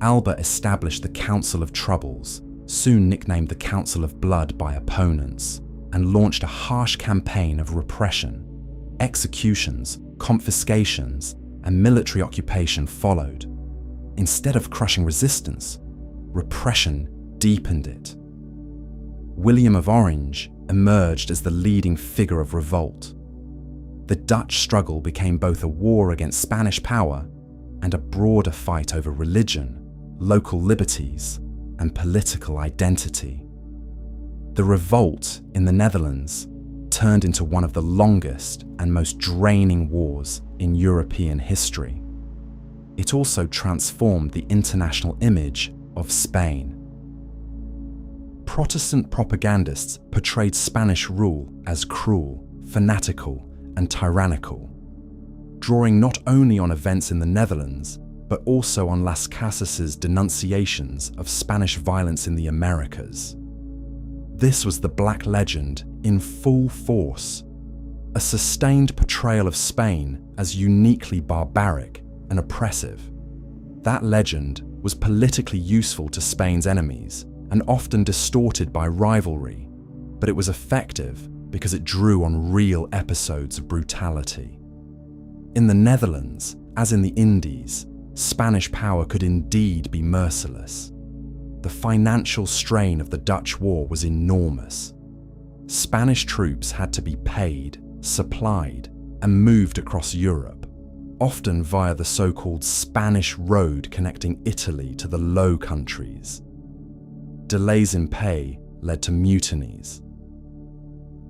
Alba established the Council of Troubles, soon nicknamed the Council of Blood by opponents, and launched a harsh campaign of repression. Executions, confiscations, and military occupation followed. Instead of crushing resistance, repression deepened it. William of Orange emerged as the leading figure of revolt. The Dutch struggle became both a war against Spanish power and a broader fight over religion, local liberties, and political identity. The revolt in the Netherlands turned into one of the longest and most draining wars in European history. It also transformed the international image of Spain. Protestant propagandists portrayed Spanish rule as cruel, fanatical, and tyrannical, drawing not only on events in the Netherlands, but also on Las Casas's denunciations of Spanish violence in the Americas. This was the Black Legend in full force, a sustained portrayal of Spain as uniquely barbaric and oppressive. That legend was politically useful to Spain's enemies and often distorted by rivalry, but it was effective because it drew on real episodes of brutality. In the Netherlands, as in the Indies, Spanish power could indeed be merciless. The financial strain of the Dutch war was enormous. Spanish troops had to be paid, supplied, and moved across Europe, often via the so-called Spanish Road connecting Italy to the Low Countries. Delays in pay led to mutinies.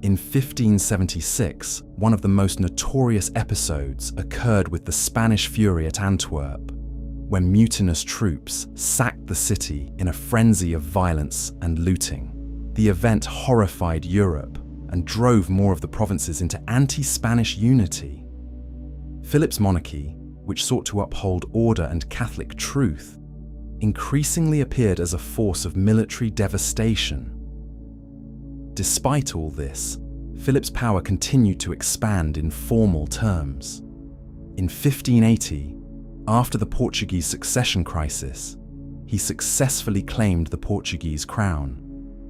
In 1576, one of the most notorious episodes occurred with the Spanish Fury at Antwerp, when mutinous troops sacked the city in a frenzy of violence and looting. The event horrified Europe and drove more of the provinces into anti-Spanish unity. Philip's monarchy, which sought to uphold order and Catholic truth, increasingly appeared as a force of military devastation. Despite all this, Philip's power continued to expand in formal terms. In 1580, after the Portuguese succession crisis, he successfully claimed the Portuguese crown,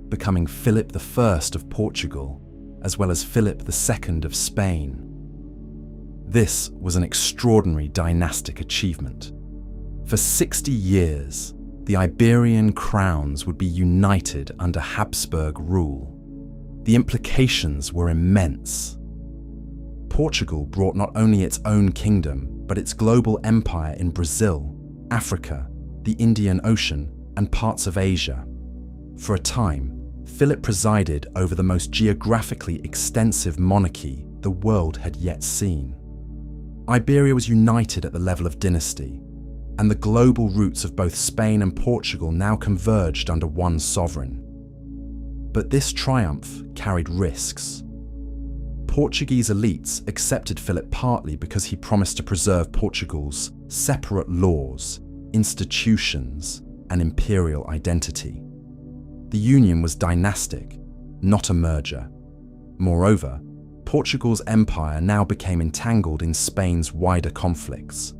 becoming Philip I of Portugal, as well as Philip II of Spain. This was an extraordinary dynastic achievement. For 60 years, the Iberian crowns would be united under Habsburg rule. The implications were immense. Portugal brought not only its own kingdom, but its global empire in Brazil, Africa, the Indian Ocean, and parts of Asia. For a time, Philip presided over the most geographically extensive monarchy the world had yet seen. Iberia was united at the level of dynasty, and the global roots of both Spain and Portugal now converged under one sovereign. But this triumph carried risks. Portuguese elites accepted Philip partly because he promised to preserve Portugal's separate laws, institutions, and imperial identity. The union was dynastic, not a merger. Moreover, Portugal's empire now became entangled in Spain's wider conflicts.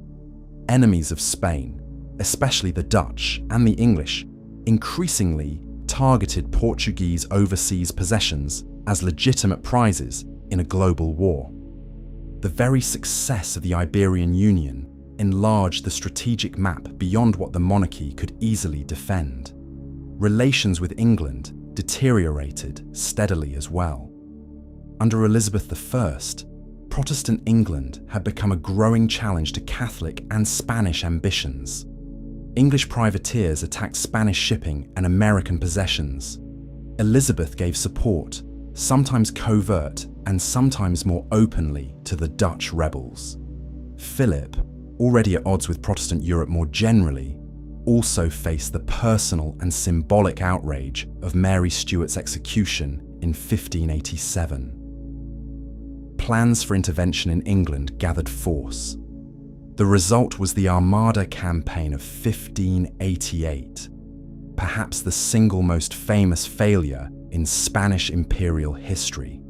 Enemies of Spain, especially the Dutch and the English, increasingly targeted Portuguese overseas possessions as legitimate prizes in a global war. The very success of the Iberian Union enlarged the strategic map beyond what the monarchy could easily defend. Relations with England deteriorated steadily as well. Under Elizabeth I, Protestant England had become a growing challenge to Catholic and Spanish ambitions. English privateers attacked Spanish shipping and American possessions. Elizabeth gave support, sometimes covert and sometimes more openly, to the Dutch rebels. Philip, already at odds with Protestant Europe more generally, also faced the personal and symbolic outrage of Mary Stuart's execution in 1587. Plans for intervention in England gathered force. The result was the Armada campaign of 1588, perhaps the single most famous failure in Spanish imperial history.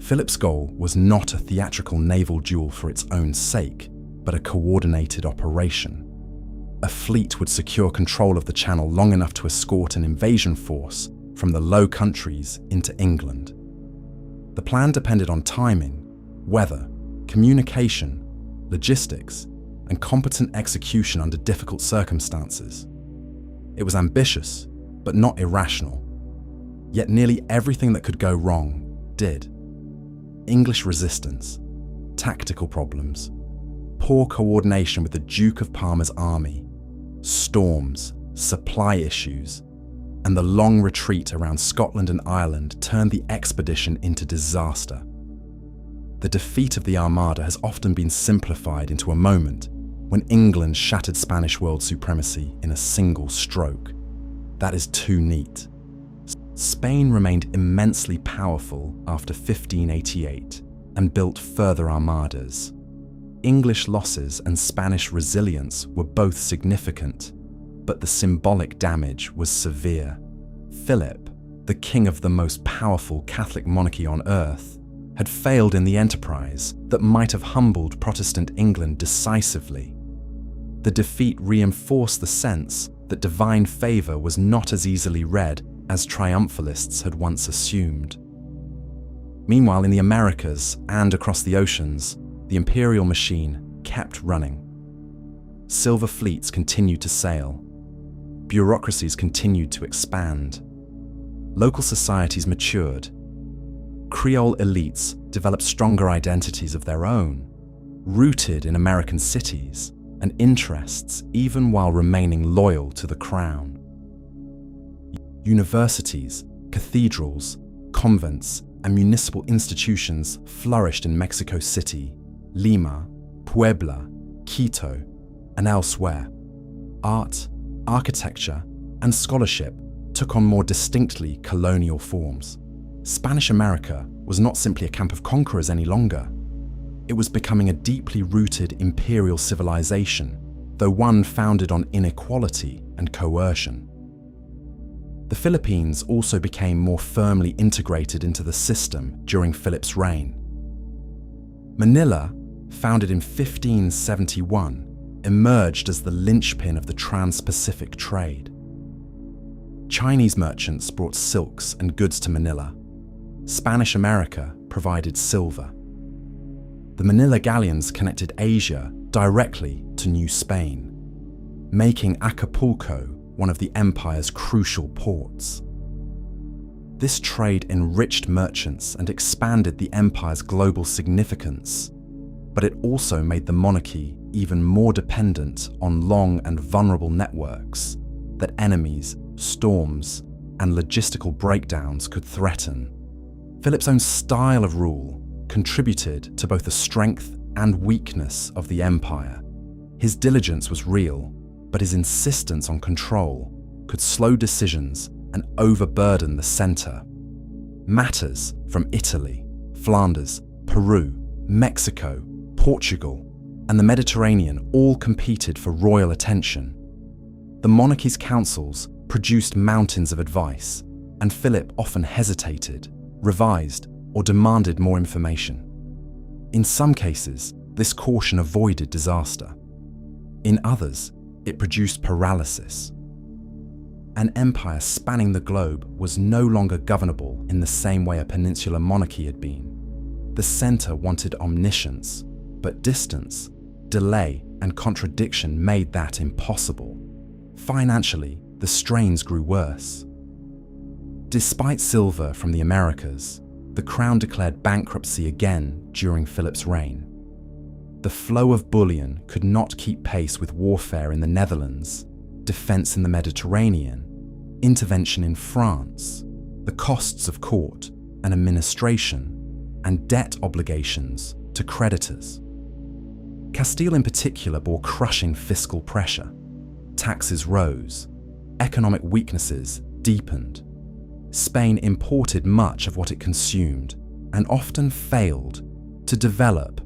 Philip's goal was not a theatrical naval duel for its own sake, but a coordinated operation. A fleet would secure control of the Channel long enough to escort an invasion force from the Low Countries into England. The plan depended on timing, weather, communication, logistics, and competent execution under difficult circumstances. It was ambitious, but not irrational. Yet nearly everything that could go wrong did. English resistance, tactical problems, poor coordination with the Duke of Parma's army, storms, supply issues, and the long retreat around Scotland and Ireland turned the expedition into disaster. The defeat of the Armada has often been simplified into a moment when England shattered Spanish world supremacy in a single stroke. That is too neat. Spain remained immensely powerful after 1588 and built further armadas. English losses and Spanish resilience were both significant, but the symbolic damage was severe. Philip, the king of the most powerful Catholic monarchy on earth, had failed in the enterprise that might have humbled Protestant England decisively. The defeat reinforced the sense that divine favour was not as easily read as triumphalists had once assumed. Meanwhile, in the Americas and across the oceans, the imperial machine kept running. Silver fleets continued to sail. Bureaucracies continued to expand. Local societies matured. Creole elites developed stronger identities of their own, rooted in American cities and interests even while remaining loyal to the crown. Universities, cathedrals, convents, and municipal institutions flourished in Mexico City, Lima, Puebla, Quito, and elsewhere. Art, architecture, and scholarship took on more distinctly colonial forms. Spanish America was not simply a camp of conquerors any longer. It was becoming a deeply rooted imperial civilization, though one founded on inequality and coercion. The Philippines also became more firmly integrated into the system during Philip's reign. Manila, founded in 1571, emerged as the linchpin of the trans-Pacific trade. Chinese merchants brought silks and goods to Manila. Spanish America provided silver. The Manila galleons connected Asia directly to New Spain, making Acapulco one of the empire's crucial ports. This trade enriched merchants and expanded the empire's global significance, but it also made the monarchy even more dependent on long and vulnerable networks that enemies, storms, and logistical breakdowns could threaten. Philip's own style of rule contributed to both the strength and weakness of the empire. His diligence was real, but his insistence on control could slow decisions and overburden the center. Matters from Italy, Flanders, Peru, Mexico, Portugal, and the Mediterranean all competed for royal attention. The monarchy's councils produced mountains of advice, and Philip often hesitated, revised, or demanded more information. In some cases, this caution avoided disaster. In others, it produced paralysis. An empire spanning the globe was no longer governable in the same way a peninsular monarchy had been. The center wanted omniscience, but distance, delay, and contradiction made that impossible. Financially, the strains grew worse. Despite silver from the Americas, the crown declared bankruptcy again during Philip's reign. The flow of bullion could not keep pace with warfare in the Netherlands, defense in the Mediterranean, intervention in France, the costs of court and administration, and debt obligations to creditors. Castile in particular bore crushing fiscal pressure. Taxes rose, economic weaknesses deepened. Spain imported much of what it consumed and often failed to develop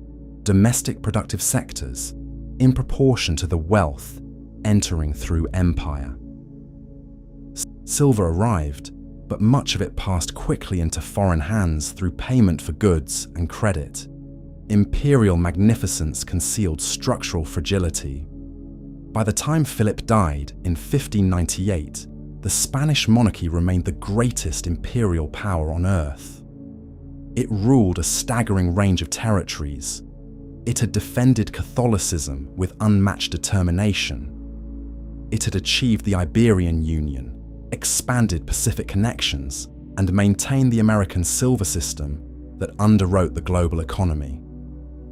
domestic productive sectors in proportion to the wealth entering through empire. Silver arrived, but much of it passed quickly into foreign hands through payment for goods and credit. Imperial magnificence concealed structural fragility. By the time Philip died in 1598, the Spanish monarchy remained the greatest imperial power on earth. It ruled a staggering range of territories. It had defended Catholicism with unmatched determination. It had achieved the Iberian Union, expanded Pacific connections, and maintained the American silver system that underwrote the global economy.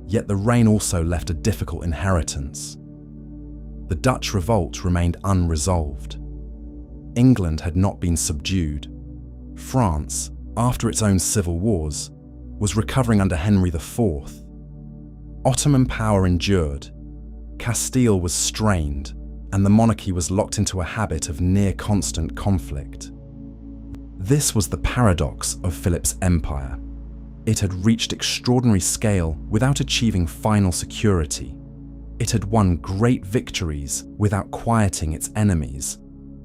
Yet the reign also left a difficult inheritance. The Dutch revolt remained unresolved. England had not been subdued. France, after its own civil wars, was recovering under Henry IV. Ottoman power endured. Castile was strained, and the monarchy was locked into a habit of near-constant conflict. This was the paradox of Philip's empire. It had reached extraordinary scale without achieving final security. It had won great victories without quieting its enemies.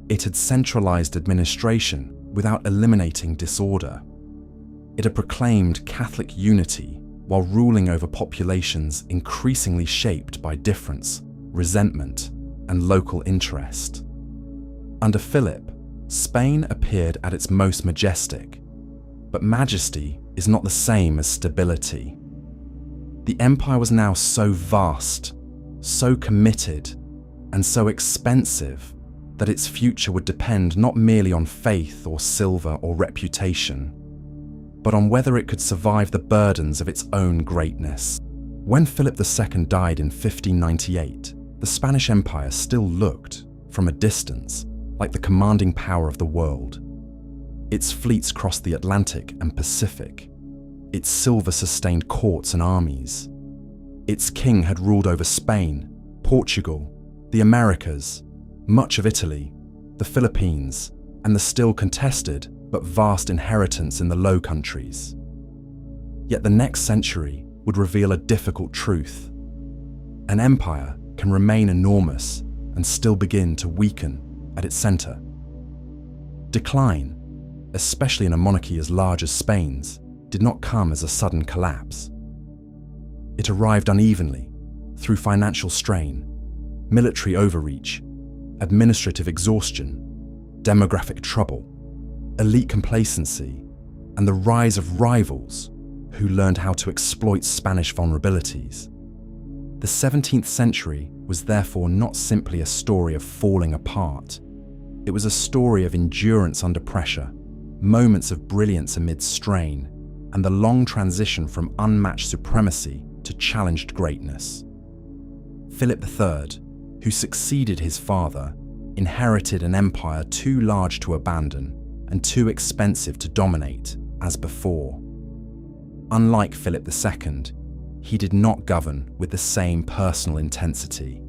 It had centralized administration without eliminating disorder. It had proclaimed Catholic unity while ruling over populations increasingly shaped by difference, resentment, and local interest. Under Philip, Spain appeared at its most majestic, but majesty is not the same as stability. The empire was now so vast, so committed, and so expensive that its future would depend not merely on faith or silver or reputation, but on whether it could survive the burdens of its own greatness. When Philip II died in 1598, the Spanish Empire still looked, from a distance, like the commanding power of the world. Its fleets crossed the Atlantic and Pacific. Its silver sustained courts and armies. Its king had ruled over Spain, Portugal, the Americas, much of Italy, the Philippines, and the still contested but vast inheritance in the Low Countries. Yet the next century would reveal a difficult truth. An empire can remain enormous and still begin to weaken at its center. Decline, especially in a monarchy as large as Spain's, did not come as a sudden collapse. It arrived unevenly, through financial strain, military overreach, administrative exhaustion, demographic trouble, elite complacency, and the rise of rivals who learned how to exploit Spanish vulnerabilities. The 17th century was therefore not simply a story of falling apart. It was a story of endurance under pressure, moments of brilliance amid strain, and the long transition from unmatched supremacy to challenged greatness. Philip III, who succeeded his father, inherited an empire too large to abandon and too expensive to dominate, as before. Unlike Philip II, he did not govern with the same personal intensity.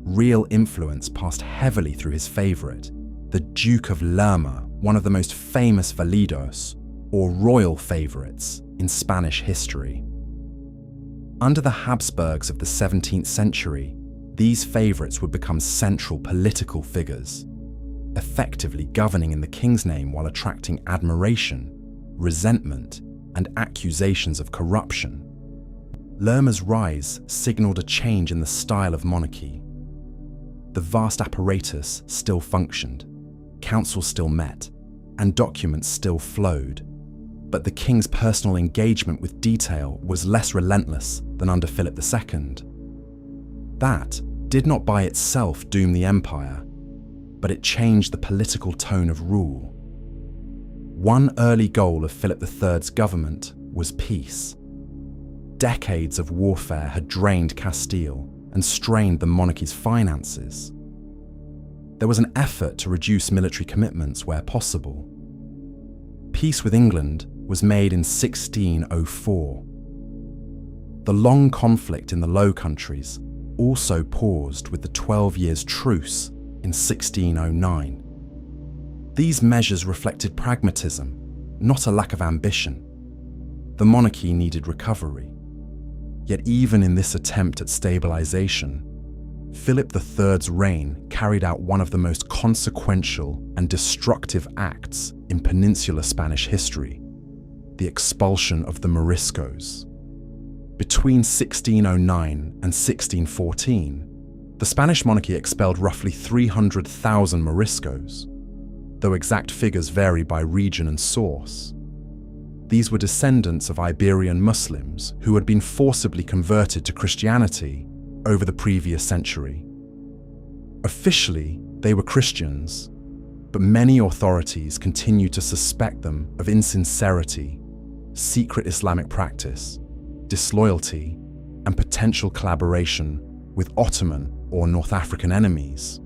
Real influence passed heavily through his favorite, the Duke of Lerma, one of the most famous validos, or royal favorites, in Spanish history. Under the Habsburgs of the 17th century, these favorites would become central political figures, effectively governing in the king's name while attracting admiration, resentment, and accusations of corruption. Lerma's rise signaled a change in the style of monarchy. The vast apparatus still functioned, councils still met, and documents still flowed, but the king's personal engagement with detail was less relentless than under Philip II. That did not by itself doom the empire, but it changed the political tone of rule. One early goal of Philip III's government was peace. Decades of warfare had drained Castile and strained the monarchy's finances. There was an effort to reduce military commitments where possible. Peace with England was made in 1604. The long conflict in the Low Countries also paused with the 12 years truce in 1609. These measures reflected pragmatism, not a lack of ambition. The monarchy needed recovery. Yet even in this attempt at stabilization, Philip III's reign carried out one of the most consequential and destructive acts in peninsular Spanish history, the expulsion of the Moriscos. Between 1609 and 1614, the Spanish monarchy expelled roughly 300,000 Moriscos, though exact figures vary by region and source. These were descendants of Iberian Muslims who had been forcibly converted to Christianity over the previous century. Officially, they were Christians, but many authorities continued to suspect them of insincerity, secret Islamic practice, disloyalty, and potential collaboration with Ottoman or North African enemies.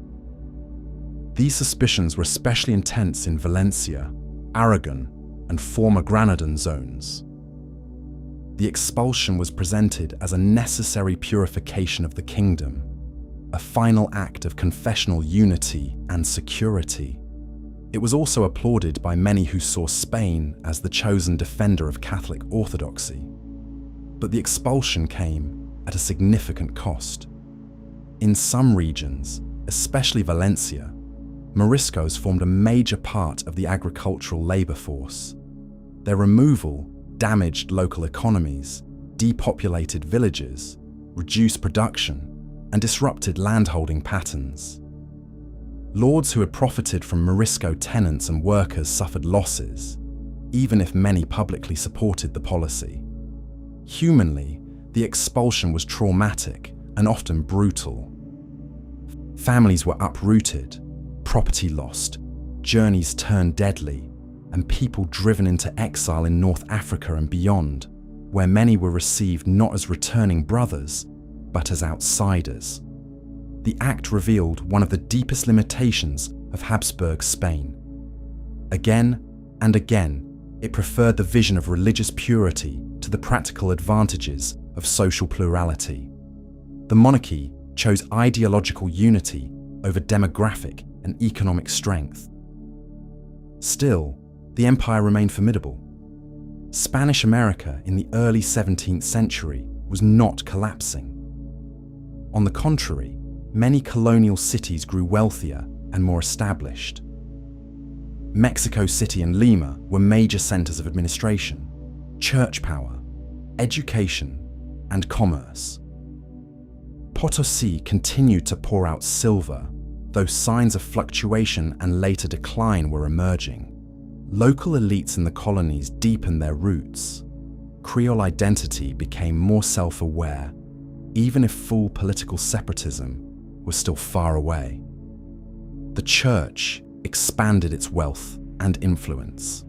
These suspicions were especially intense in Valencia, Aragon, and former Granadan zones. The expulsion was presented as a necessary purification of the kingdom, a final act of confessional unity and security. It was also applauded by many who saw Spain as the chosen defender of Catholic orthodoxy. But the expulsion came at a significant cost. In some regions, especially Valencia, Moriscos formed a major part of the agricultural labor force. Their removal damaged local economies, depopulated villages, reduced production, and disrupted landholding patterns. Lords who had profited from Morisco tenants and workers suffered losses, even if many publicly supported the policy. Humanly, the expulsion was traumatic and often brutal. Families were uprooted, property lost, journeys turned deadly, and people driven into exile in North Africa and beyond, where many were received not as returning brothers, but as outsiders. The act revealed one of the deepest limitations of Habsburg Spain. Again and again, it preferred the vision of religious purity to the practical advantages of social plurality. The monarchy chose ideological unity over demographic and economic strength. Still, the empire remained formidable. Spanish America in the early 17th century was not collapsing. On the contrary, many colonial cities grew wealthier and more established. Mexico City and Lima were major centers of administration, church power, education, and commerce. Potosí continued to pour out silver, though signs of fluctuation and later decline were emerging. Local elites in the colonies deepened their roots. Creole identity became more self-aware, even if full political separatism was still far away. The church expanded its wealth and influence.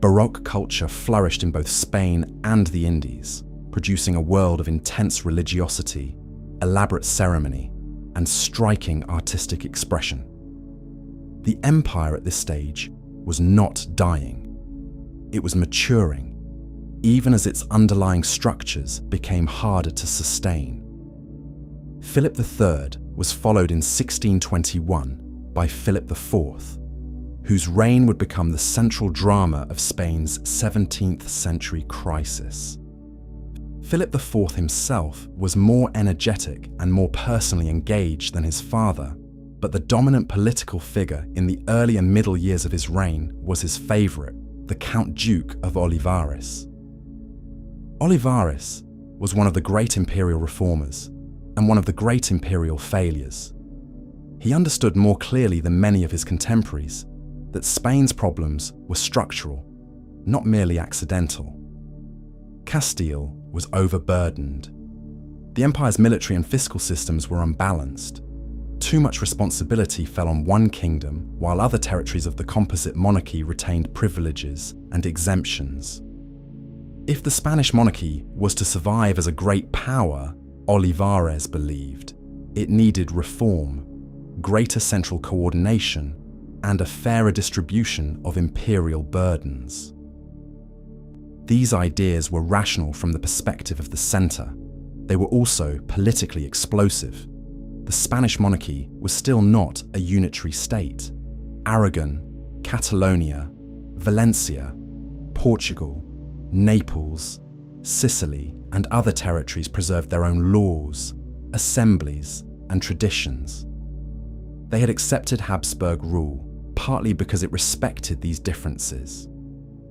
Baroque culture flourished in both Spain and the Indies, producing a world of intense religiosity, elaborate ceremony, and striking artistic expression. The empire at this stage was not dying. It was maturing, even as its underlying structures became harder to sustain. Philip III was followed in 1621 by Philip IV, whose reign would become the central drama of Spain's 17th century crisis. Philip IV himself was more energetic and more personally engaged than his father, but the dominant political figure in the early and middle years of his reign was his favourite, the Count Duke of Olivares. Olivares was one of the great imperial reformers and one of the great imperial failures. He understood more clearly than many of his contemporaries that Spain's problems were structural, not merely accidental. Castile was overburdened. The empire's military and fiscal systems were unbalanced. Too much responsibility fell on one kingdom, while other territories of the composite monarchy retained privileges and exemptions. If the Spanish monarchy was to survive as a great power, Olivares believed, it needed reform, greater central coordination, and a fairer distribution of imperial burdens. These ideas were rational from the perspective of the centre. They were also politically explosive. The Spanish monarchy was still not a unitary state. Aragon, Catalonia, Valencia, Portugal, Naples, Sicily, and other territories preserved their own laws, assemblies, and traditions. They had accepted Habsburg rule, partly because it respected these differences.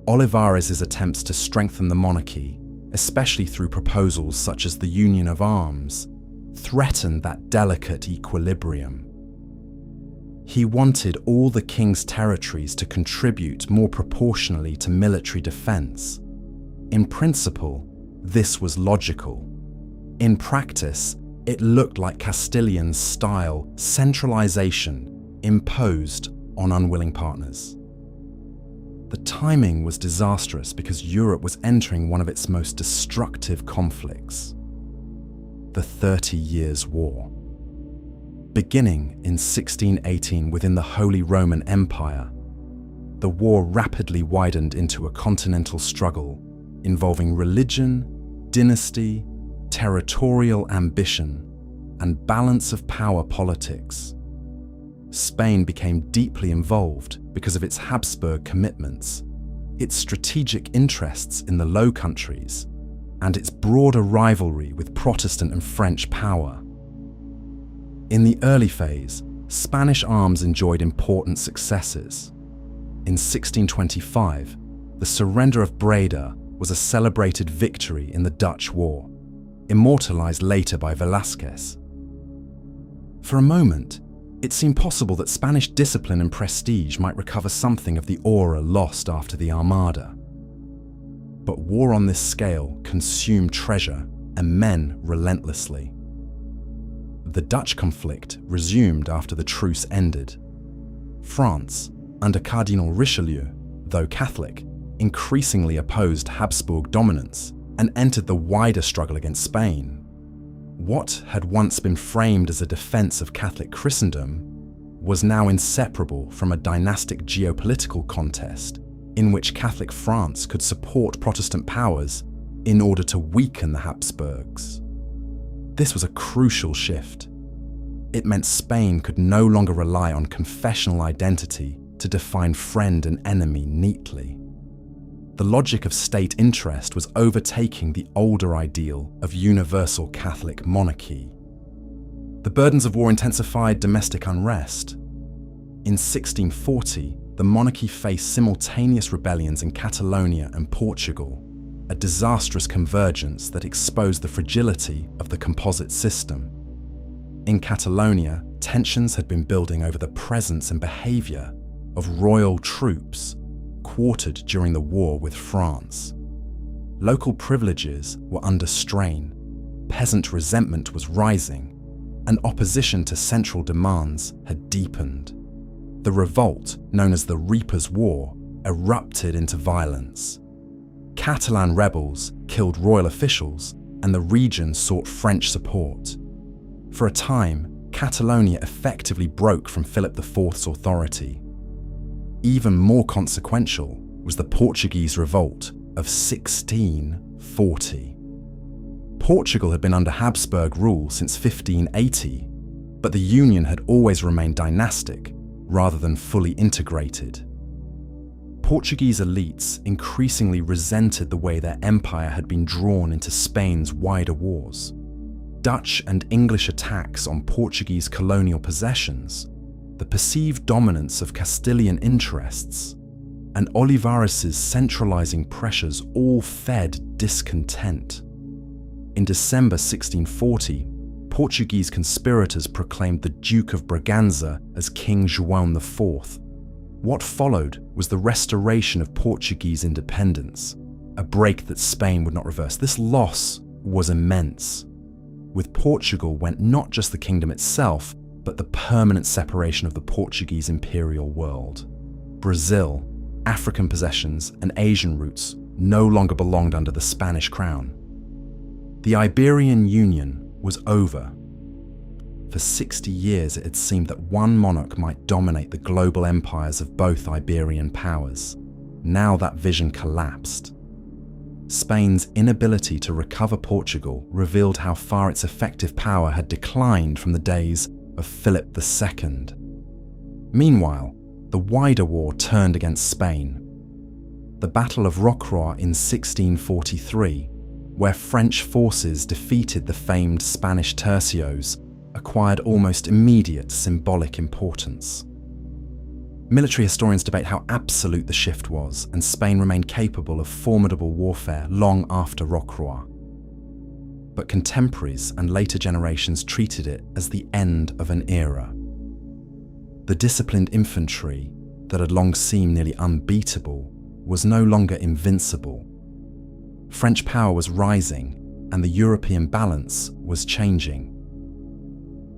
Olivares' attempts to strengthen the monarchy, especially through proposals such as the Union of Arms, threatened that delicate equilibrium. He wanted all the king's territories to contribute more proportionally to military defense. In principle, this was logical. In practice, it looked like Castilian-style centralization imposed on unwilling partners. The timing was disastrous because Europe was entering one of its most destructive conflicts, the 30 Years' War. Beginning in 1618 within the Holy Roman Empire, the war rapidly widened into a continental struggle involving religion, dynasty, territorial ambition, and balance of power politics. Spain became deeply involved because of its Habsburg commitments, its strategic interests in the Low Countries, and its broader rivalry with Protestant and French power. In the early phase, Spanish arms enjoyed important successes. In 1625, the surrender of Breda was a celebrated victory in the Dutch War, immortalized later by Velázquez. For a moment, it seemed possible that Spanish discipline and prestige might recover something of the aura lost after the Armada. But war on this scale consumed treasure and men relentlessly. The Dutch conflict resumed after the truce ended. France, under Cardinal Richelieu, though Catholic, increasingly opposed Habsburg dominance and entered the wider struggle against Spain. What had once been framed as a defense of Catholic Christendom was now inseparable from a dynastic geopolitical contest in which Catholic France could support Protestant powers in order to weaken the Habsburgs. This was a crucial shift. It meant Spain could no longer rely on confessional identity to define friend and enemy neatly. The logic of state interest was overtaking the older ideal of universal Catholic monarchy. The burdens of war intensified domestic unrest. In 1640, the monarchy faced simultaneous rebellions in Catalonia and Portugal, a disastrous convergence that exposed the fragility of the composite system. In Catalonia, tensions had been building over the presence and behaviour of royal troops quartered during the war with France. Local privileges were under strain, peasant resentment was rising, and opposition to central demands had deepened. The revolt, known as the Reapers' War, erupted into violence. Catalan rebels killed royal officials, and the region sought French support. For a time, Catalonia effectively broke from Philip IV's authority. Even more consequential was the Portuguese revolt of 1640. Portugal had been under Habsburg rule since 1580, but the union had always remained dynastic rather than fully integrated. Portuguese elites increasingly resented the way their empire had been drawn into Spain's wider wars. Dutch and English attacks on Portuguese colonial possessions, the perceived dominance of Castilian interests, and Olivares' centralizing pressures all fed discontent. In December 1640, Portuguese conspirators proclaimed the Duke of Braganza as King João IV. What followed was the restoration of Portuguese independence, a break that Spain would not reverse. This loss was immense. With Portugal went not just the kingdom itself, but the permanent separation of the Portuguese imperial world. Brazil, African possessions, and Asian roots no longer belonged under the Spanish crown. The Iberian Union was over. For 60 years it had seemed that one monarch might dominate the global empires of both Iberian powers. Now that vision collapsed. Spain's inability to recover Portugal revealed how far its effective power had declined from the days of Philip II. Meanwhile, the wider war turned against Spain. The Battle of Rocroi in 1643, where French forces defeated the famed Spanish tercios, acquired almost immediate symbolic importance. Military historians debate how absolute the shift was, and Spain remained capable of formidable warfare long after Rocroi. But contemporaries and later generations treated it as the end of an era. The disciplined infantry that had long seemed nearly unbeatable was no longer invincible. French power was rising, and the European balance was changing.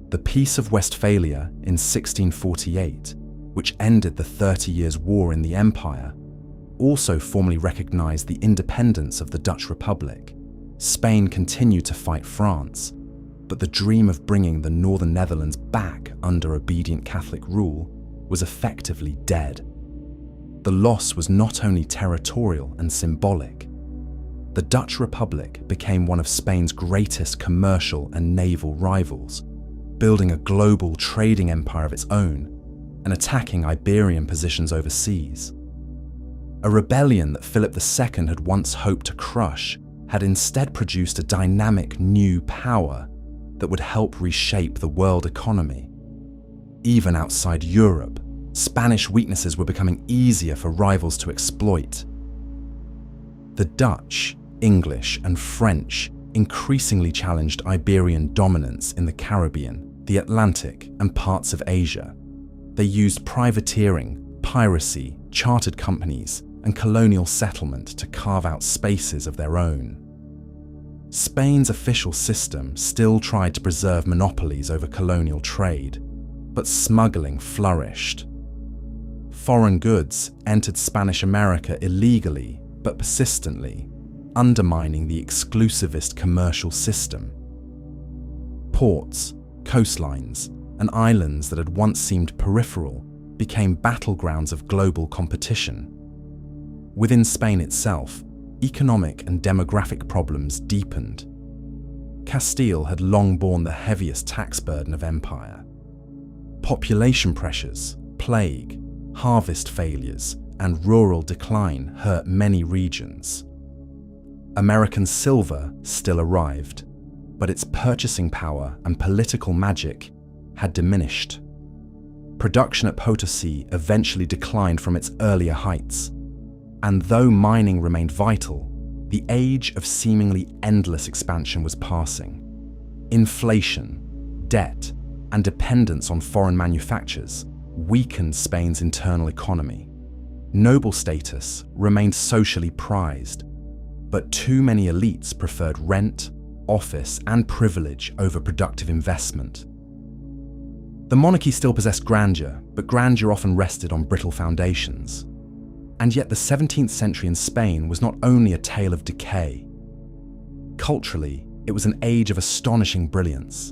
The Peace of Westphalia in 1648, which ended the 30 Years' War in the Empire, also formally recognized the independence of the Dutch Republic. Spain continued to fight France, but the dream of bringing the Northern Netherlands back under obedient Catholic rule was effectively dead. The loss was not only territorial and symbolic. The Dutch Republic became one of Spain's greatest commercial and naval rivals, building a global trading empire of its own and attacking Iberian positions overseas. A rebellion that Philip II had once hoped to crush had instead produced a dynamic new power that would help reshape the world economy. Even outside Europe, Spanish weaknesses were becoming easier for rivals to exploit. The Dutch, English, and French increasingly challenged Iberian dominance in the Caribbean, the Atlantic, and parts of Asia. They used privateering, piracy, chartered companies, and colonial settlement to carve out spaces of their own. Spain's official system still tried to preserve monopolies over colonial trade, but smuggling flourished. Foreign goods entered Spanish America illegally but persistently, undermining the exclusivist commercial system. Ports, coastlines, and islands that had once seemed peripheral became battlegrounds of global competition. Within Spain itself, economic and demographic problems deepened. Castile had long borne the heaviest tax burden of empire. Population pressures, plague, harvest failures, and rural decline hurt many regions. American silver still arrived, but its purchasing power and political magic had diminished. Production at Potosi eventually declined from its earlier heights, and though mining remained vital, the age of seemingly endless expansion was passing. Inflation, debt, and dependence on foreign manufactures weakened Spain's internal economy. Noble status remained socially prized, but too many elites preferred rent, office, and privilege over productive investment. The monarchy still possessed grandeur, but grandeur often rested on brittle foundations. And yet the 17th century in Spain was not only a tale of decay. Culturally, it was an age of astonishing brilliance,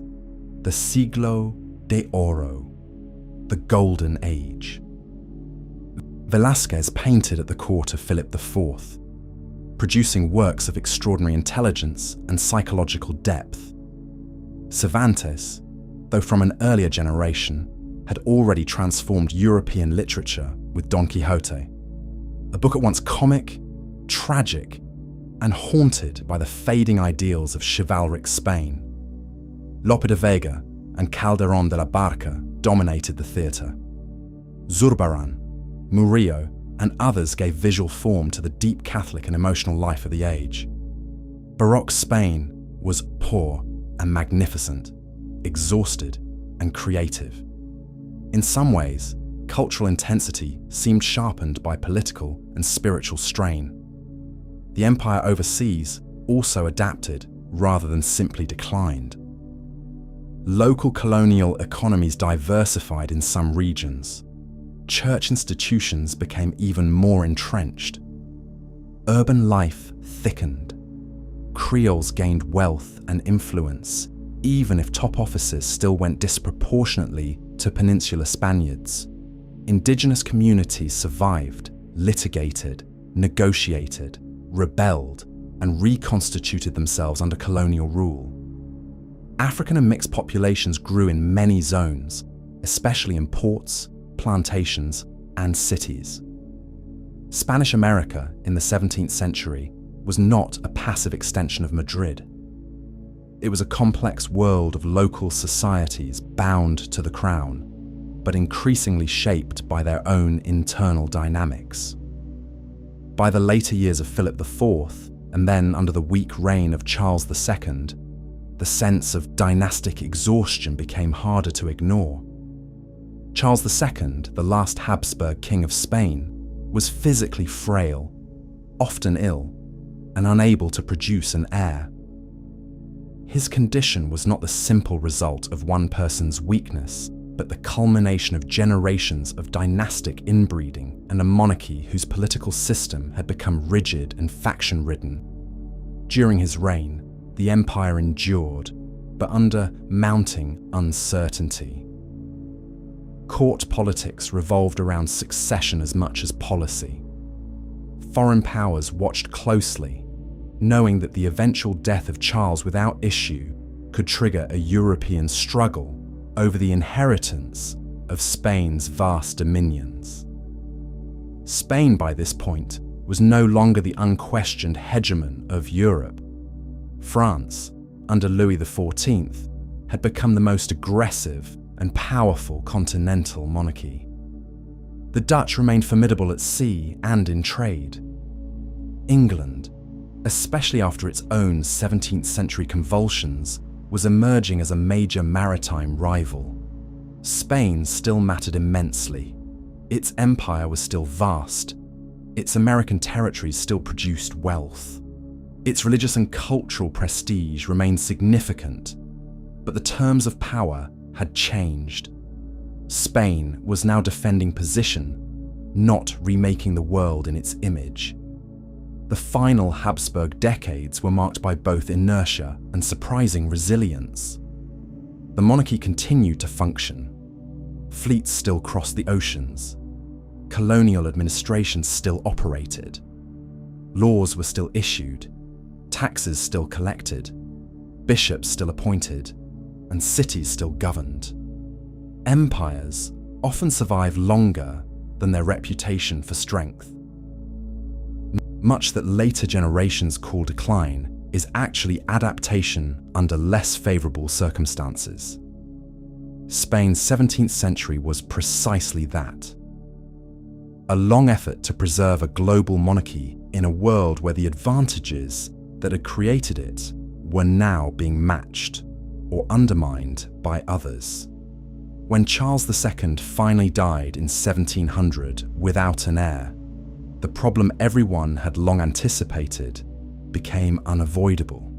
the Siglo de Oro, the Golden Age. Velázquez painted at the court of Philip IV, producing works of extraordinary intelligence and psychological depth. Cervantes, though from an earlier generation, had already transformed European literature with Don Quixote, a book at once comic, tragic, and haunted by the fading ideals of chivalric Spain. Lope de Vega and Calderón de la Barca dominated the theatre. Zurbarán, Murillo, and others gave visual form to the deep Catholic and emotional life of the age. Baroque Spain was poor and magnificent, exhausted and creative. In some ways, cultural intensity seemed sharpened by political and spiritual strain. The empire overseas also adapted rather than simply declined. Local colonial economies diversified in some regions. Church institutions became even more entrenched. Urban life thickened. Creoles gained wealth and influence, even if top offices still went disproportionately to peninsular Spaniards. Indigenous communities survived, litigated, negotiated, rebelled, and reconstituted themselves under colonial rule. African and mixed populations grew in many zones, especially in ports, plantations, and cities. Spanish America in the 17th century was not a passive extension of Madrid. It was a complex world of local societies bound to the crown, but increasingly shaped by their own internal dynamics. By the later years of Philip IV, and then under the weak reign of Charles II, the sense of dynastic exhaustion became harder to ignore. Charles II, the last Habsburg king of Spain, was physically frail, often ill, and unable to produce an heir. His condition was not the simple result of one person's weakness, but the culmination of generations of dynastic inbreeding and a monarchy whose political system had become rigid and faction-ridden. During his reign, the empire endured, but under mounting uncertainty. Court politics revolved around succession as much as policy. Foreign powers watched closely, knowing that the eventual death of Charles without issue could trigger a European struggle over the inheritance of Spain's vast dominions. Spain, by this point, was no longer the unquestioned hegemon of Europe. France, under Louis XIV, had become the most aggressive and powerful continental monarchy. The Dutch remained formidable at sea and in trade. England, especially after its own 17th century convulsions, was emerging as a major maritime rival. Spain still mattered immensely. Its empire was still vast. Its American territories still produced wealth. Its religious and cultural prestige remained significant, but the terms of power had changed. Spain was now defending position, not remaking the world in its image. The final Habsburg decades were marked by both inertia and surprising resilience. The monarchy continued to function. Fleets still crossed the oceans. Colonial administration still operated. Laws were still issued. Taxes still collected. Bishops still appointed. And cities still governed. Empires often survive longer than their reputation for strength. Much that later generations call decline is actually adaptation under less favourable circumstances. Spain's 17th century was precisely that. A long effort to preserve a global monarchy in a world where the advantages that had created it were now being matched or undermined by others. When Charles II finally died in 1700 without an heir, the problem everyone had long anticipated became unavoidable.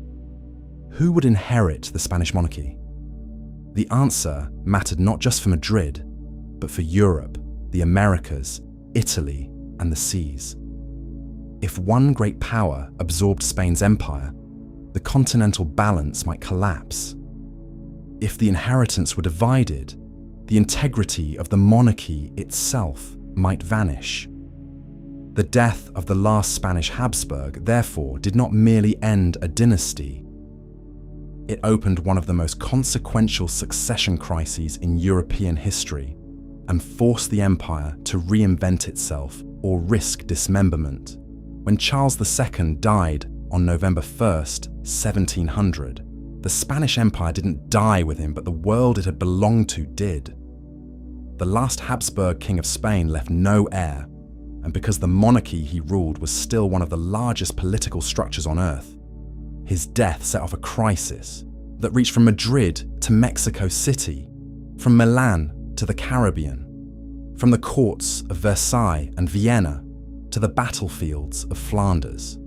Who would inherit the Spanish monarchy? The answer mattered not just for Madrid, but for Europe, the Americas, Italy, and the seas. If one great power absorbed Spain's empire, the continental balance might collapse. If the inheritance were divided, the integrity of the monarchy itself might vanish. The death of the last Spanish Habsburg, therefore, did not merely end a dynasty. It opened one of the most consequential succession crises in European history and forced the empire to reinvent itself or risk dismemberment. When Charles II died on November 1st, 1700, the Spanish Empire didn't die with him, but the world it had belonged to did. The last Habsburg king of Spain left no heir, and because the monarchy he ruled was still one of the largest political structures on earth, his death set off a crisis that reached from Madrid to Mexico City, from Milan to the Caribbean, from the courts of Versailles and Vienna to the battlefields of Flanders.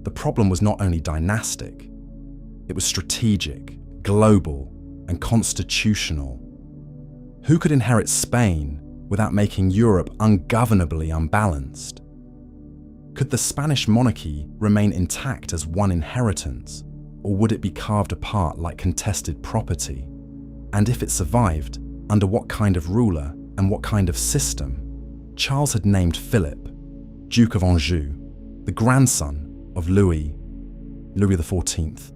The problem was not only dynastic, it was strategic, global, and constitutional. Who could inherit Spain without making Europe ungovernably unbalanced? Could the Spanish monarchy remain intact as one inheritance, or would it be carved apart like contested property? And if it survived, under what kind of ruler and what kind of system? Charles had named Philip, Duke of Anjou, the grandson of Louis XIV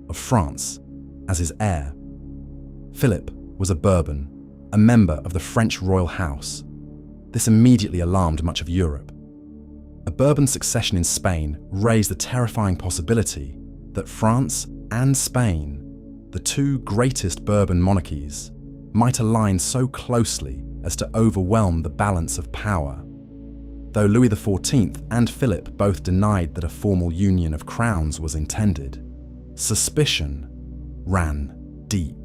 of France, as his heir. Philip was a Bourbon, a member of the French royal house. This immediately alarmed much of Europe. A Bourbon succession in Spain raised the terrifying possibility that France and Spain, the two greatest Bourbon monarchies, might align so closely as to overwhelm the balance of power. Though Louis XIV and Philip both denied that a formal union of crowns was intended, suspicion ran deep.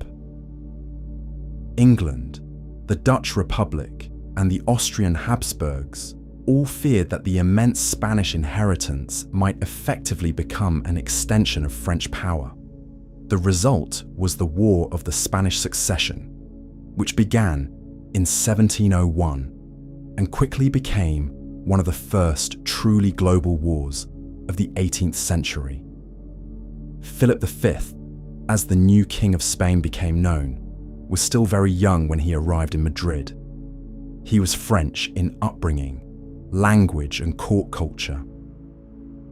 England, the Dutch Republic, and the Austrian Habsburgs all feared that the immense Spanish inheritance might effectively become an extension of French power. The result was the War of the Spanish Succession, which began in 1701 and quickly became one of the first truly global wars of the 18th century. Philip V, as the new King of Spain became known, was still very young when he arrived in Madrid. He was French in upbringing, language, and court culture.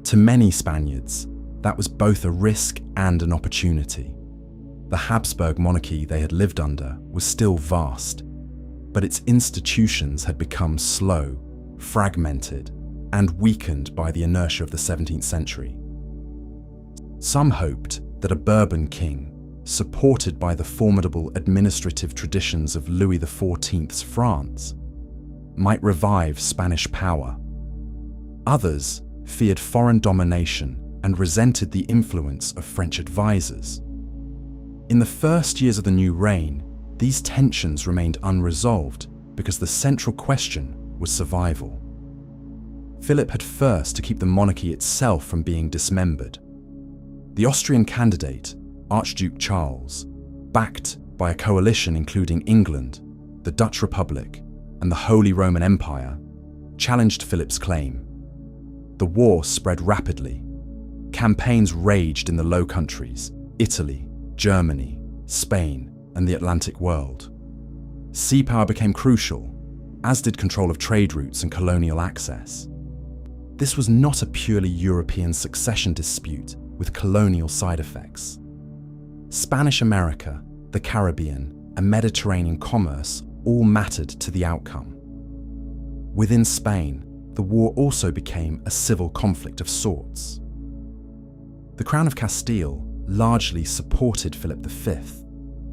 To many Spaniards, that was both a risk and an opportunity. The Habsburg monarchy they had lived under was still vast, but its institutions had become slow, fragmented, and weakened by the inertia of the 17th century. Some hoped that a Bourbon king, supported by the formidable administrative traditions of Louis XIV's France, might revive Spanish power. Others feared foreign domination and resented the influence of French advisors. In the first years of the new reign, these tensions remained unresolved because the central question was survival. Philip had first to keep the monarchy itself from being dismembered. The Austrian candidate, Archduke Charles, backed by a coalition including England, the Dutch Republic, and the Holy Roman Empire, challenged Philip's claim. The war spread rapidly. Campaigns raged in the Low Countries, Italy, Germany, Spain, and the Atlantic world. Sea power became crucial, as did control of trade routes and colonial access. This was not a purely European succession dispute with colonial side effects. Spanish America, the Caribbean, and Mediterranean commerce all mattered to the outcome. Within Spain, the war also became a civil conflict of sorts. The Crown of Castile largely supported Philip V,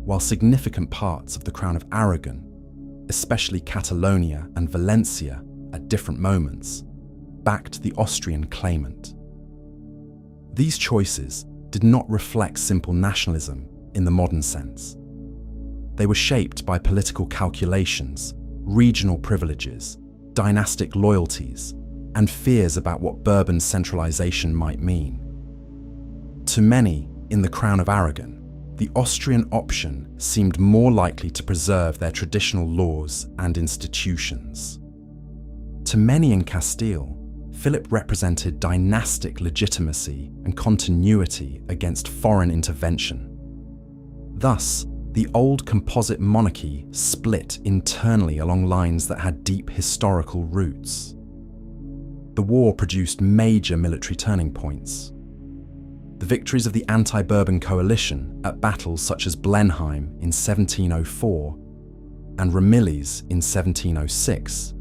while significant parts of the Crown of Aragon, especially Catalonia and Valencia at different moments, backed the Austrian claimant. These choices did not reflect simple nationalism in the modern sense. They were shaped by political calculations, regional privileges, dynastic loyalties, and fears about what Bourbon centralization might mean. To many in the Crown of Aragon, the Austrian option seemed more likely to preserve their traditional laws and institutions. To many in Castile, Philip represented dynastic legitimacy and continuity against foreign intervention. Thus, the old composite monarchy split internally along lines that had deep historical roots. The war produced major military turning points. The victories of the anti-Bourbon coalition at battles such as Blenheim in 1704 and Ramillies in 1706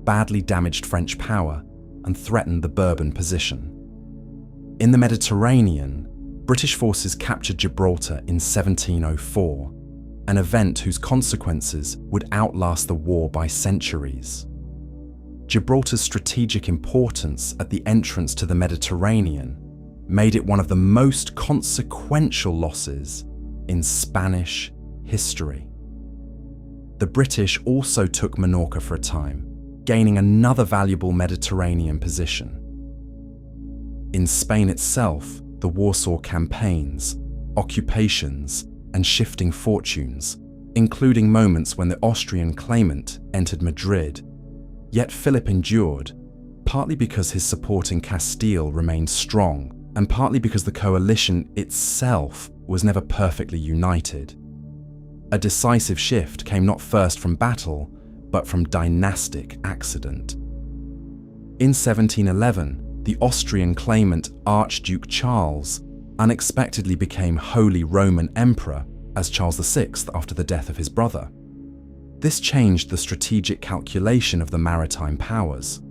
badly damaged French power and threatened the Bourbon position. In the Mediterranean, British forces captured Gibraltar in 1704, an event whose consequences would outlast the war by centuries. Gibraltar's strategic importance at the entrance to the Mediterranean made it one of the most consequential losses in Spanish history. The British also took Minorca for a time, gaining another valuable Mediterranean position. In Spain itself, the war saw campaigns, occupations, and shifting fortunes, including moments when the Austrian claimant entered Madrid. Yet Philip endured, partly because his support in Castile remained strong, and partly because the coalition itself was never perfectly united. A decisive shift came not first from battle, but from dynastic accident. In 1711, the Austrian claimant Archduke Charles unexpectedly became Holy Roman Emperor as Charles VI after the death of his brother. This changed the strategic calculation of the maritime powers.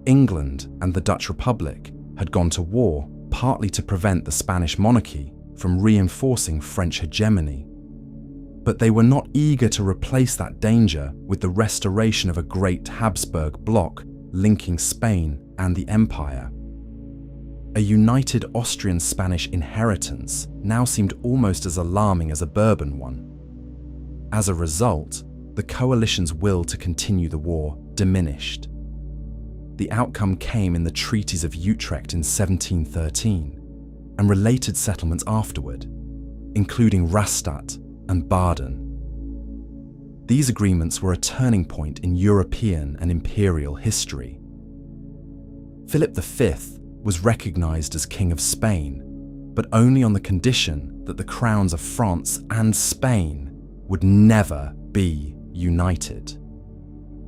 England and the Dutch Republic had gone to war partly to prevent the Spanish monarchy from reinforcing French hegemony. But they were not eager to replace that danger with the restoration of a great Habsburg bloc linking Spain and the Empire. A united Austrian-Spanish inheritance now seemed almost as alarming as a Bourbon one. As a result, the coalition's will to continue the war diminished. The outcome came in the treaties of Utrecht in 1713 and related settlements afterward, including Rastatt and Baden. These agreements were a turning point in European and imperial history. Philip V was recognized as King of Spain, but only on the condition that the crowns of France and Spain would never be united.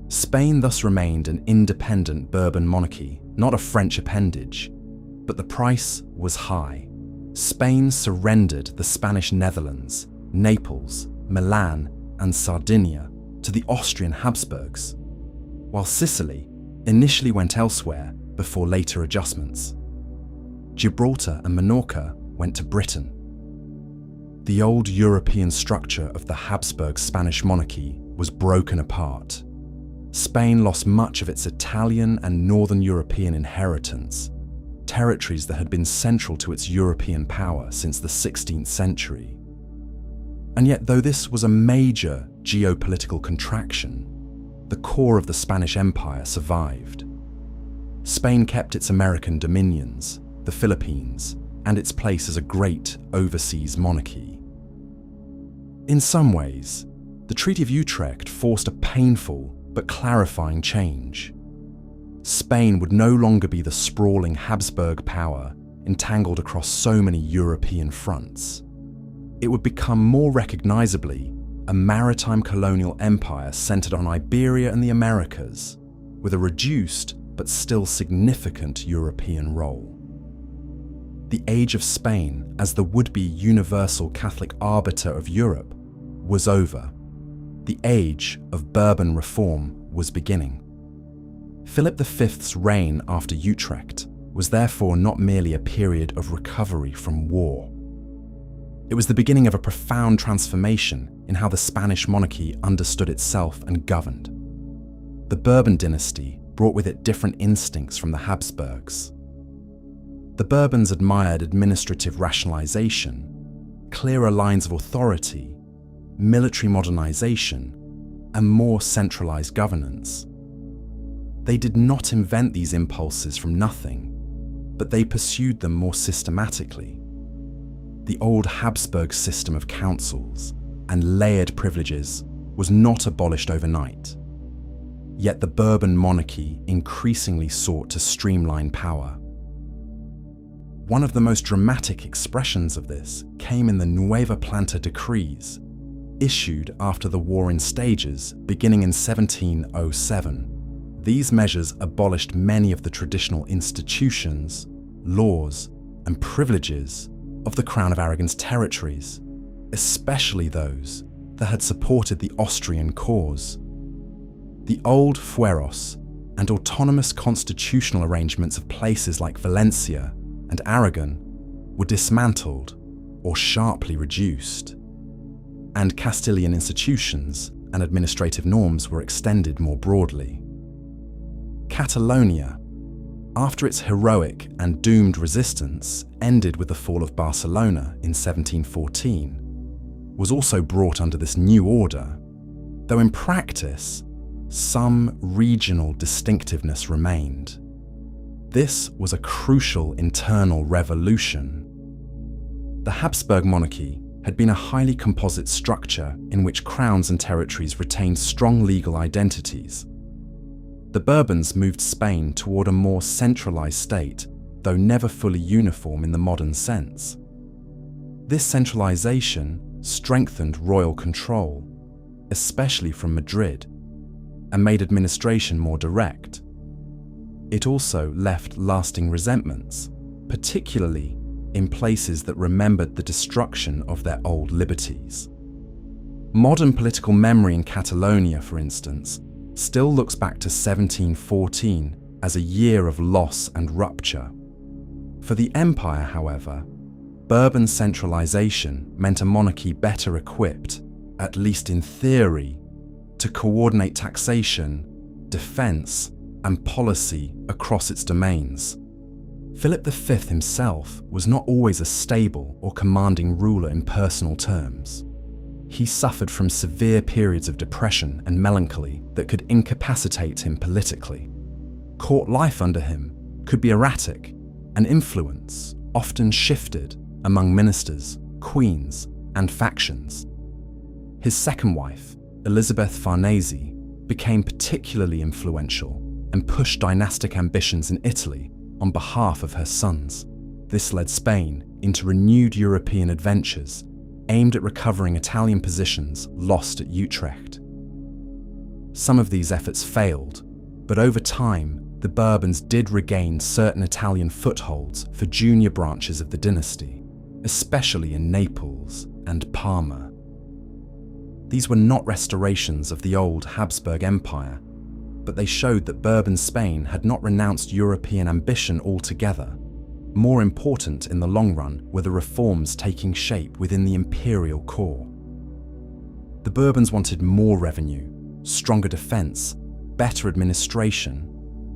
Spain thus remained an independent Bourbon monarchy, not a French appendage, but the price was high. Spain surrendered the Spanish Netherlands, Naples, Milan, and Sardinia to the Austrian Habsburgs, while Sicily initially went elsewhere before later adjustments. Gibraltar and Minorca went to Britain. The old European structure of the Habsburg Spanish monarchy was broken apart. Spain lost much of its Italian and Northern European inheritance, territories that had been central to its European power since the 16th century. And yet, though this was a major geopolitical contraction, the core of the Spanish Empire survived. Spain kept its American dominions, the Philippines, and its place as a great overseas monarchy. In some ways, the Treaty of Utrecht forced a painful but clarifying change. Spain would no longer be the sprawling Habsburg power entangled across so many European fronts. It would become more recognizably a maritime colonial empire centered on Iberia and the Americas, with a reduced but still significant European role. The age of Spain as the would-be universal Catholic arbiter of Europe was over. The age of Bourbon reform was beginning. Philip V's reign after Utrecht was therefore not merely a period of recovery from war. It was the beginning of a profound transformation in how the Spanish monarchy understood itself and governed. The Bourbon dynasty brought with it different instincts from the Habsburgs. The Bourbons admired administrative rationalization, clearer lines of authority, military modernization, and more centralized governance. They did not invent these impulses from nothing, but they pursued them more systematically. The old Habsburg system of councils and layered privileges was not abolished overnight. Yet the Bourbon monarchy increasingly sought to streamline power. One of the most dramatic expressions of this came in the Nueva Planta decrees, issued after the war in stages beginning in 1707. These measures abolished many of the traditional institutions, laws, and privileges of the Crown of Aragon's territories, especially those that had supported the Austrian cause. The old fueros and autonomous constitutional arrangements of places like Valencia and Aragon were dismantled or sharply reduced, and Castilian institutions and administrative norms were extended more broadly. Catalonia, after its heroic and doomed resistance ended with the fall of Barcelona in 1714, was also brought under this new order, though in practice, some regional distinctiveness remained. This was a crucial internal revolution. The Habsburg monarchy had been a highly composite structure in which crowns and territories retained strong legal identities. The Bourbons moved Spain toward a more centralized state, though never fully uniform in the modern sense. This centralization strengthened royal control, especially from Madrid, and made administration more direct. It also left lasting resentments, particularly in places that remembered the destruction of their old liberties. Modern political memory in Catalonia, for instance, still looks back to 1714 as a year of loss and rupture. For the empire, however, Bourbon centralization meant a monarchy better equipped, at least in theory, to coordinate taxation, defense, and policy across its domains. Philip V himself was not always a stable or commanding ruler in personal terms. He suffered from severe periods of depression and melancholy that could incapacitate him politically. Court life under him could be erratic, and influence often shifted among ministers, queens, and factions. His second wife, Elizabeth Farnese, became particularly influential and pushed dynastic ambitions in Italy on behalf of her sons. This led Spain into renewed European adventures aimed at recovering Italian positions lost at Utrecht. Some of these efforts failed, but over time, the Bourbons did regain certain Italian footholds for junior branches of the dynasty, especially in Naples and Parma. These were not restorations of the old Habsburg Empire, but they showed that Bourbon Spain had not renounced European ambition altogether. More important in the long run were the reforms taking shape within the imperial core. The Bourbons wanted more revenue, stronger defense, better administration,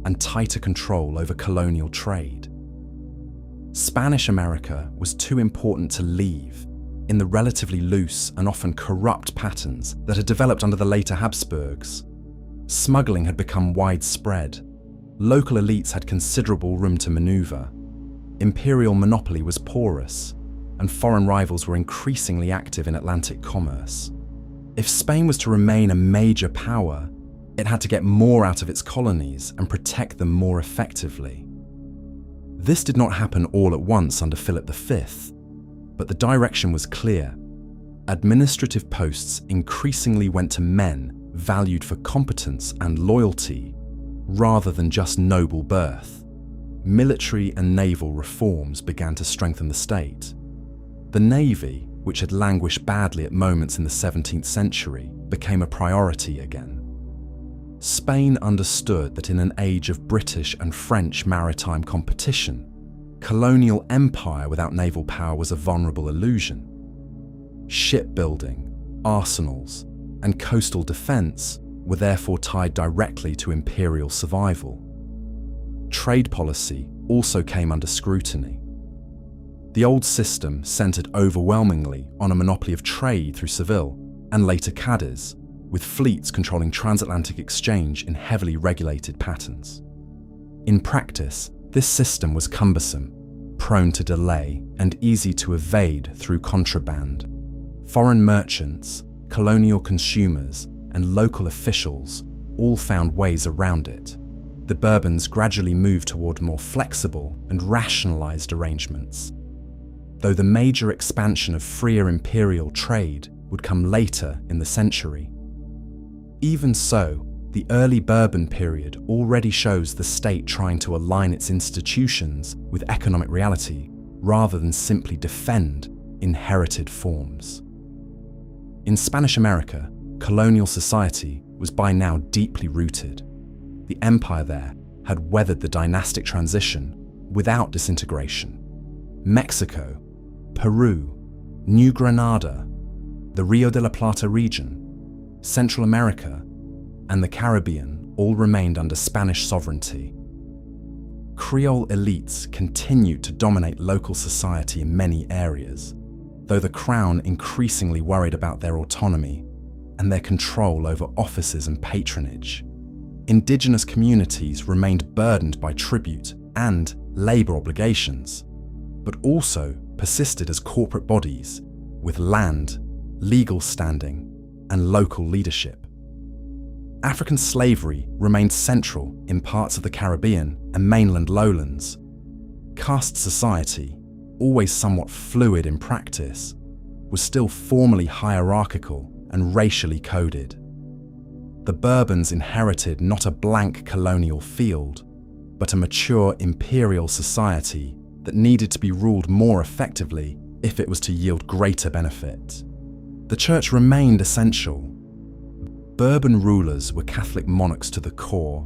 and tighter control over colonial trade. Spanish America was too important to leave in the relatively loose and often corrupt patterns that had developed under the later Habsburgs. Smuggling had become widespread. Local elites had considerable room to maneuver. Imperial monopoly was porous, and foreign rivals were increasingly active in Atlantic commerce. If Spain was to remain a major power, it had to get more out of its colonies and protect them more effectively. This did not happen all at once under Philip V, but the direction was clear. Administrative posts increasingly went to men valued for competence and loyalty, rather than just noble birth. Military and naval reforms began to strengthen the state. The navy, which had languished badly at moments in the 17th century, became a priority again. Spain understood that in an age of British and French maritime competition, colonial empire without naval power was a vulnerable illusion. Shipbuilding, arsenals, and coastal defense were therefore tied directly to imperial survival. Trade policy also came under scrutiny. The old system centered overwhelmingly on a monopoly of trade through Seville and later Cadiz, with fleets controlling transatlantic exchange in heavily regulated patterns. In practice, this system was cumbersome, prone to delay, and easy to evade through contraband. Foreign merchants, colonial consumers, and local officials all found ways around it. The Bourbons gradually moved toward more flexible and rationalized arrangements, though the major expansion of freer imperial trade would come later in the century. Even so, the early Bourbon period already shows the state trying to align its institutions with economic reality rather than simply defend inherited forms. In Spanish America, colonial society was by now deeply rooted. The empire there had weathered the dynastic transition without disintegration. Mexico, Peru, New Granada, the Rio de la Plata region, Central America, and the Caribbean all remained under Spanish sovereignty. Creole elites continued to dominate local society in many areas, though the crown increasingly worried about their autonomy and their control over offices and patronage. Indigenous communities remained burdened by tribute and labor obligations, but also persisted as corporate bodies with land, legal standing, and local leadership. African slavery remained central in parts of the Caribbean and mainland lowlands. Caste society, always somewhat fluid in practice, was still formally hierarchical and racially coded. The Bourbons inherited not a blank colonial field, but a mature imperial society that needed to be ruled more effectively if it was to yield greater benefit. The church remained essential. Bourbon rulers were Catholic monarchs to the core,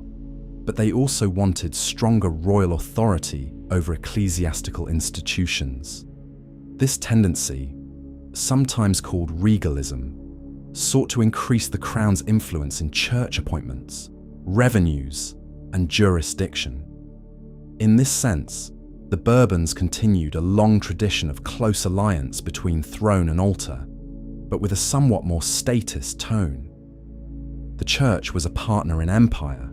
but they also wanted stronger royal authority over ecclesiastical institutions. This tendency, sometimes called regalism, sought to increase the crown's influence in church appointments, revenues, and jurisdiction. In this sense, the Bourbons continued a long tradition of close alliance between throne and altar, but with a somewhat more statist tone. The church was a partner in empire,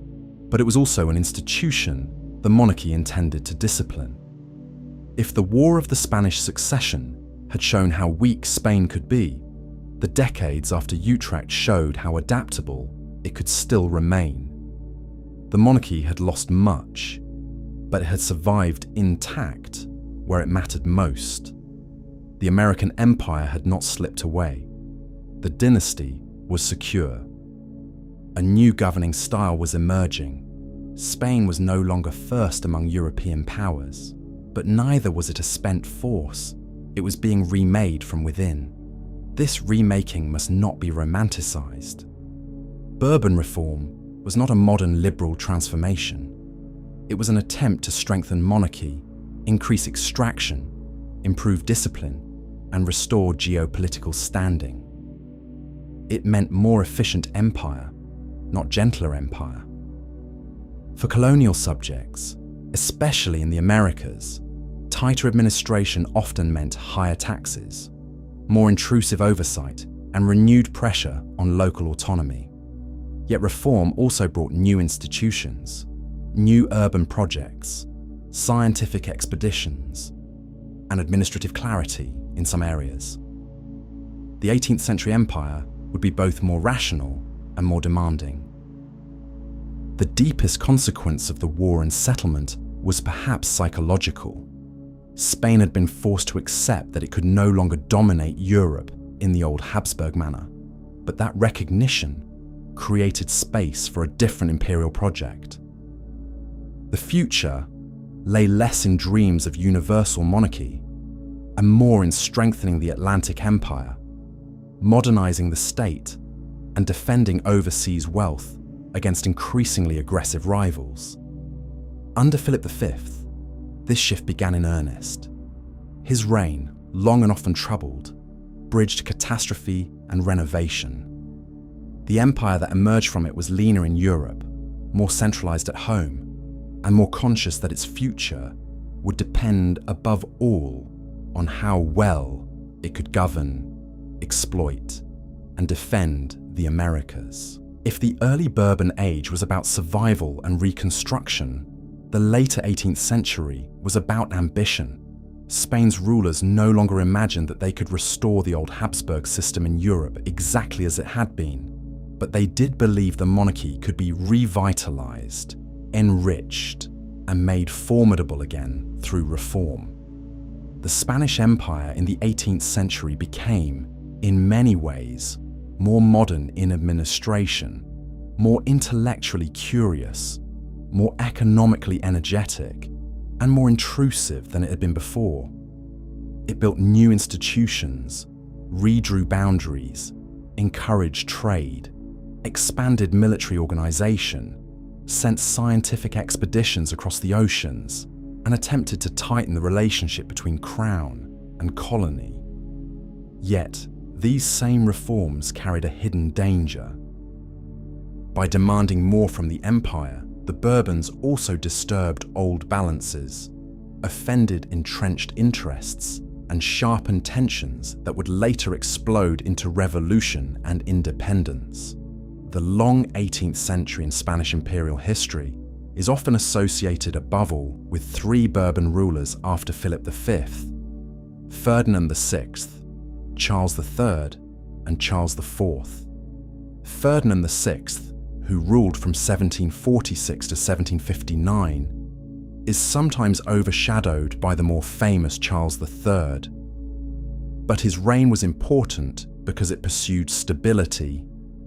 but it was also an institution the monarchy intended to discipline. If the War of the Spanish Succession had shown how weak Spain could be, the decades after Utrecht showed how adaptable it could still remain. The monarchy had lost much, but it had survived intact where it mattered most. The American empire had not slipped away. The dynasty was secure. A new governing style was emerging. Spain was no longer first among European powers, but neither was it a spent force. It was being remade from within. This remaking must not be romanticized. Bourbon reform was not a modern liberal transformation. It was an attempt to strengthen monarchy, increase extraction, improve discipline, and restore geopolitical standing. It meant more efficient empire, not gentler empire. For colonial subjects, especially in the Americas, tighter administration often meant higher taxes, more intrusive oversight, and renewed pressure on local autonomy. Yet reform also brought new institutions, new urban projects, scientific expeditions, and administrative clarity in some areas. The 18th century empire would be both more rational and more demanding. The deepest consequence of the war and settlement was perhaps psychological. Spain had been forced to accept that it could no longer dominate Europe in the old Habsburg manner, but that recognition created space for a different imperial project. The future lay less in dreams of universal monarchy and more in strengthening the Atlantic Empire, modernizing the state, and defending overseas wealth against increasingly aggressive rivals. Under Philip V, this shift began in earnest. His reign, long and often troubled, bridged catastrophe and renovation. The empire that emerged from it was leaner in Europe, more centralized at home, and more conscious that its future would depend above all on how well it could govern, exploit, and defend the Americas. If the early Bourbon age was about survival and reconstruction, the later 18th century was about ambition. Spain's rulers no longer imagined that they could restore the old Habsburg system in Europe exactly as it had been, but they did believe the monarchy could be revitalized, enriched, and made formidable again through reform. The Spanish Empire in the 18th century became, in many ways, more modern in administration, more intellectually curious, more economically energetic, and more intrusive than it had been before. It built new institutions, redrew boundaries, encouraged trade, expanded military organization, sent scientific expeditions across the oceans, and attempted to tighten the relationship between crown and colony. Yet, these same reforms carried a hidden danger. By demanding more from the empire, the Bourbons also disturbed old balances, offended entrenched interests, and sharpened tensions that would later explode into revolution and independence. The long 18th century in Spanish imperial history is often associated above all with three Bourbon rulers after Philip V: Ferdinand VI, Charles III, and Charles IV. Ferdinand VI, who ruled from 1746 to 1759, is sometimes overshadowed by the more famous Charles III. But his reign was important because it pursued stability,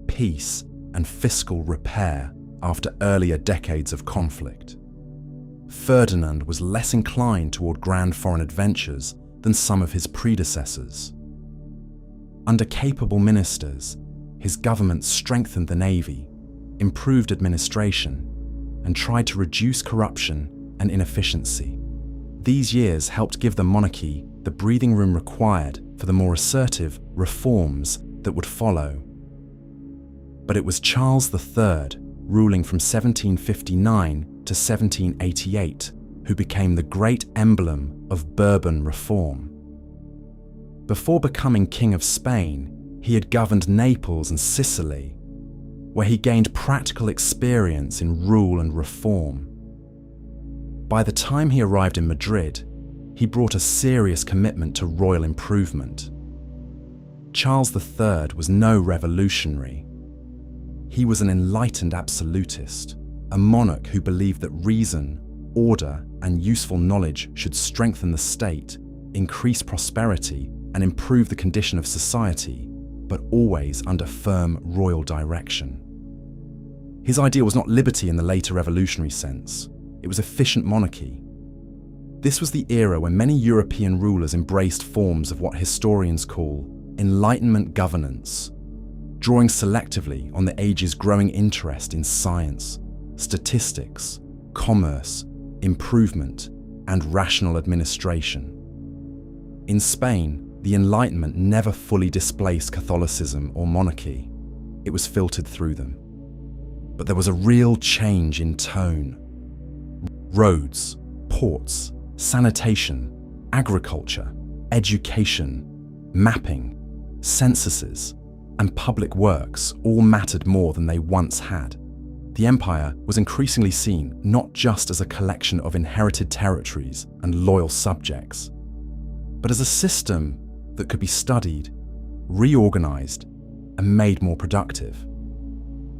peace, and fiscal repair after earlier decades of conflict. Ferdinand was less inclined toward grand foreign adventures than some of his predecessors. Under capable ministers, his government strengthened the navy, improved administration, and tried to reduce corruption and inefficiency. These years helped give the monarchy the breathing room required for the more assertive reforms that would follow. But it was Charles III, ruling from 1759 to 1788, who became the great emblem of Bourbon reform. Before becoming King of Spain, he had governed Naples and Sicily, where he gained practical experience in rule and reform. By the time he arrived in Madrid, he brought a serious commitment to royal improvement. Charles III was no revolutionary. He was an enlightened absolutist, a monarch who believed that reason, order, and useful knowledge should strengthen the state, increase prosperity, and improve the condition of society, but always under firm royal direction. His ideal was not liberty in the later revolutionary sense. It was efficient monarchy. This was the era when many European rulers embraced forms of what historians call Enlightenment governance, drawing selectively on the age's growing interest in science, statistics, commerce, improvement, and rational administration. In Spain, the Enlightenment never fully displaced Catholicism or monarchy. It was filtered through them. But there was a real change in tone. Roads, ports, sanitation, agriculture, education, mapping, censuses, and public works all mattered more than they once had. The empire was increasingly seen not just as a collection of inherited territories and loyal subjects, but as a system that could be studied, reorganized, and made more productive.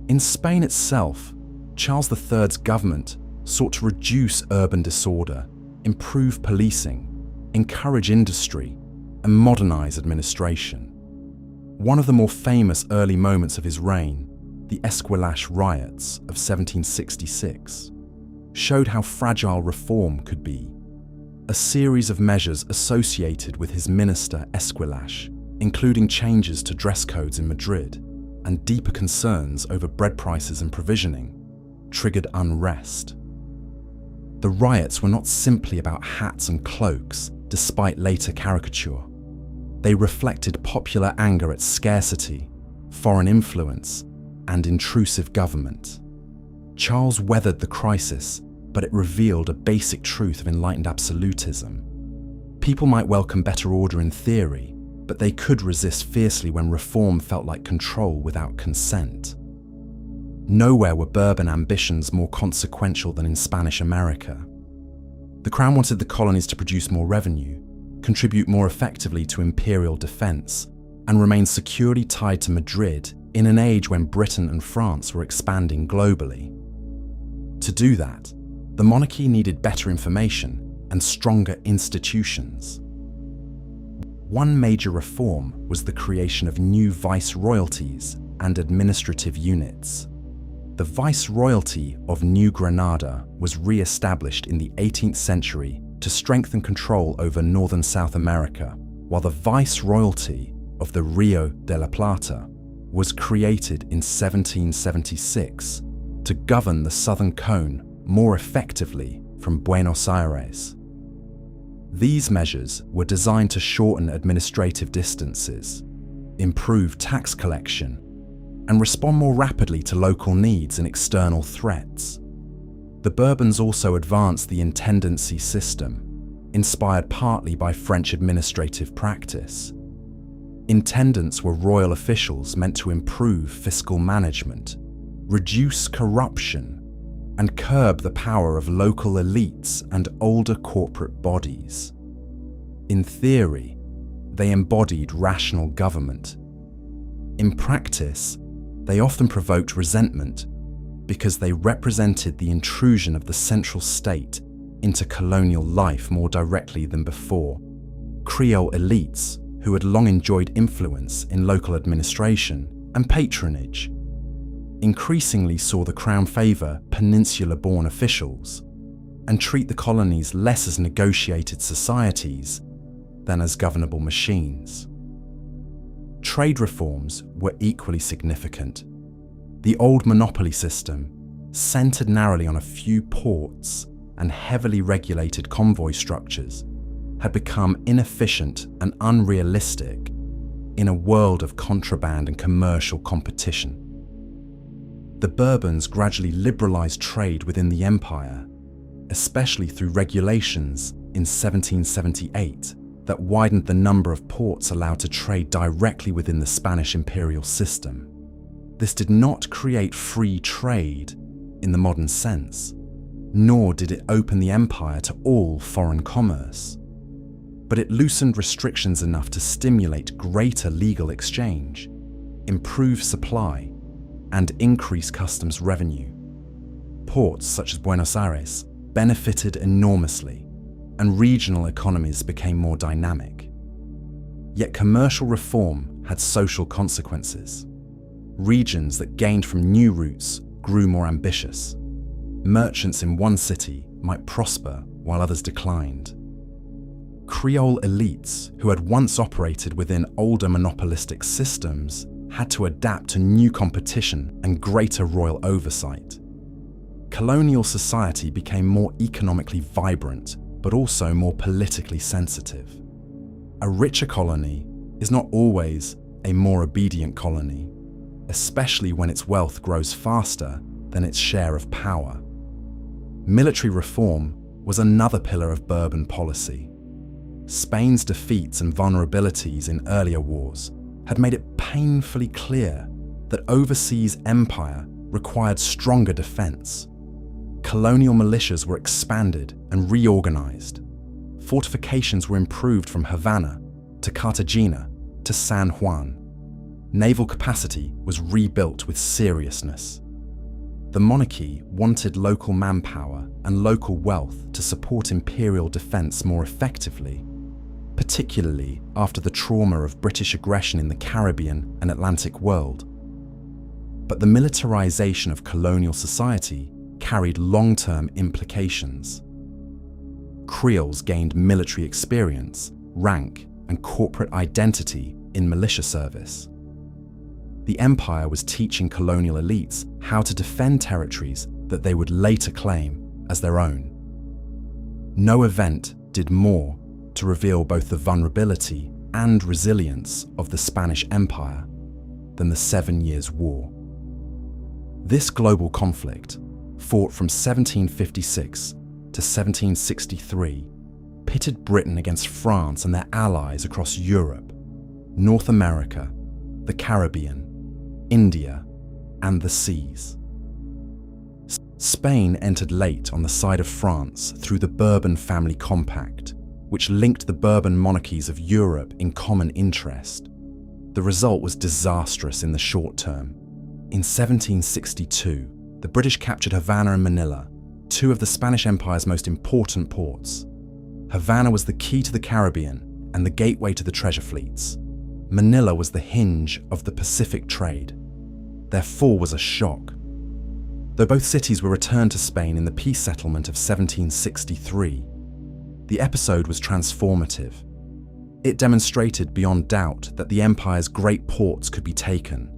In Spain itself, Charles III's government sought to reduce urban disorder, improve policing, encourage industry, and modernize administration. One of the more famous early moments of his reign, the Esquilache riots of 1766, showed how fragile reform could be. A series of measures associated with his minister Esquilache, including changes to dress codes in Madrid and deeper concerns over bread prices and provisioning, triggered unrest. The riots were not simply about hats and cloaks, despite later caricature. They reflected popular anger at scarcity, foreign influence, and intrusive government. Charles weathered the crisis, but it revealed a basic truth of enlightened absolutism. People might welcome better order in theory, but they could resist fiercely when reform felt like control without consent. Nowhere were Bourbon ambitions more consequential than in Spanish America. The crown wanted the colonies to produce more revenue, contribute more effectively to imperial defense, and remain securely tied to Madrid in an age when Britain and France were expanding globally. To do that, the monarchy needed better information and stronger institutions. One major reform was the creation of new viceroyalties and administrative units. The Viceroyalty of New Granada was re-established in the 18th century to strengthen control over northern South America, while the Viceroyalty of the Rio de la Plata was created in 1776 to govern the southern cone more effectively from Buenos Aires. These measures were designed to shorten administrative distances, improve tax collection, and respond more rapidly to local needs and external threats. The Bourbons also advanced the intendancy system, inspired partly by French administrative practice. Intendants were royal officials meant to improve fiscal management, reduce corruption, and curb the power of local elites and older corporate bodies. In theory, they embodied rational government. In practice, they often provoked resentment because they represented the intrusion of the central state into colonial life more directly than before. Creole elites, who had long enjoyed influence in local administration and patronage, increasingly saw the crown favour peninsula-born officials and treat the colonies less as negotiated societies than as governable machines. Trade reforms were equally significant. The old monopoly system, centred narrowly on a few ports and heavily regulated convoy structures, had become inefficient and unrealistic in a world of contraband and commercial competition. The Bourbons gradually liberalised trade within the empire, especially through regulations in 1778 that widened the number of ports allowed to trade directly within the Spanish imperial system. This did not create free trade in the modern sense, nor did it open the empire to all foreign commerce, but it loosened restrictions enough to stimulate greater legal exchange, improve supply, and increase customs revenue. Ports such as Buenos Aires benefited enormously, and regional economies became more dynamic. Yet commercial reform had social consequences. Regions that gained from new routes grew more ambitious. Merchants in one city might prosper while others declined. Creole elites who had once operated within older monopolistic systems had to adapt to new competition and greater royal oversight. Colonial society became more economically vibrant, but also more politically sensitive. A richer colony is not always a more obedient colony, especially when its wealth grows faster than its share of power. Military reform was another pillar of Bourbon policy. Spain's defeats and vulnerabilities in earlier wars had made it painfully clear that overseas empire required stronger defense. Colonial militias were expanded and reorganized. Fortifications were improved from Havana to Cartagena to San Juan. Naval capacity was rebuilt with seriousness. The monarchy wanted local manpower and local wealth to support imperial defense more effectively, particularly after the trauma of British aggression in the Caribbean and Atlantic world. But the militarization of colonial society carried long-term implications. Creoles gained military experience, rank, and corporate identity in militia service. The empire was teaching colonial elites how to defend territories that they would later claim as their own. No event did more to reveal both the vulnerability and resilience of the Spanish Empire than the 7 Years' War. This global conflict, fought from 1756 to 1763, pitted Britain against France and their allies across Europe, North America, the Caribbean, India, and the seas. Spain entered late on the side of France through the Bourbon family compact, which linked the Bourbon monarchies of Europe in common interest. The result was disastrous in the short term. In 1762, the British captured Havana and Manila, two of the Spanish Empire's most important ports. Havana was the key to the Caribbean and the gateway to the treasure fleets. Manila was the hinge of the Pacific trade. Their fall was a shock. Though both cities were returned to Spain in the peace settlement of 1763, the episode was transformative. It demonstrated beyond doubt that the empire's great ports could be taken,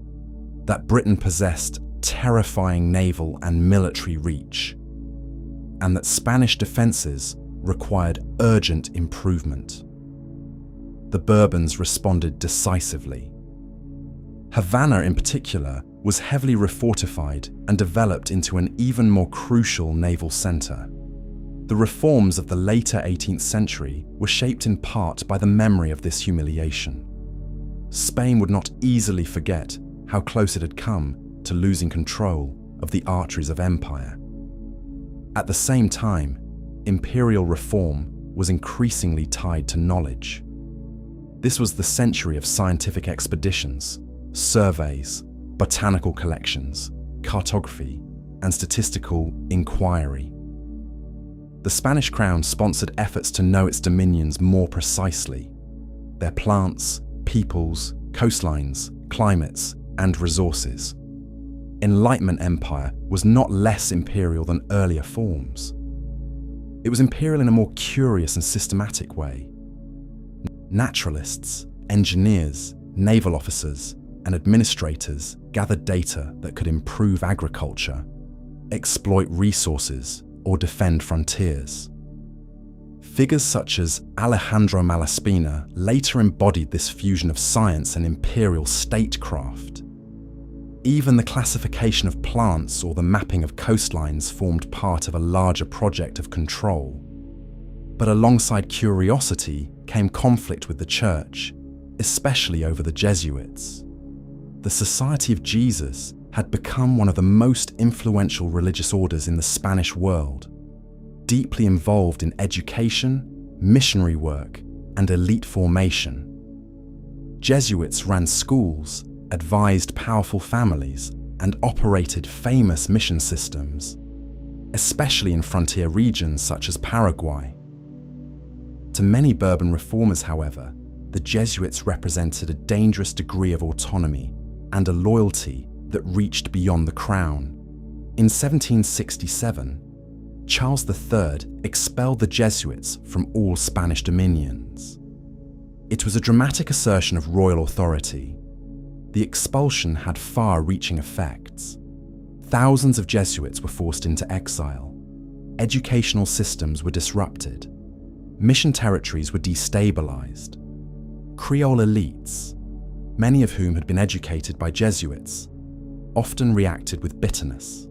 that Britain possessed terrifying naval and military reach, and that Spanish defences required urgent improvement. The Bourbons responded decisively. Havana, in particular, was heavily refortified and developed into an even more crucial naval centre. The reforms of the later 18th century were shaped in part by the memory of this humiliation. Spain would not easily forget how close it had come to losing control of the arteries of empire. At the same time, imperial reform was increasingly tied to knowledge. This was the century of scientific expeditions, surveys, botanical collections, cartography, and statistical inquiry. The Spanish crown sponsored efforts to know its dominions more precisely, their plants, peoples, coastlines, climates, and resources. Enlightenment empire was not less imperial than earlier forms. It was imperial in a more curious and systematic way. Naturalists, engineers, naval officers, and administrators gathered data that could improve agriculture, exploit resources, or defend frontiers. Figures such as Alejandro Malaspina later embodied this fusion of science and imperial statecraft. Even the classification of plants or the mapping of coastlines formed part of a larger project of control. But alongside curiosity came conflict with the Church, especially over the Jesuits. The Society of Jesus had become one of the most influential religious orders in the Spanish world, deeply involved in education, missionary work, and elite formation. Jesuits ran schools, advised powerful families, and operated famous mission systems, especially in frontier regions such as Paraguay. To many Bourbon reformers, however, the Jesuits represented a dangerous degree of autonomy and a loyalty that reached beyond the crown. In 1767, Charles III expelled the Jesuits from all Spanish dominions. It was a dramatic assertion of royal authority. The expulsion had far-reaching effects. Thousands of Jesuits were forced into exile. Educational systems were disrupted. Mission territories were destabilized. Creole elites, many of whom had been educated by Jesuits, often reacted with bitterness.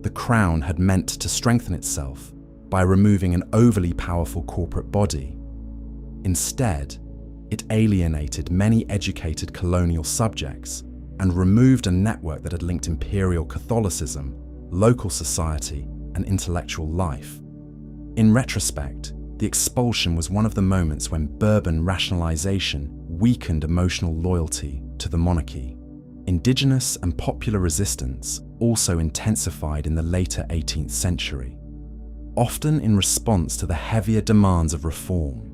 The crown had meant to strengthen itself by removing an overly powerful corporate body. Instead, it alienated many educated colonial subjects and removed a network that had linked imperial Catholicism, local society, and intellectual life. In retrospect, the expulsion was one of the moments when Bourbon rationalization weakened emotional loyalty to the monarchy. Indigenous and popular resistance also intensified in the later 18th century, often in response to the heavier demands of reform.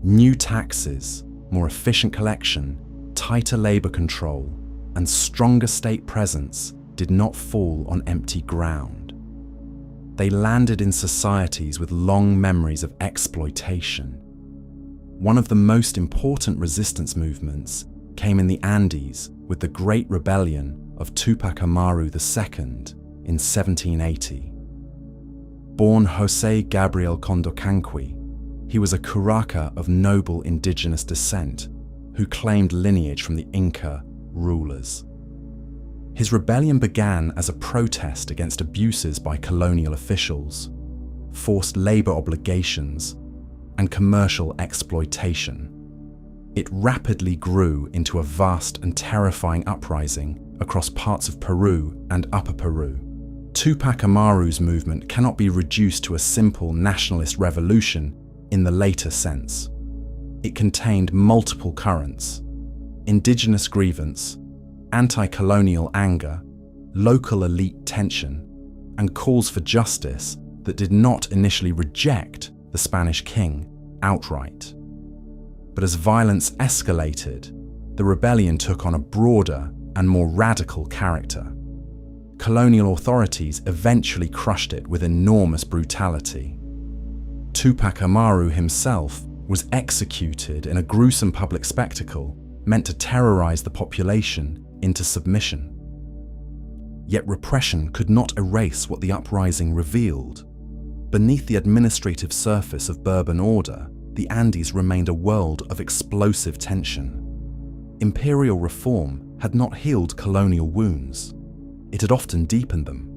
New taxes, more efficient collection, tighter labor control, and stronger state presence did not fall on empty ground. They landed in societies with long memories of exploitation. One of the most important resistance movements came in the Andes with the Great Rebellion of Tupac Amaru II in 1780. Born José Gabriel Condorcanqui, he was a curaca of noble indigenous descent who claimed lineage from the Inca rulers. His rebellion began as a protest against abuses by colonial officials, forced labor obligations, and commercial exploitation. It rapidly grew into a vast and terrifying uprising across parts of Peru and Upper Peru. Tupac Amaru's movement cannot be reduced to a simple nationalist revolution in the later sense. It contained multiple currents: indigenous grievance, anti-colonial anger, local elite tension, and calls for justice that did not initially reject the Spanish king outright. But as violence escalated, the rebellion took on a broader and more radical character. Colonial authorities eventually crushed it with enormous brutality. Tupac Amaru himself was executed in a gruesome public spectacle meant to terrorize the population into submission. Yet repression could not erase what the uprising revealed. Beneath the administrative surface of Bourbon order, the Andes remained a world of explosive tension. Imperial reform had not healed colonial wounds. It had often deepened them.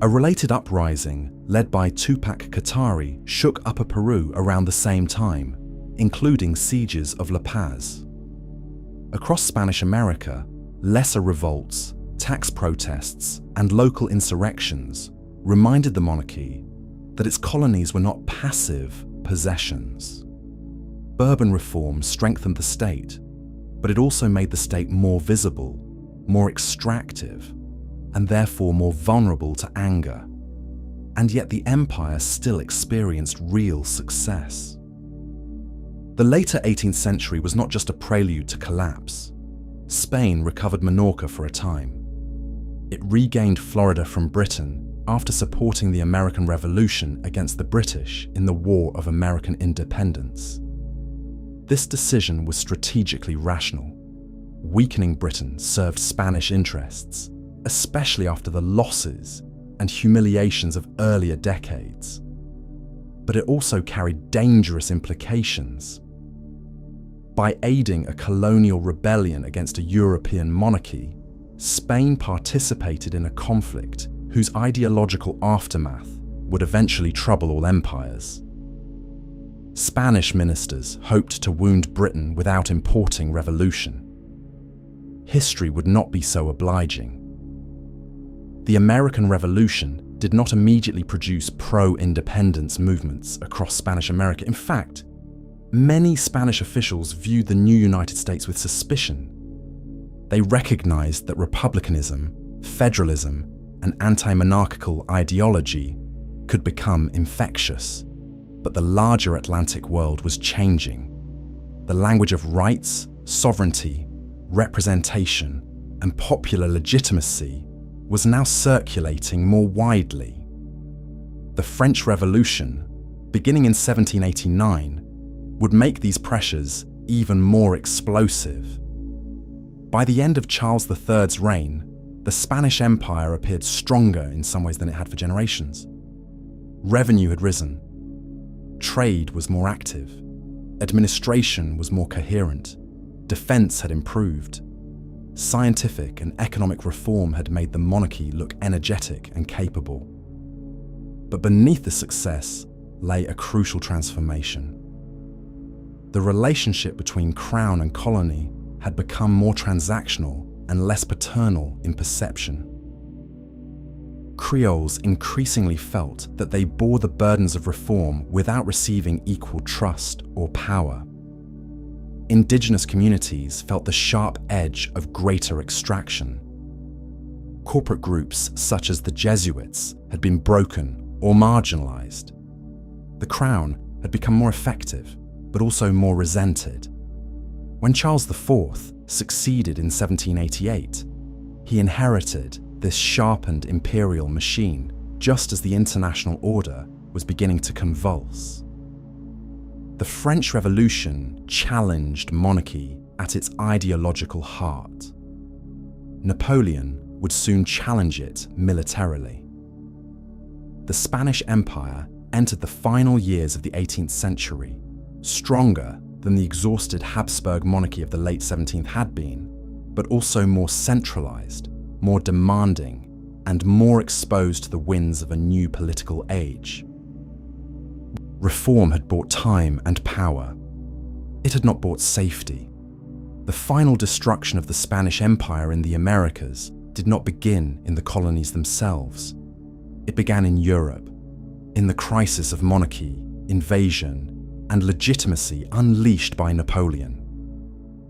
A related uprising, led by Tupac Katari, shook Upper Peru around the same time, including sieges of La Paz. Across Spanish America, lesser revolts, tax protests, and local insurrections reminded the monarchy that its colonies were not passive possessions. Bourbon reform strengthened the state, but it also made the state more visible, more extractive, and therefore more vulnerable to anger. And yet the empire still experienced real success. The later 18th century was not just a prelude to collapse. Spain recovered Minorca for a time. It regained Florida from Britain after supporting the American Revolution against the British in the War of American Independence. This decision was strategically rational. Weakening Britain served Spanish interests, especially after the losses and humiliations of earlier decades. But it also carried dangerous implications. By aiding a colonial rebellion against a European monarchy, Spain participated in a conflict whose ideological aftermath would eventually trouble all empires. Spanish ministers hoped to wound Britain without importing revolution. History would not be so obliging. The American Revolution did not immediately produce pro-independence movements across Spanish America. In fact, many Spanish officials viewed the new United States with suspicion. They recognized that republicanism, federalism, and anti-monarchical ideology could become infectious. But the larger Atlantic world was changing. The language of rights, sovereignty, representation, and popular legitimacy was now circulating more widely. The French Revolution, beginning in 1789, would make these pressures even more explosive. By the end of Charles III's reign, the Spanish Empire appeared stronger in some ways than it had for generations. Revenue had risen. Trade was more active. Administration was more coherent. Defense had improved. Scientific and economic reform had made the monarchy look energetic and capable. But beneath the success lay a crucial transformation. The relationship between crown and colony had become more transactional and less paternal in perception. Creoles increasingly felt that they bore the burdens of reform without receiving equal trust or power. Indigenous communities felt the sharp edge of greater extraction. Corporate groups such as the Jesuits had been broken or marginalized. The crown had become more effective, but also more resented. When Charles IV succeeded in 1788, he inherited this sharpened imperial machine just as the international order was beginning to convulse. The French Revolution challenged monarchy at its ideological heart. Napoleon would soon challenge it militarily. The Spanish Empire entered the final years of the 18th century, stronger than the exhausted Habsburg monarchy of the late 17th had been, but also more centralized, more demanding, and more exposed to the winds of a new political age. Reform had bought time and power. It had not bought safety. The final destruction of the Spanish Empire in the Americas did not begin in the colonies themselves. It began in Europe, in the crisis of monarchy, invasion, and legitimacy unleashed by Napoleon.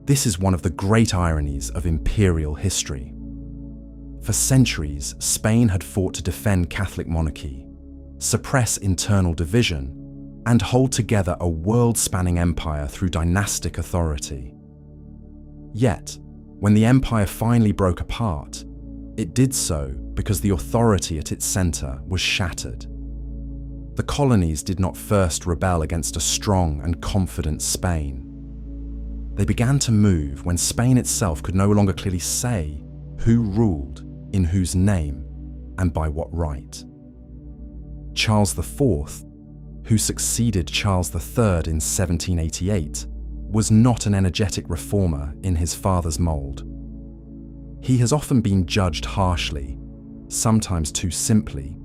This is one of the great ironies of imperial history. For centuries, Spain had fought to defend Catholic monarchy, suppress internal division, and hold together a world-spanning empire through dynastic authority. Yet, when the empire finally broke apart, it did so because the authority at its center was shattered. The colonies did not first rebel against a strong and confident Spain. They began to move when Spain itself could no longer clearly say who ruled, in whose name, and by what right. Charles IV, who succeeded Charles III in 1788, was not an energetic reformer in his father's mold. He has often been judged harshly, sometimes too simply,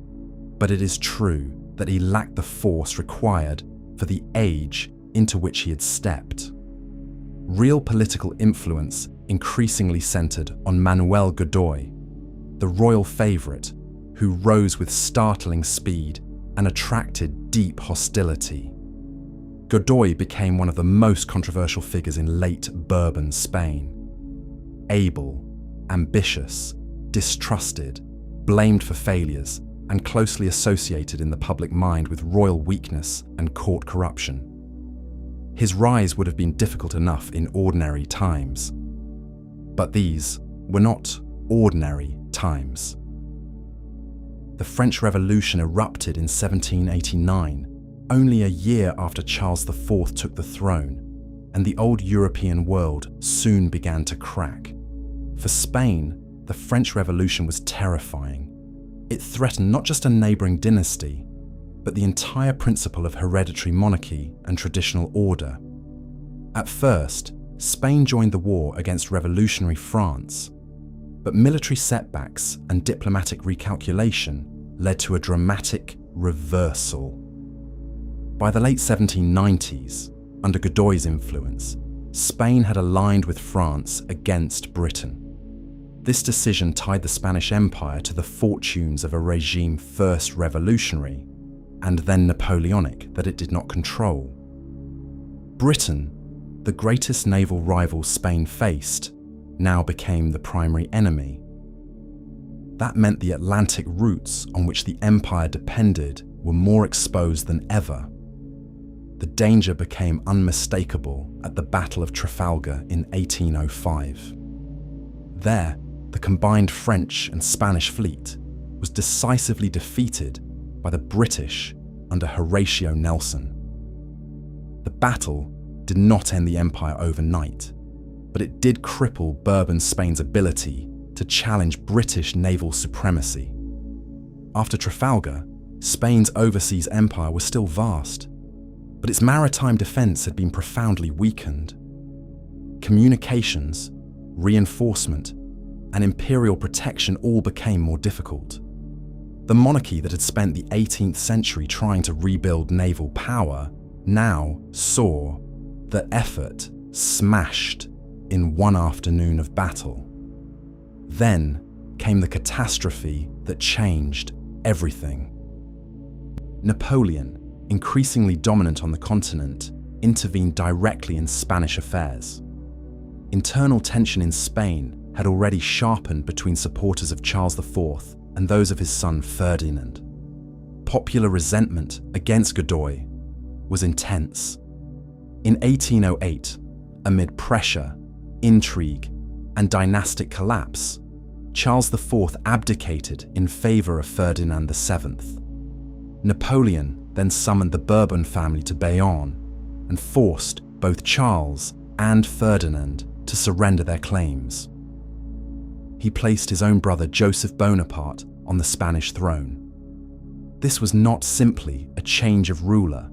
but it is true that he lacked the force required for the age into which he had stepped. Real political influence increasingly centered on Manuel Godoy, the royal favorite who rose with startling speed and attracted deep hostility. Godoy became one of the most controversial figures in late Bourbon Spain. Able, ambitious, distrusted, blamed for failures, and closely associated in the public mind with royal weakness and court corruption. His rise would have been difficult enough in ordinary times. But these were not ordinary times. The French Revolution erupted in 1789, only a year after Charles IV took the throne, and the old European world soon began to crack. For Spain, the French Revolution was terrifying. It threatened not just a neighboring dynasty, but the entire principle of hereditary monarchy and traditional order. At first, Spain joined the war against revolutionary France, but military setbacks and diplomatic recalculation led to a dramatic reversal. By the late 1790s, under Godoy's influence, Spain had aligned with France against Britain. This decision tied the Spanish Empire to the fortunes of a regime first revolutionary and then Napoleonic that it did not control. Britain, the greatest naval rival Spain faced, now became the primary enemy. That meant the Atlantic routes on which the empire depended were more exposed than ever. The danger became unmistakable at the Battle of Trafalgar in 1805. There, the combined French and Spanish fleet was decisively defeated by the British under Horatio Nelson. The battle did not end the empire overnight, but it did cripple Bourbon Spain's ability to challenge British naval supremacy. After Trafalgar, Spain's overseas empire was still vast, but its maritime defense had been profoundly weakened. Communications, reinforcement, and imperial protection all became more difficult. The monarchy that had spent the 18th century trying to rebuild naval power now saw the effort smashed in one afternoon of battle. Then came the catastrophe that changed everything. Napoleon, increasingly dominant on the continent, intervened directly in Spanish affairs. Internal tension in Spain had already sharpened between supporters of Charles IV and those of his son Ferdinand. Popular resentment against Godoy was intense. In 1808, amid pressure, intrigue, and dynastic collapse, Charles IV abdicated in favour of Ferdinand VII. Napoleon then summoned the Bourbon family to Bayonne and forced both Charles and Ferdinand to surrender their claims. He placed his own brother Joseph Bonaparte on the Spanish throne. This was not simply a change of ruler,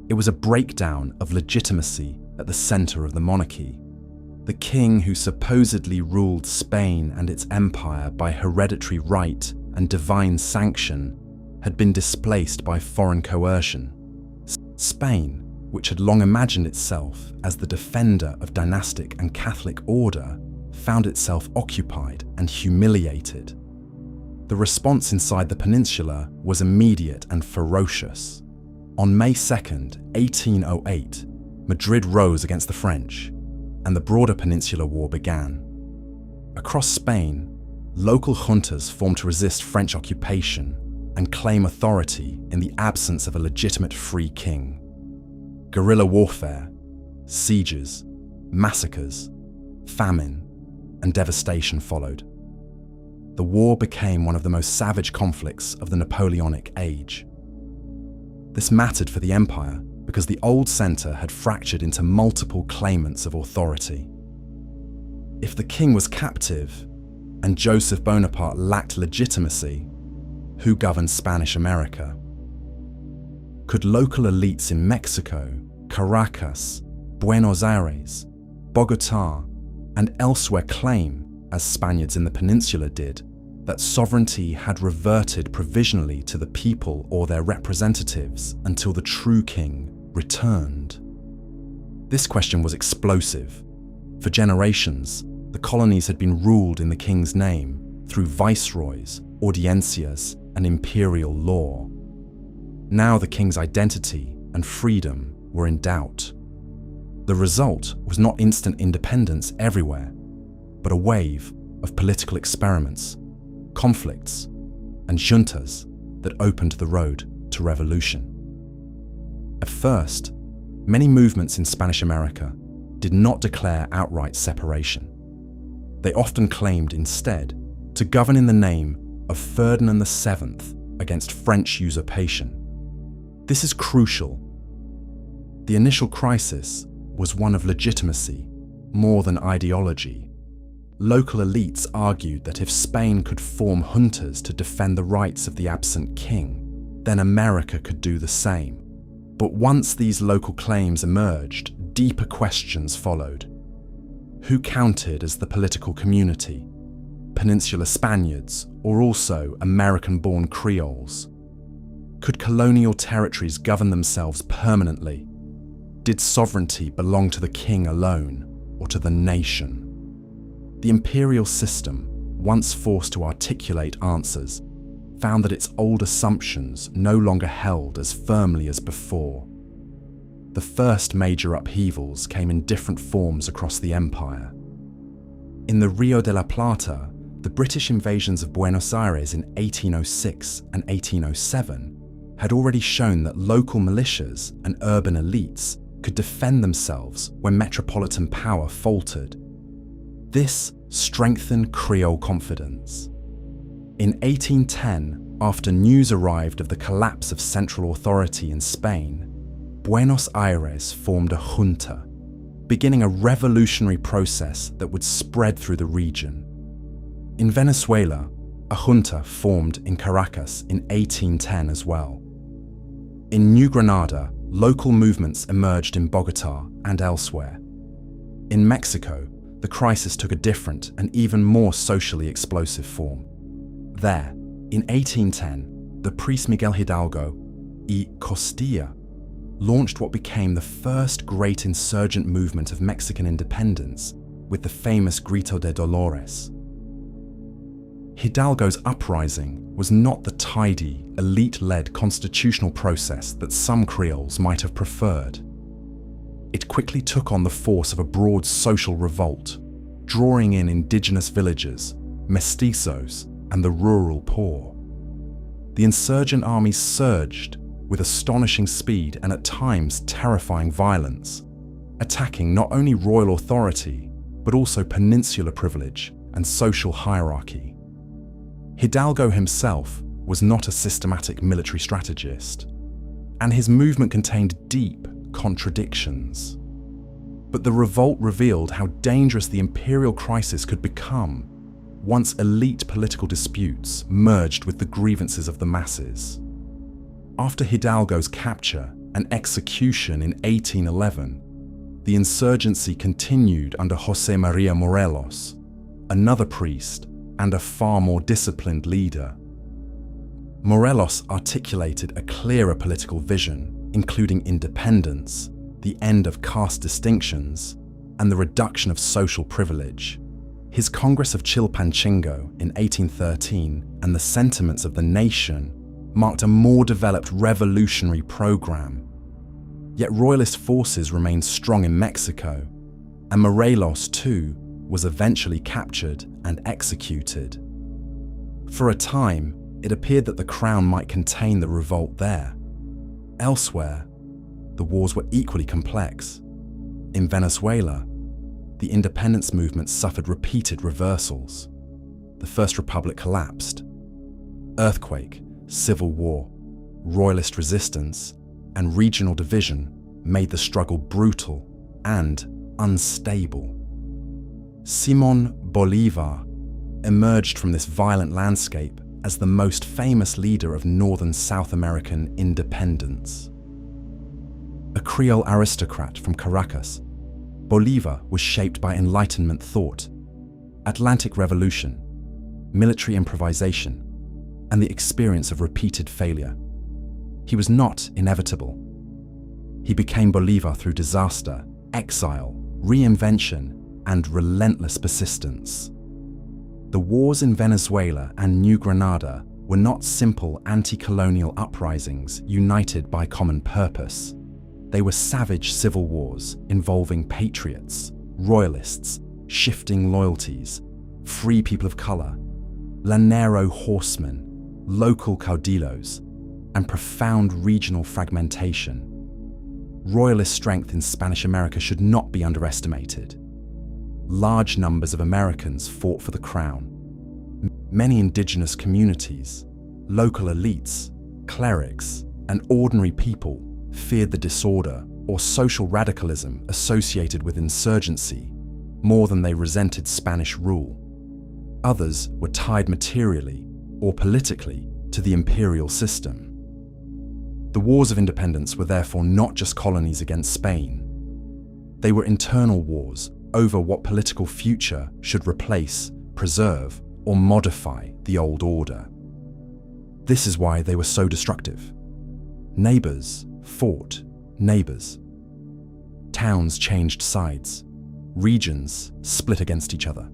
it was a breakdown of legitimacy at the centre of the monarchy. The king who supposedly ruled Spain and its empire by hereditary right and divine sanction had been displaced by foreign coercion. Spain, which had long imagined itself as the defender of dynastic and Catholic order, found itself occupied and humiliated. The response inside the peninsula was immediate and ferocious. On May 2nd, 1808, Madrid rose against the French, and the broader Peninsular War began. Across Spain, local juntas formed to resist French occupation and claim authority in the absence of a legitimate free king. Guerrilla warfare, sieges, massacres, famine, and devastation followed. The war became one of the most savage conflicts of the Napoleonic age. This mattered for the empire because the old centre had fractured into multiple claimants of authority. If the king was captive and Joseph Bonaparte lacked legitimacy, who governed Spanish America? Could local elites in Mexico, Caracas, Buenos Aires, Bogotá, and elsewhere claim, as Spaniards in the peninsula did, that sovereignty had reverted provisionally to the people or their representatives until the true king returned? This question was explosive. For generations, the colonies had been ruled in the king's name through viceroys, audiencias, and imperial law. Now the king's identity and freedom were in doubt. The result was not instant independence everywhere, but a wave of political experiments, conflicts, and juntas that opened the road to revolution. At first, many movements in Spanish America did not declare outright separation. They often claimed instead to govern in the name of Ferdinand VII against French usurpation. This is crucial. The initial crisis was one of legitimacy more than ideology. Local elites argued that if Spain could form juntas to defend the rights of the absent king, then America could do the same. But once these local claims emerged, deeper questions followed. Who counted as the political community? Peninsular Spaniards, or also American-born Creoles? Could colonial territories govern themselves permanently? Did sovereignty belong to the king alone, or to the nation? The imperial system, once forced to articulate answers, found that its old assumptions no longer held as firmly as before. The first major upheavals came in different forms across the empire. In the Rio de la Plata, the British invasions of Buenos Aires in 1806 and 1807 had already shown that local militias and urban elites could defend themselves when metropolitan power faltered. This strengthened Creole confidence. In 1810, After news arrived of the collapse of central authority in Spain, Buenos Aires formed a junta, beginning a revolutionary process that would spread through the region. In Venezuela, a junta formed in Caracas in 1810 as well. In New Granada, local movements emerged in Bogotá and elsewhere. In Mexico, the crisis took a different and even more socially explosive form. There, in 1810, the priest Miguel Hidalgo y Costilla launched what became the first great insurgent movement of Mexican independence with the famous Grito de Dolores. Hidalgo's uprising was not the tidy, elite-led constitutional process that some Creoles might have preferred. It quickly took on the force of a broad social revolt, drawing in indigenous villagers, mestizos, and the rural poor. The insurgent armies surged with astonishing speed and at times terrifying violence, attacking not only royal authority, but also peninsular privilege and social hierarchy. Hidalgo himself was not a systematic military strategist, and his movement contained deep contradictions. But the revolt revealed how dangerous the imperial crisis could become once elite political disputes merged with the grievances of the masses. After Hidalgo's capture and execution in 1811, the insurgency continued under José María Morelos, another priest and a far more disciplined leader. Morelos articulated a clearer political vision, including independence, the end of caste distinctions, and the reduction of social privilege. His Congress of Chilpancingo in 1813 and the sentiments of the nation marked a more developed revolutionary program. Yet royalist forces remained strong in Mexico, and Morelos too was eventually captured and executed. For a time, it appeared that the crown might contain the revolt there. Elsewhere, the wars were equally complex. In Venezuela, the independence movement suffered repeated reversals. The First Republic collapsed. Earthquake, civil war, royalist resistance, and regional division made the struggle brutal and unstable. Simón Bolívar emerged from this violent landscape as the most famous leader of northern South American independence. A Creole aristocrat from Caracas, Bolívar was shaped by Enlightenment thought, Atlantic Revolution, military improvisation, and the experience of repeated failure. He was not inevitable. He became Bolívar through disaster, exile, reinvention, and relentless persistence. The wars in Venezuela and New Granada were not simple anti-colonial uprisings united by common purpose. They were savage civil wars involving patriots, royalists, shifting loyalties, free people of color, Llanero horsemen, local caudillos, and profound regional fragmentation. Royalist strength in Spanish America should not be underestimated. Large numbers of Americans fought for the crown. Many indigenous communities, local elites, clerics, and ordinary people feared the disorder or social radicalism associated with insurgency more than they resented Spanish rule. Others were tied materially or politically to the imperial system. The wars of independence were therefore not just colonies against Spain. They were internal wars over what political future should replace, preserve, or modify the old order. This is why they were so destructive. Neighbors fought neighbors. Towns changed sides. Regions split against each other.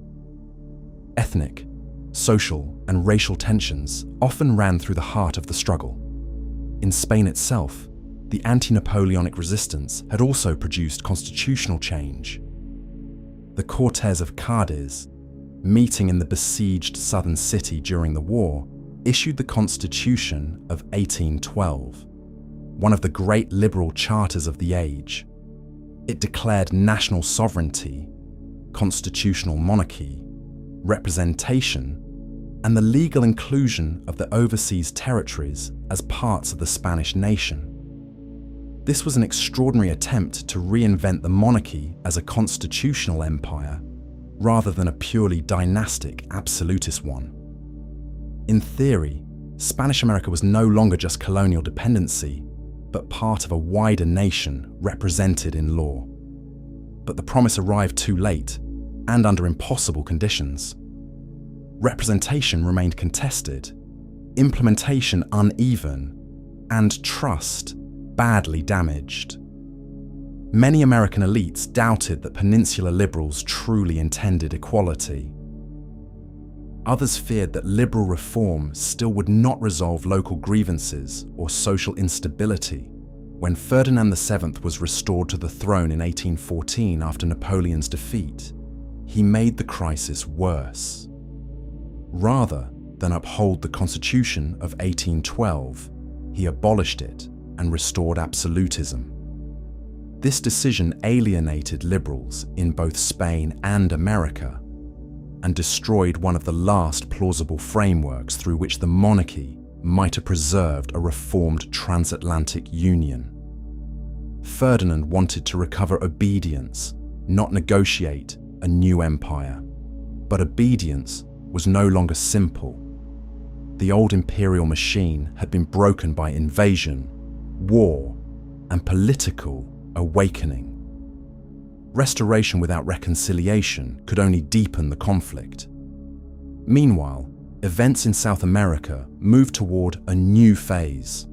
Ethnic, social, and racial tensions often ran through the heart of the struggle. In Spain itself, the anti-Napoleonic resistance had also produced constitutional change. The Cortes of Cádiz, meeting in the besieged southern city during the war, issued the Constitution of 1812, one of the great liberal charters of the age. It declared national sovereignty, constitutional monarchy, representation, and the legal inclusion of the overseas territories as parts of the Spanish nation. This was an extraordinary attempt to reinvent the monarchy as a constitutional empire, rather than a purely dynastic absolutist one. In theory, Spanish America was no longer just colonial dependency, but part of a wider nation represented in law. But the promise arrived too late, and under impossible conditions. Representation remained contested, implementation uneven, and trust badly damaged. Many American elites doubted that Peninsular liberals truly intended equality. Others feared that liberal reform still would not resolve local grievances or social instability. When Ferdinand VII was restored to the throne in 1814 after Napoleon's defeat, he made the crisis worse. Rather than uphold the Constitution of 1812, he abolished it and restored absolutism. This decision alienated liberals in both Spain and America, and destroyed one of the last plausible frameworks through which the monarchy might have preserved a reformed transatlantic union. Ferdinand wanted to recover obedience, not negotiate a new empire. But obedience was no longer simple. The old imperial machine had been broken by invasion, war, and political awakening. Restoration without reconciliation could only deepen the conflict. Meanwhile, events in South America moved toward a new phase.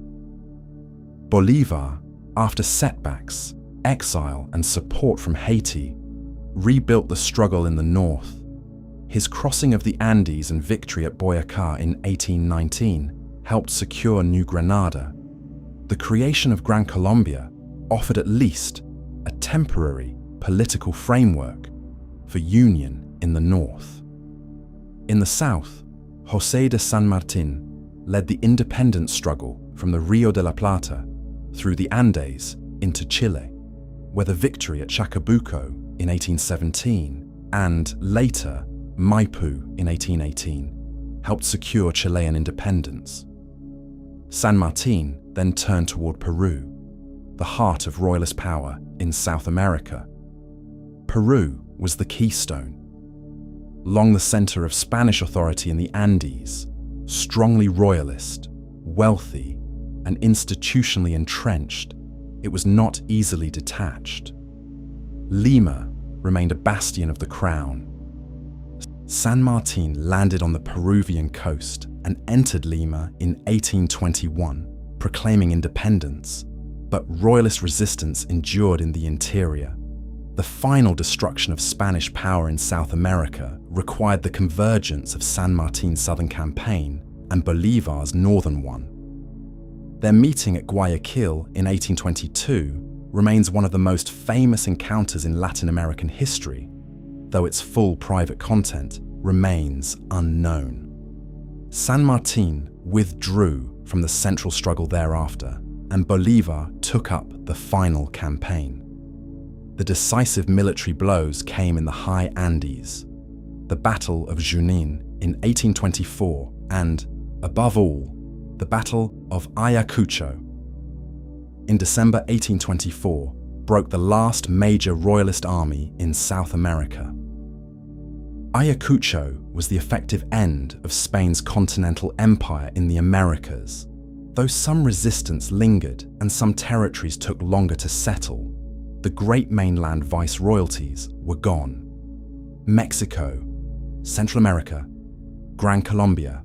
Bolívar, after setbacks, exile, and support from Haiti, rebuilt the struggle in the north. His crossing of the Andes and victory at Boyacá in 1819 helped secure New Granada. The creation of Gran Colombia offered at least a temporary political framework for union in the north. In the south, José de San Martín led the independence struggle from the Rio de la Plata through the Andes into Chile, where the victory at Chacabuco in 1817 and later Maipú in 1818 helped secure Chilean independence. San Martín then turned toward Peru, the heart of royalist power in South America. Peru was the keystone. Along the center of Spanish authority in the Andes, strongly royalist, wealthy, and institutionally entrenched, it was not easily detached. Lima remained a bastion of the crown. San Martín landed on the Peruvian coast and entered Lima in 1821, proclaiming independence, but royalist resistance endured in the interior. The final destruction of Spanish power in South America required the convergence of San Martín's southern campaign and Bolívar's northern one. Their meeting at Guayaquil in 1822 remains one of the most famous encounters in Latin American history, though its full private content remains unknown. San Martín withdrew from the central struggle thereafter, and Bolívar took up the final campaign. The decisive military blows came in the high Andes, the Battle of Junín in 1824, and, above all, the Battle of Ayacucho. In December 1824, broke the last major royalist army in South America. Ayacucho was the effective end of Spain's continental empire in the Americas. Though some resistance lingered and some territories took longer to settle, the great mainland viceroyalties were gone. Mexico, Central America, Gran Colombia,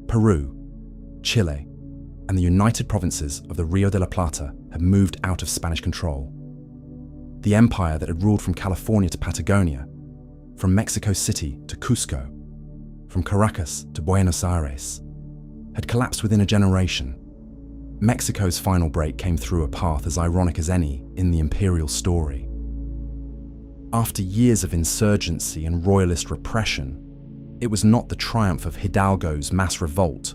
Peru, Chile, and the United Provinces of the Rio de la Plata had moved out of Spanish control. The empire that had ruled from California to Patagonia, from Mexico City to Cusco, from Caracas to Buenos Aires, had collapsed within a generation. Mexico's final break came through a path as ironic as any in the imperial story. After years of insurgency and royalist repression, it was not the triumph of Hidalgo's mass revolt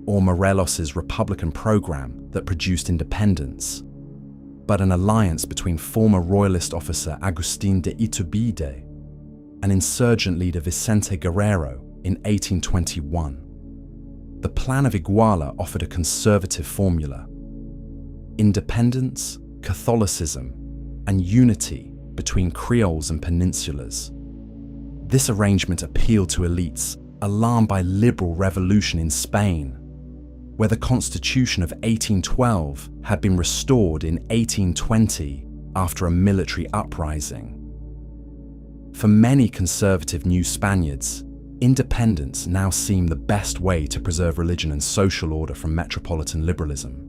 or Morelos's Republican program that produced independence, but an alliance between former royalist officer Agustín de Iturbide and insurgent leader Vicente Guerrero in 1821. The Plan of Iguala offered a conservative formula: independence, Catholicism, and unity between Creoles and peninsulars. This arrangement appealed to elites alarmed by liberal revolution in Spain, where the Constitution of 1812 had been restored in 1820 after a military uprising. For many conservative New Spaniards, independence now seemed the best way to preserve religion and social order from metropolitan liberalism.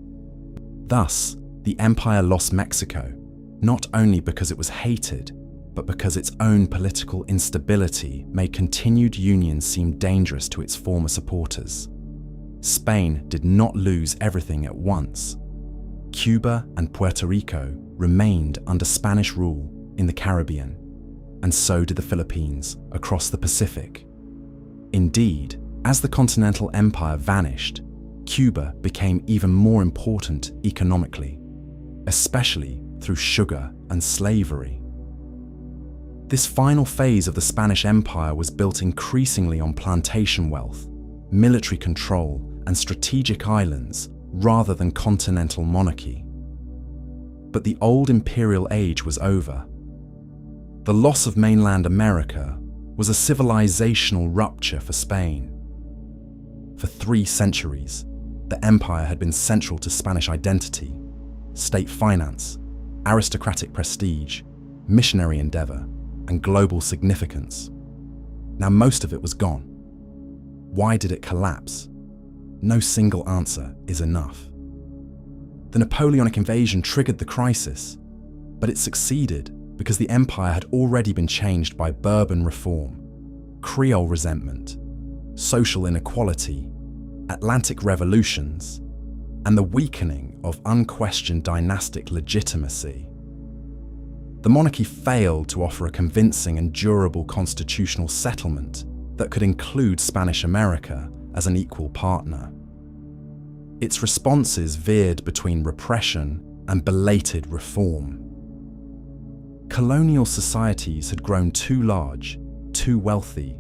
Thus, the empire lost Mexico, not only because it was hated, but because its own political instability made continued union seem dangerous to its former supporters. Spain did not lose everything at once. Cuba and Puerto Rico remained under Spanish rule in the Caribbean, and so did the Philippines across the Pacific. Indeed, as the continental empire vanished, Cuba became even more important economically, especially through sugar and slavery. This final phase of the Spanish Empire was built increasingly on plantation wealth, military control, and strategic islands rather than continental monarchy. But the old imperial age was over. The loss of mainland America was a civilizational rupture for Spain. For 3 centuries, the empire had been central to Spanish identity, state finance, aristocratic prestige, missionary endeavor, and global significance. Now most of it was gone. Why did it collapse? No single answer is enough. The Napoleonic invasion triggered the crisis, but it succeeded because the empire had already been changed by Bourbon reform, Creole resentment, social inequality, Atlantic revolutions, and the weakening of unquestioned dynastic legitimacy. The monarchy failed to offer a convincing and durable constitutional settlement that could include Spanish America as an equal partner. Its responses veered between repression and belated reform. Colonial societies had grown too large, too wealthy,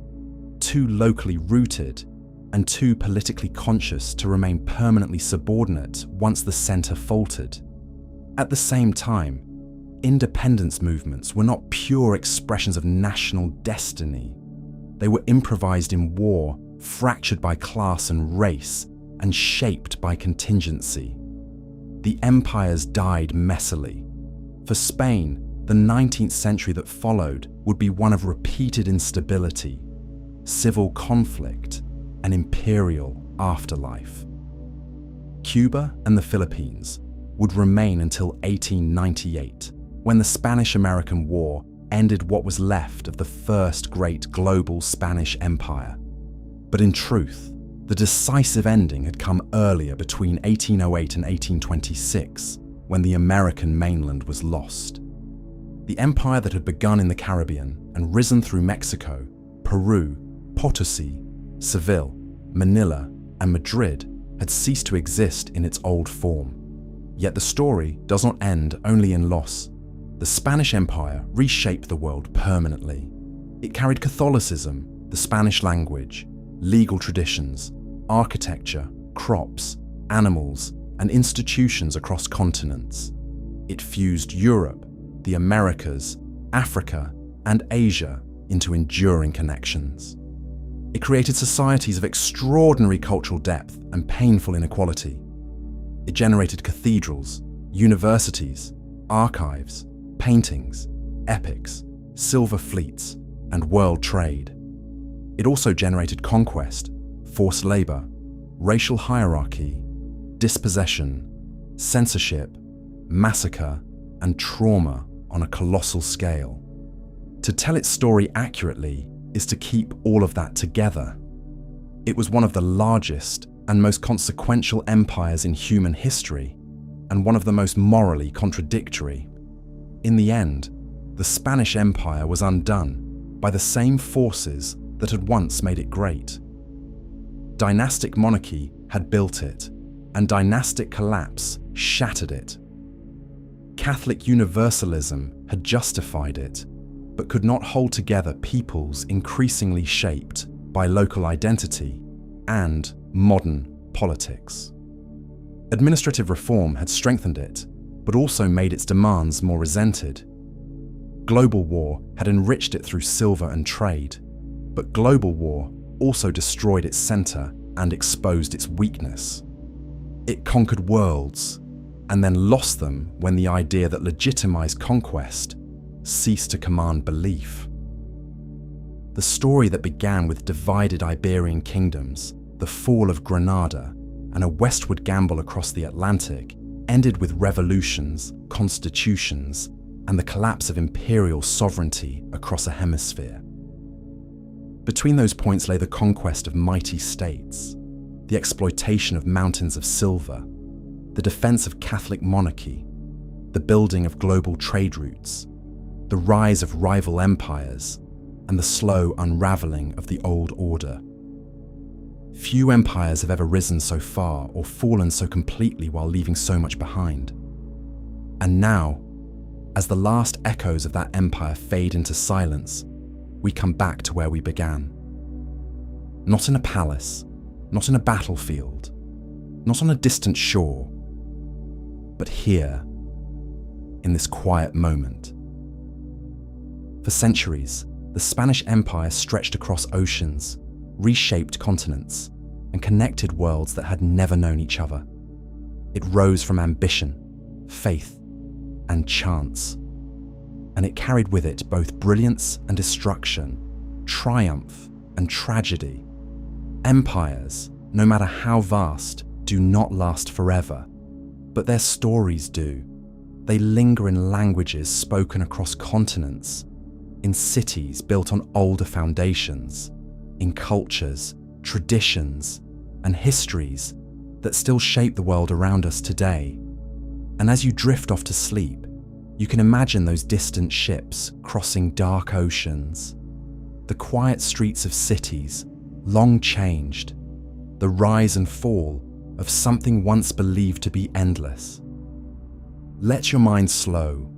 too locally rooted, and too politically conscious to remain permanently subordinate once the center faltered. At the same time, independence movements were not pure expressions of national destiny. They were improvised in war, fractured by class and race, and shaped by contingency. The empires died messily. For Spain, the 19th century that followed would be one of repeated instability, civil conflict, and imperial afterlife. Cuba and the Philippines would remain until 1898, when the Spanish-American War ended what was left of the first great global Spanish Empire. But in truth, the decisive ending had come earlier, between 1808 and 1826, when the American mainland was lost. The empire that had begun in the Caribbean and risen through Mexico, Peru, Potosi, Seville, Manila, and Madrid had ceased to exist in its old form. Yet the story does not end only in loss. The Spanish Empire reshaped the world permanently. It carried Catholicism, the Spanish language, legal traditions, architecture, crops, animals, and institutions across continents. It fused Europe, the Americas, Africa, and Asia into enduring connections. It created societies of extraordinary cultural depth and painful inequality. It generated cathedrals, universities, archives, paintings, epics, silver fleets, and world trade. It also generated conquest, forced labor, racial hierarchy, dispossession, censorship, massacre, and trauma on a colossal scale. To tell its story accurately is to keep all of that together. It was one of the largest and most consequential empires in human history, and one of the most morally contradictory. In the end, the Spanish Empire was undone by the same forces that had once made it great. Dynastic monarchy had built it, and dynastic collapse shattered it. Catholic universalism had justified it, but could not hold together peoples increasingly shaped by local identity and modern politics. Administrative reform had strengthened it, but also made its demands more resented. Global war had enriched it through silver and trade, but global war also destroyed its center and exposed its weakness. It conquered worlds and then lost them when the idea that legitimized conquest ceased to command belief. The story that began with divided Iberian kingdoms, the fall of Granada, and a westward gamble across the Atlantic ended with revolutions, constitutions, and the collapse of imperial sovereignty across a hemisphere. Between those points lay the conquest of mighty states, the exploitation of mountains of silver, the defense of Catholic monarchy, the building of global trade routes, the rise of rival empires, and the slow unraveling of the old order. Few empires have ever risen so far or fallen so completely while leaving so much behind. And now, as the last echoes of that empire fade into silence, we come back to where we began. Not in a palace, not in a battlefield, not on a distant shore, but here, in this quiet moment. For centuries, the Spanish Empire stretched across oceans, reshaped continents, and connected worlds that had never known each other. It rose from ambition, faith, and chance, and it carried with it both brilliance and destruction, triumph and tragedy. Empires, no matter how vast, do not last forever, but their stories do. They linger in languages spoken across continents, in cities built on older foundations, in cultures, traditions, and histories that still shape the world around us today. And as you drift off to sleep, you can imagine those distant ships crossing dark oceans, the quiet streets of cities, long changed, the rise and fall of something once believed to be endless. Let your mind slow,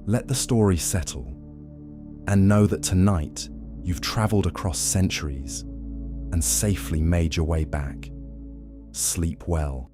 let the story settle, and know that tonight you've traveled across centuries and safely made your way back. Sleep well.